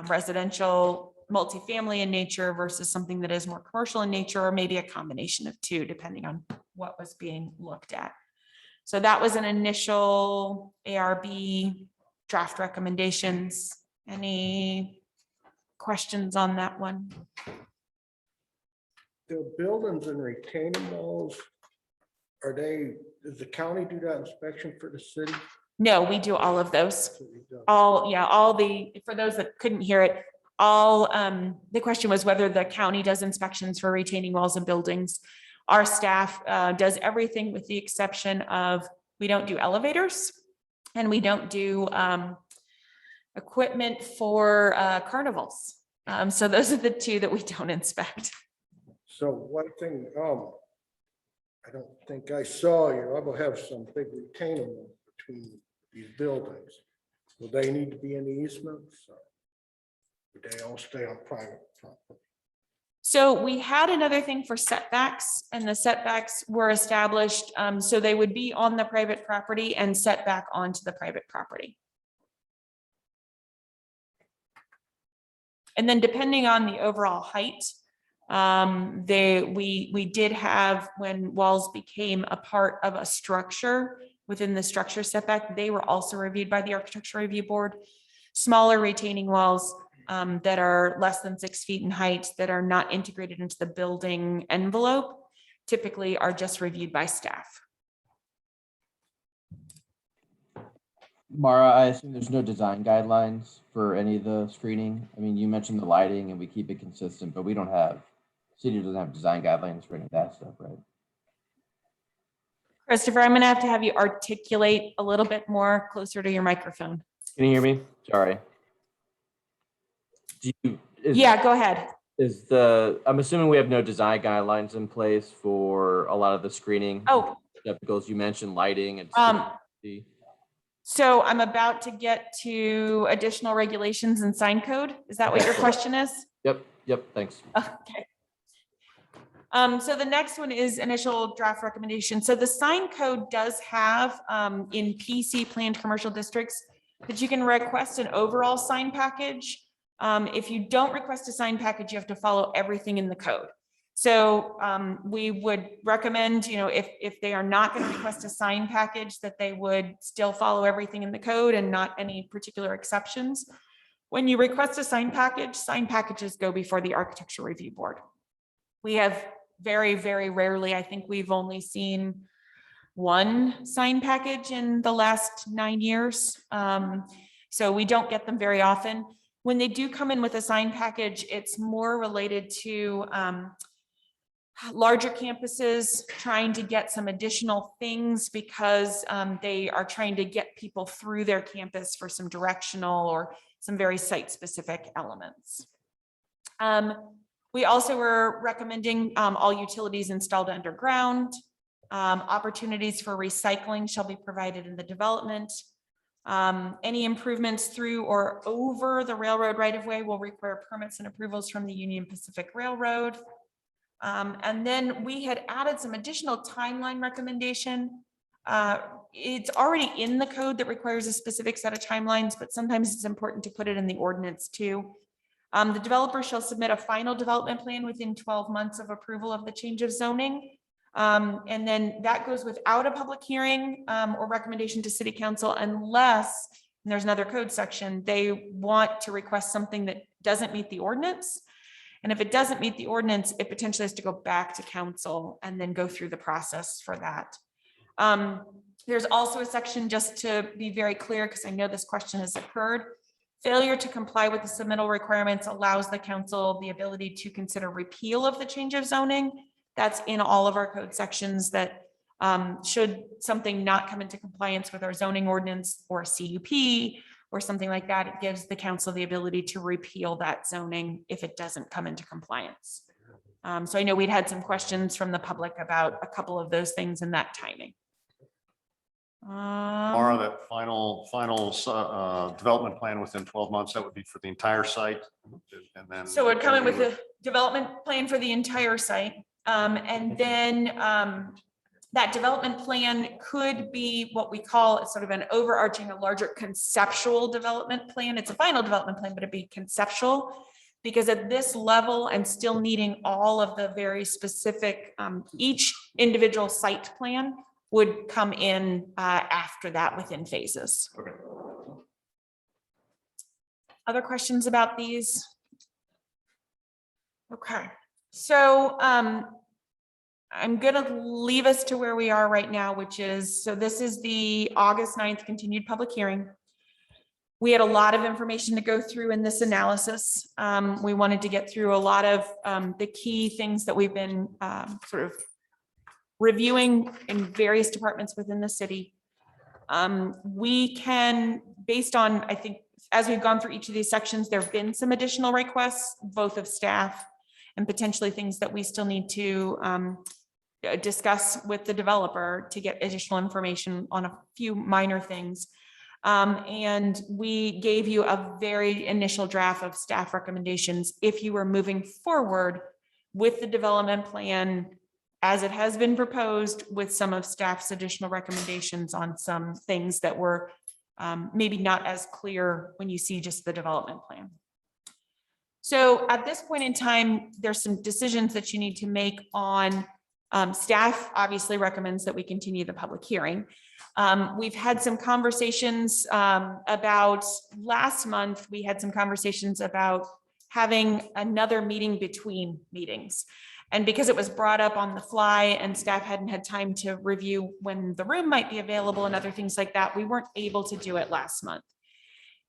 residential, multifamily in nature versus something that is more commercial in nature, or maybe a combination of two, depending on what was being looked at. So that was an initial ARB draft recommendations. Any questions on that one? The buildings and retaining walls, does the county do that inspection for the city? No, we do all of those. City does. For those that couldn't hear it, the question was whether the county does inspections for retaining walls and buildings. Our staff does everything with the exception of, we don't do elevators and we don't do equipment for carnivals. So those are the two that we don't inspect. So one thing, I don't think I saw you, I will have some big retaining wall between these buildings. Will they need to be in the easements? Or would they all stay on private property? So we had another thing for setbacks, and the setbacks were established, so they would be on the private property and set back onto the private property. And then depending on the overall height, we did have, when walls became a part of a structure within the structure setback, they were also reviewed by the Architecture Review Board. Smaller retaining walls that are less than 6 feet in height, that are not integrated into the building envelope, typically are just reviewed by staff. Mara, I assume there's no design guidelines for any of the screening. I mean, you mentioned the lighting and we keep it consistent, but we don't have, city doesn't have design guidelines for any of that stuff, right? Christopher, I'm gonna have you articulate a little bit more closer to your microphone. Can you hear me? Sorry. Yeah, go ahead. I'm assuming we have no design guidelines in place for a lot of the screening. Oh. Typicals, you mentioned lighting and. So I'm about to get to additional regulations and sign code. Is that what your question is? Yep, thanks. Okay. So the next one is initial draft recommendation. So the sign code does have in PC planned commercial districts that you can request an overall sign package. If you don't request a sign package, you have to follow everything in the code. So we would recommend, if they are not going to request a sign package, that they would still follow everything in the code and not any particular exceptions. When you request a sign packages go before the Architecture Review Board. We have very, very rarely, I think we've only seen one sign package in the last 9 years. So we don't get them very often. When they do come in with a sign package, it's more related to larger campuses trying to get some additional things because they are trying to get people through their campus for some directional or some very site-specific elements. We also were recommending all utilities installed underground. Opportunities for recycling shall be provided in the development. Any improvements through or over the railroad right-of-way will require permits and approvals from the Union Pacific Railroad. And then we had added some additional timeline recommendation. It's already in the code that requires a specific set of timelines, but sometimes it's important to put it in the ordinance too. The developer shall submit a final development plan within 12 months of approval of the change of zoning. And then that goes without a public hearing or recommendation to city council unless, and there's another code section, they want to request something that doesn't meet the ordinance. And if it doesn't meet the ordinance, it potentially has to go back to council and then go through the process for that. There's also a section, just to be very clear, because I know this question has occurred. Failure to comply with the submittal requirements allows the council the ability to consider repeal of the change of zoning. That's in all of our code sections that should something not come into compliance with our zoning ordinance or CUP or something like that, it gives the council the ability to repeal that zoning if it doesn't come into compliance. So I know we'd had some questions from the public about a couple of those things and that timing. Mara, that final development plan within 12 months, that would be for the entire site. And then. So we're coming with a development plan for the entire site. And then that development plan could be what we call sort of an overarching, a larger conceptual development plan. It's a final development plan, but it'd be conceptual. Because at this level and still needing all of the very specific, each individual site plan would come in after that within phases. Okay. Other questions about these? Okay, so I'm gonna leave us to where we are right now, which is, so this is the August 9th continued public hearing. We had a lot of information to go through in this analysis. We wanted to get through a lot of the key things that we've been sort of reviewing in various departments within the city. We can, based on, I think, as we've gone through each of these sections, there have been some additional requests, both of staff and potentially things that we still need to discuss with the developer to get additional information on a few minor things. And we gave you a very initial draft of staff recommendations. If you were moving forward with the development plan as it has been proposed, with some of staff's additional recommendations on some things that were maybe not as clear when you see just the development plan. So at this point in time, there's some decisions that you need to make on staff obviously recommends that we continue the public hearing. We've had some conversations about last month, we had some conversations about having another meeting between meetings. And because it was brought up on the fly and staff hadn't had time to review when the room might be available and other things like that, we weren't able to do it last month.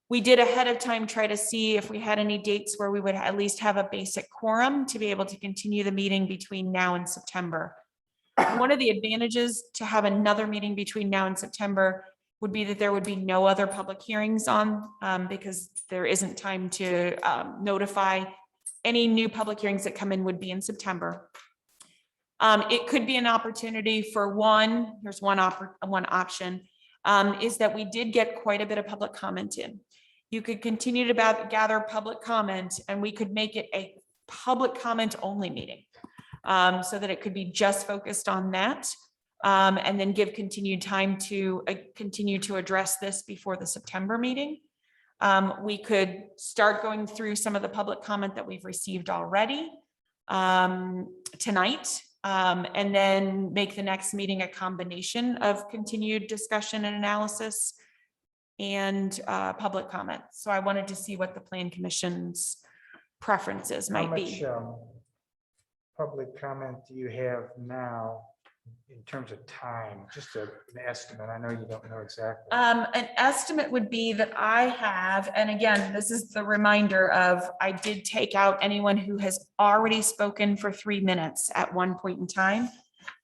We did ahead of time try to see if we had any dates where we would at least have a basic quorum to be able to continue the meeting between now and September. One of the advantages to have another meeting between now and September would be that there would be no other public hearings on because there isn't time to notify. Any new public hearings that come in would be in September. It could be an opportunity for one, here's one option, is that we did get quite a bit of public comment in. You could continue to gather public comment and we could make it a public comment only meeting so that it could be just focused on that and then give continued time to continue to address this before the September meeting. We could start going through some of the public comment that we've received already tonight. And then make the next meeting a combination of continued discussion and analysis and public comment. So I wanted to see what the Plan Commission's preferences How might much be. public comment do you have now in terms of time? Just an estimate. I know you don't know exactly. An estimate would be that I have, and again, this is the reminder of, I did take out anyone who has already spoken for 3 minutes at one point in time.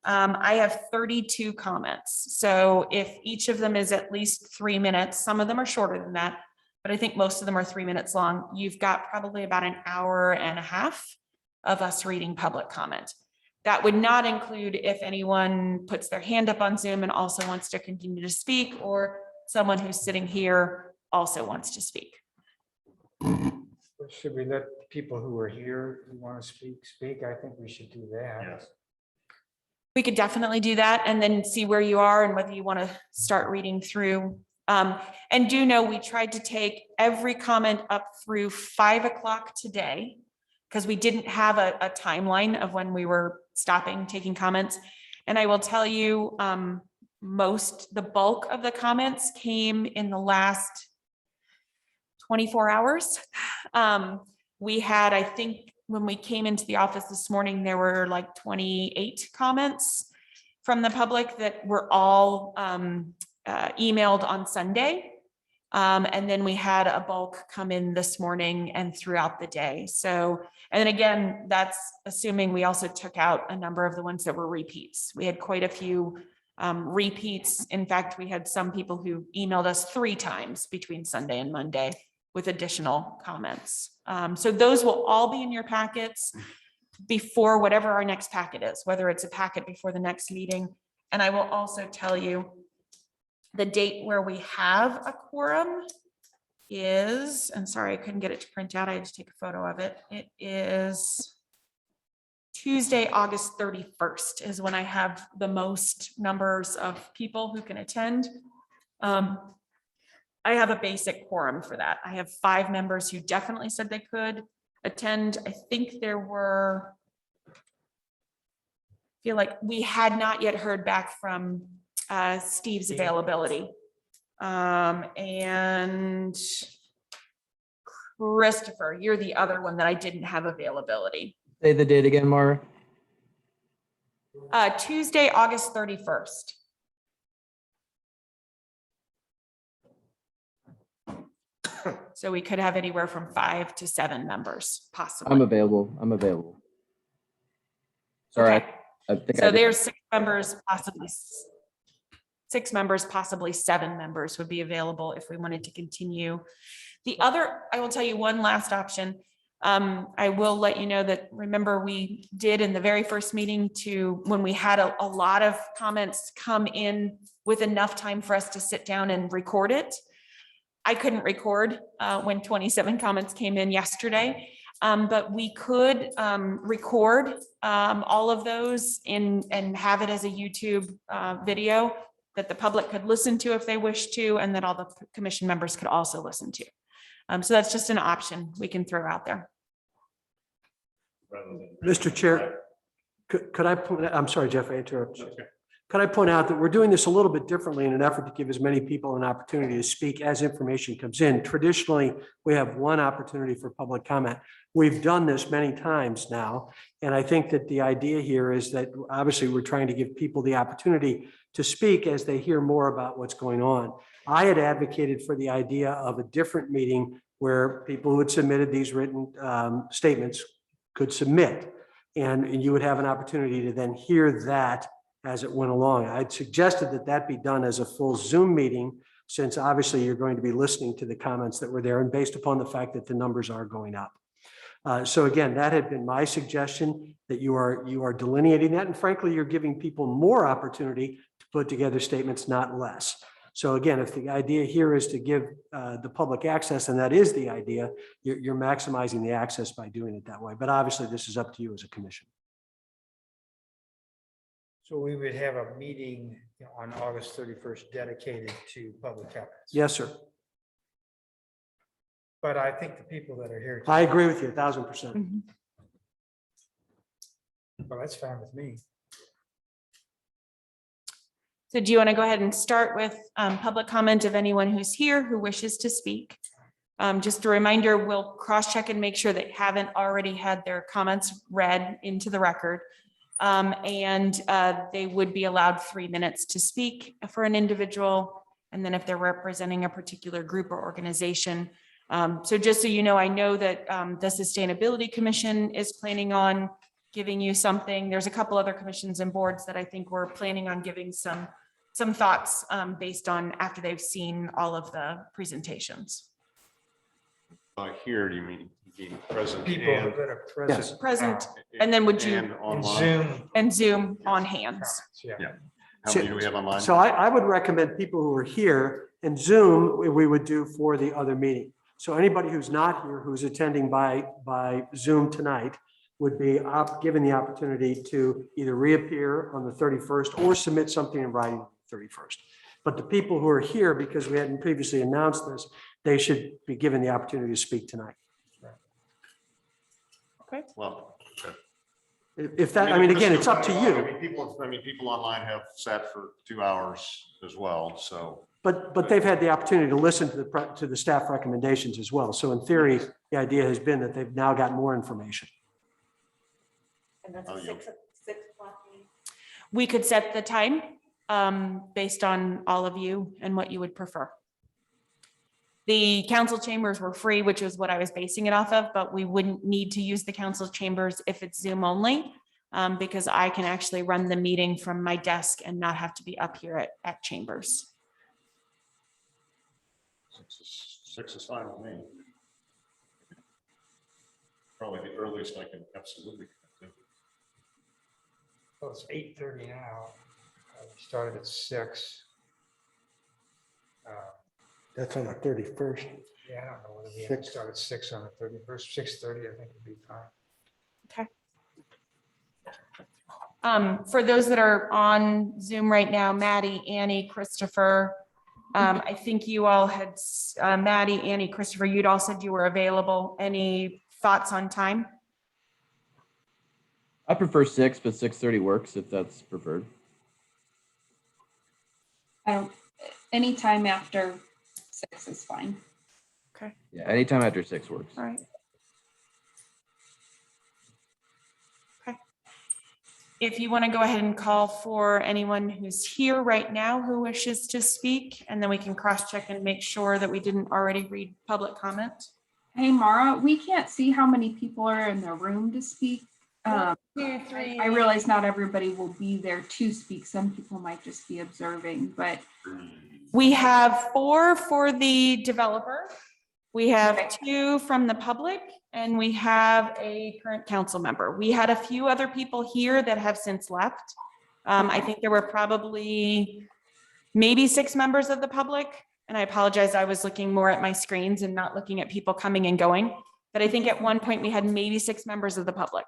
I have 32 comments. So if each of them is at least 3 minutes, some of them are shorter than that, but I think most of them are 3 minutes long. You've got probably about an hour and a half of us reading public comment. That would not include if anyone puts their hand up on Zoom and also wants to continue to speak, or someone who's sitting here also wants to speak. Should we let people who are here who want to speak? I think we should do that. Yes. We could definitely do that and then see where you are and whether you want to start reading through. And do know we tried to take every comment up through 5 o'clock today, because we didn't have a timeline of when we were stopping taking comments. And I will tell you, the bulk of the comments came in the last 24 hours. We had, I think, when we came into the office this morning, there were like 28 comments from the public that were all emailed on Sunday. And then we had a bulk come in this morning and throughout the day. So, and then again, that's assuming we also took out a number of the ones that were repeats. We had quite a few repeats. In fact, we had some people who emailed us 3 times between Sunday and Monday with additional comments. So those will all be in your packets before whatever our next packet is, whether it's a packet before the next meeting. And I will also tell you the date where we have a quorum is, and sorry, I couldn't get it to print out. I had to take a photo of it. It is Tuesday, August 31st is when I have the most numbers of people who can attend. I have a basic quorum for that. I have 5 members who definitely said they could attend. I think there were, feel like we had not yet heard back from Steve's availability. And Christopher, you're the other one that I didn't have availability. Say the date again, Mara. Tuesday, August 31st. So we could have anywhere from 5 to 7 members possibly. I'm available. Sorry, Okay. I think So I did. there's 6 members, possibly 6 members, possibly 7 members would be available if we wanted to continue. The other, I will tell you one last option. I will let you know that, remember, we did in the very first meeting when we had a lot of comments come in with enough time for us to sit down and record it. I couldn't record when 27 comments came in yesterday, but we could record all of those and have it as a YouTube video that the public could listen to if they wish to, and that all the commission members could also listen to. So that's just an option we can throw out there. Mr. Chair, could I, I'm sorry, Jeff, I interrupted you. Could I point out that we're doing this a little bit differently in an effort to give as many people an opportunity to speak as information comes in. Traditionally, we have one opportunity for public comment. We've done this many times now, and I think that the idea here is that obviously we're trying to give people the opportunity to speak as they hear more about what's going on. I had advocated for the idea of a different meeting where people who had submitted these written statements could submit, and you would have an opportunity to then hear that as it went along. I'd suggested that that be done as a full Zoom meeting, since obviously you're going to be listening to the comments that were there, and based upon the fact that the numbers are going up. So again, that had been my suggestion, that you are delineating that, and frankly, you're giving people more opportunity to put together statements, not less. So again, if the idea here is to give the public access, and that is the idea, you're maximizing the access by doing it that way. But obviously, this is up to you as a commission. So we would have a meeting on August 31st dedicated to public comments. Yes, sir. But I think the people that are here. I agree with you 1,000%. Well, that's fine with me. So do you want to go ahead and start with public comment of anyone who's here who wishes to speak? Just a reminder, we'll cross-check and make sure that haven't already had their comments read into the record. They would be allowed 3 minutes to speak for an individual. And then if they're representing a particular group or organization. So just so you know, I know that the Sustainability Commission is planning on giving you something. There's a couple other commissions and boards that I think we're planning on giving some thoughts based on after they've seen all of the presentations. Here, do you mean present? People and- that are present. Present, and then would you- And And online? Zoom. And Zoom on hands. comments, Yeah. Yeah. How many do we have online? So I would recommend people who are here and Zoom, we would do for the other meeting. So anybody who's not here, who's attending by Zoom tonight, would be given the opportunity to either reappear on the 31st or submit something in writing on the 31st. But the people who are here, because we hadn't previously announced this, they should be given the opportunity to speak tonight. Well, okay. If that, I mean, again, it's up to I you, mean, people online have sat for 2 hours as well, so. but they've had the opportunity to listen to the staff recommendations as well. So in theory, the idea has been that they've now got more information. And that's Oh, a yeah. 6 o'clock meeting. We could set the time based on all of you and what you would prefer. The council chambers were free, which is what I was basing it off of, but we wouldn't need to use the council chambers if it's Zoom only, because I can actually run the meeting from my desk and not have to be up here at chambers. 6 is fine with me. Probably the earliest I can absolutely. Well, it's 8:30 now. We started at 6. That's on the 31st. Yeah, I don't know whether we have to 6. start at 6 on the 31st, 6:30, I think would be fine. For those that are on Zoom right now, Maddie, Annie, Christopher, I think you all had, Maddie, Annie, Christopher, you'd all said you were available. Any thoughts on time? I prefer 6, but 6:30 works if that's preferred. Anytime after 6 is fine. Yeah, anytime after 6 works. All right. Okay. If you want to go ahead and call for anyone who's here right now who wishes to speak, and then we can cross-check and make sure that we didn't already read public comment. Hey, Mara, we can't see how many people are in the room to speak. 1, 2, 3. I realize not everybody will be there to speak. Some people might just be observing, but We have 4 for the developer. We have 2 from the public, and we have a current council member. We had a few other people here that have since left. I think there were probably maybe 6 members of the public, and I apologize, I was looking more at my screens and not looking at people coming and going. But I think at one point we had maybe 6 members of the public.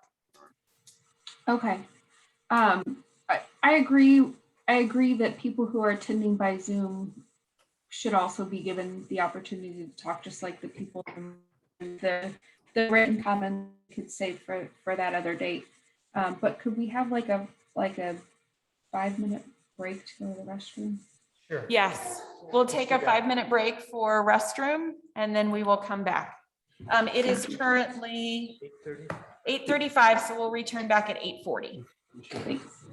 okay. I agree. I agree that people who are attending by Zoom should also be given the opportunity to talk, just like the people in the written comment could save for that other date. But could we have like a 5-minute break to go to the restroom? Sure. Yes, we'll take a 5-minute break for restroom, and then we will come back. It is currently 8:30. 8:35, so we'll return back at 8:40. Thanks.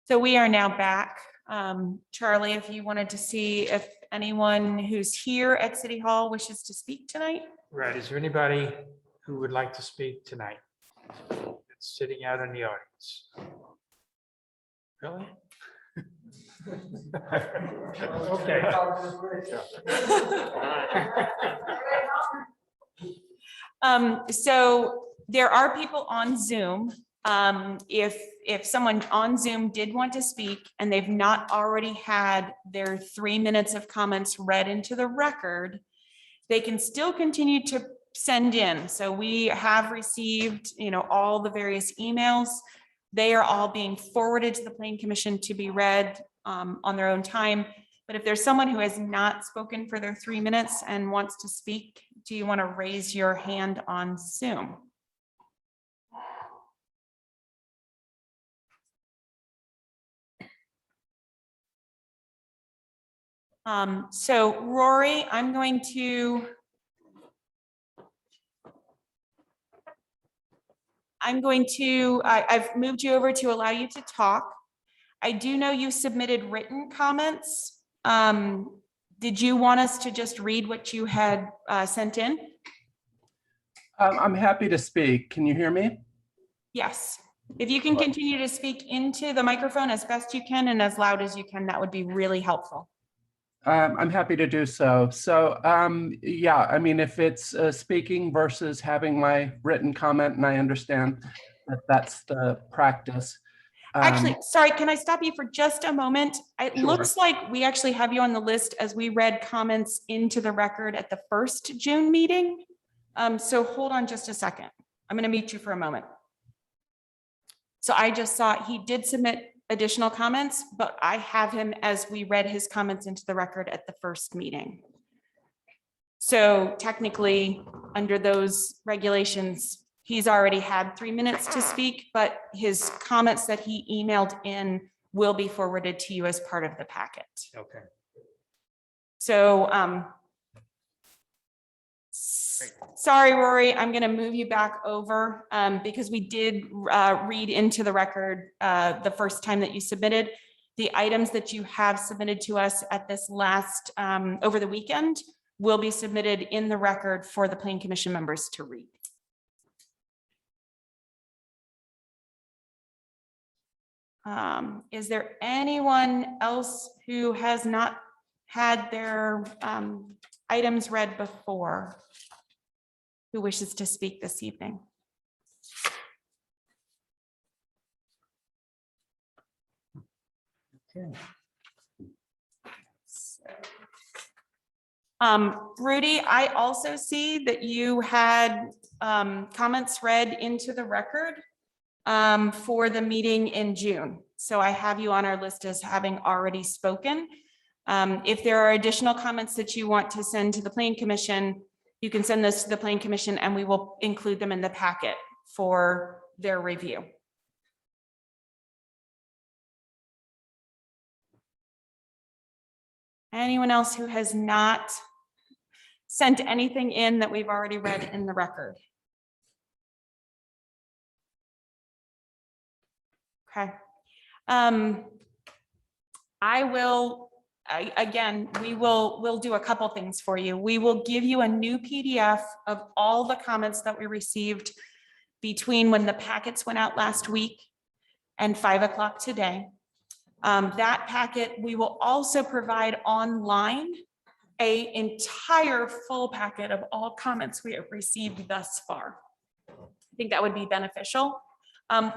So we are now back. Charlie, if you wanted to see if anyone who's here at City Hall wishes to speak tonight? Right, is there anybody who would like to speak tonight? That's sitting out in the audience. Really? Okay. So there are people on Zoom. If someone on Zoom did want to speak and they've not already had their 3 minutes of comments read into the record, they can still continue to send in. So we have received, all the various emails. They are all being forwarded to the Plan Commission to be read on their own time. But if there's someone who has not spoken for their 3 minutes and wants to speak, do you want to raise your hand on Zoom? So Rory, I've moved you over to allow you to talk. I do know you submitted written comments. Did you want us to just read what you had sent in? I'm happy to speak. Can you hear me? Yes. If you can continue to speak into the microphone as best you can and as loud as you can, that would be really helpful. I'm happy to do so. So, yeah, I mean, if it's speaking versus having my written comment, and I understand that that's the practice. Actually, sorry, can I stop you for just a moment? It Sure. looks like we actually have you on the list as we read comments into the record at the first June meeting. So hold on just a second. I'm going to mute you for a moment. So I just saw he did submit additional comments, but I have him as we read his comments into the record at the first meeting. So technically, under those regulations, he's already had 3 minutes to speak, but his comments that he emailed in will be forwarded to you as part of the packet. Okay. So, sorry, Rory, I'm going to move you back over because we did read into the record the first time that you submitted. The items that you have submitted to us at this last, over the weekend, will be submitted in the record for the Plan Commission members to read. Is there anyone else who has not had their items read before who wishes to speak this evening? Okay. Rudy, I also see that you had comments read into the record for the meeting in June. So I have you on our list as having already spoken. If there are additional comments that you want to send to the Plan Commission, you can send those to the Plan Commission and we will include them in the packet for their review. Anyone else who has not sent anything in that we've already read in the record? Okay. We'll do a couple things for you. We will give you a new PDF of all the comments that we received between when the packets went out last week and 5 o'clock today. That packet, we will also provide online an entire full packet of all comments we have received thus far. I think that would be beneficial.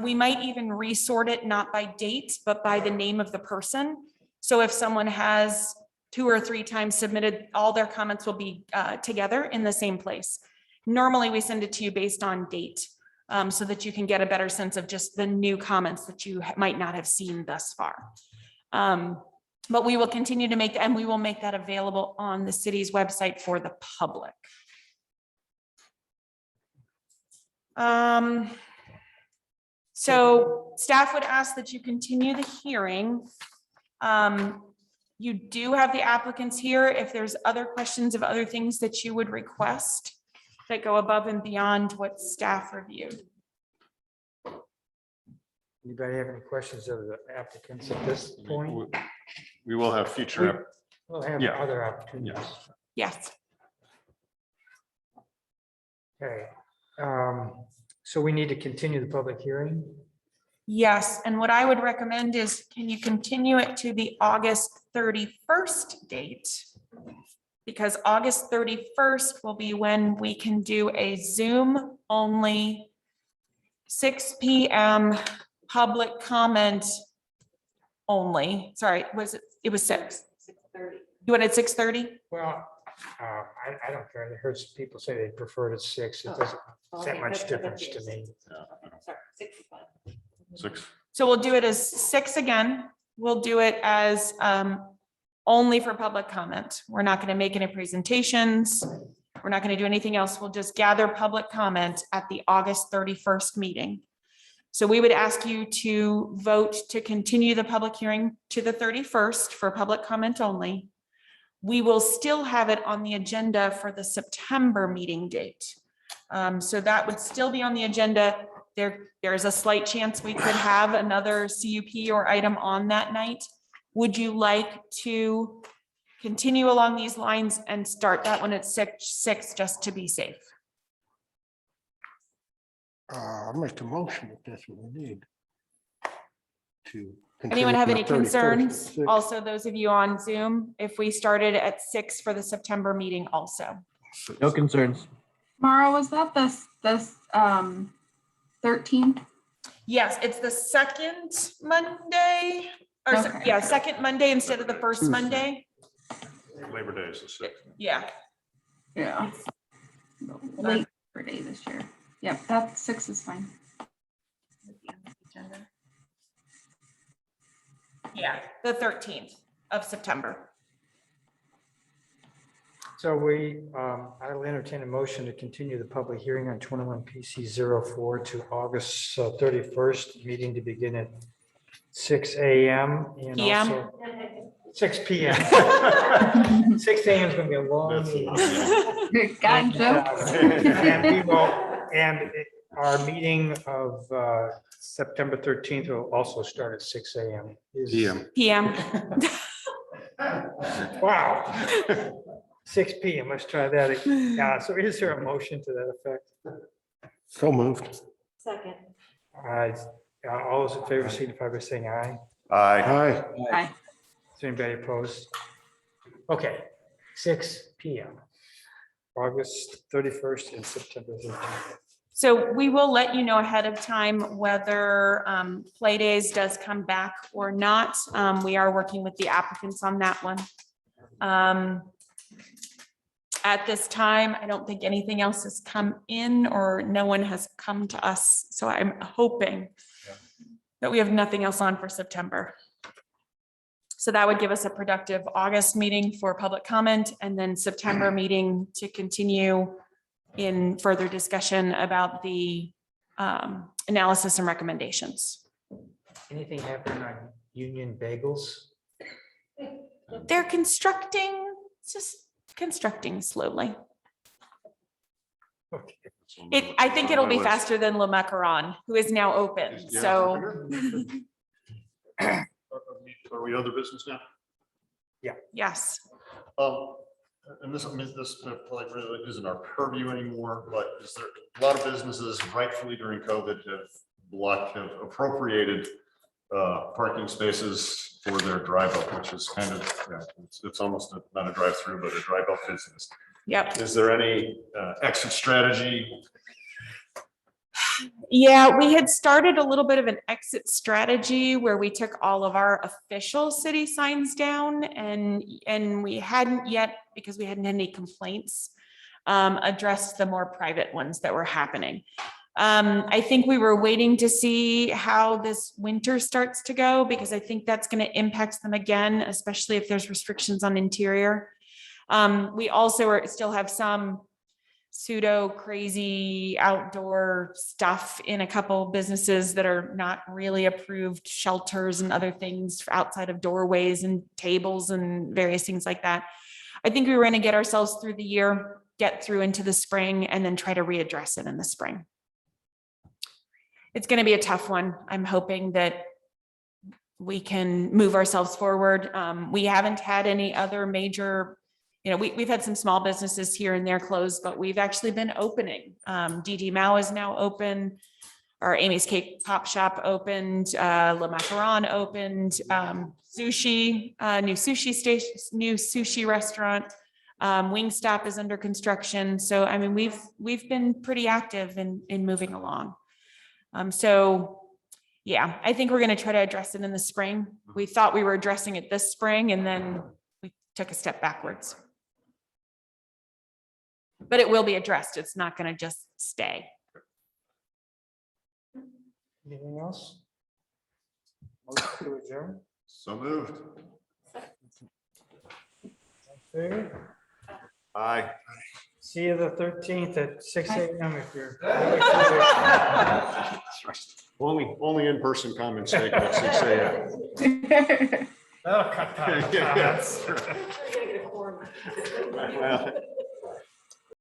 We might even resort it not by date, but by the name of the person. So if someone has 2 or 3 times submitted, all their comments will be together in the same place. Normally, we send it to you based on date so that you can get a better sense of just the new comments that you might not have seen thus far. But we will continue to make, and we will make that available on the city's website for the public. So staff would ask that you continue the hearing. You do have the applicants here. If there's other questions of other things that you would request that go above and beyond what staff reviewed. Anybody have any questions of the applicants at this point? We will have future. We'll have Yeah. other opportunities. Yes. Okay. So we need to continue the public hearing. Yes, and what I would recommend is, can you continue it to the August 31st date? Because August 31st will be when we can do a Zoom only 6 PM public comment only. Sorry, it was 6. 6:30. You wanted 6:30? Well, I don't care. I heard some people say they preferred at 6. It Oh, doesn't okay, that much that's difference to confused. me. Sorry, 6 is fine. 6. So we'll do it as 6 again. We'll do it as only for public comment. We're not going to make any presentations. We're not going to do anything else. We'll just gather public comment at the August 31st meeting. So we would ask you to vote to continue the public hearing to the 31st for public comment only. We will still have it on the agenda for the September meeting date. So that would still be on the agenda. There's a slight chance we could have another CUP or item on that night. Would you like to continue along these lines and start that one at 6 just to be safe? I'll make the motion if that's what we need. To Anyone continue have from any the 31st to concerns? 6th. Also, those of you on Zoom, if we started at 6 for the September meeting also. No concerns. Mara, was that this 13th? Yes, it's the second Monday, or Okay. yeah, second Monday instead of the first Monday. Labor Day is the 6th. Yeah. Yeah. Late for day this year. Yep, that 6 is fine. Yeah, the 13th of September. So I will entertain a motion to continue the public hearing on 21 PC 04 to August 31st, meeting to begin at 6 AM and PM. also 6 PM. 6 AM is going to be a long meeting. Gotcha. And our meeting of September 13th will also start at 6 AM. PM. Wow. 6 PM, let's try that. So is there a motion to that effect? So moved. Second. All those in favor signify by saying aye. Aye. Aye. Aye. Is anybody opposed? Okay, 6 PM, August 31st and September 13th. So we will let you know ahead of time whether Play Days does come back or not. We are working with the applicants on that one. At this time, I don't think anything else has come in or no one has come to us. So I'm hoping that we have nothing else on for September. So that would give us a productive August meeting for public comment and then September meeting to continue in further discussion about the analysis and recommendations. Anything happening on Union Bagels? They're constructing, just constructing slowly. I think it'll be faster than Le Macaron, who is now open, so. Are we other business now? Yes, And this probably really isn't our purview anymore, but is there a lot of businesses rightfully during COVID have appropriated parking spaces for their drive up, which is kind of, it's almost not a drive through, but a drive up business. yep. Is there any exit strategy? Yeah, we had started a little bit of an exit strategy where we took all of our official city signs down and we hadn't yet, because we hadn't had any complaints, addressed the more private ones that were happening. I think we were waiting to see how this winter starts to go, because I think that's going to impact them again, especially if there's restrictions on interior. We also still have some pseudo crazy outdoor stuff in a couple businesses that are not really approved, shelters and other things outside of doorways and tables and various things like that. I think we were going to get ourselves through the year, get through into the spring, and then try to readdress it in the spring. it's going to be a tough one. I'm hoping that we can move ourselves forward. We haven't had any other major, we've had some small businesses here and there closed, but we've actually been opening. DD Mao is now open. Our Amy's Cake Pop Shop opened, Le Macaron opened, sushi, new sushi station, new sushi restaurant. Wingstop is under construction. So, I mean, we've been pretty active in moving along. So yeah, I think we're going to try to address it in the spring. We thought we were addressing it this spring and then we took a step backwards. But it will be addressed. It's not going to just stay. Anything else? Motion to adjourn. So moved. Favor? Aye. See you the 13th at 6 a.m. if you're. Only in-person comments taken at 6 a.m. That'll cut down the comments. Well,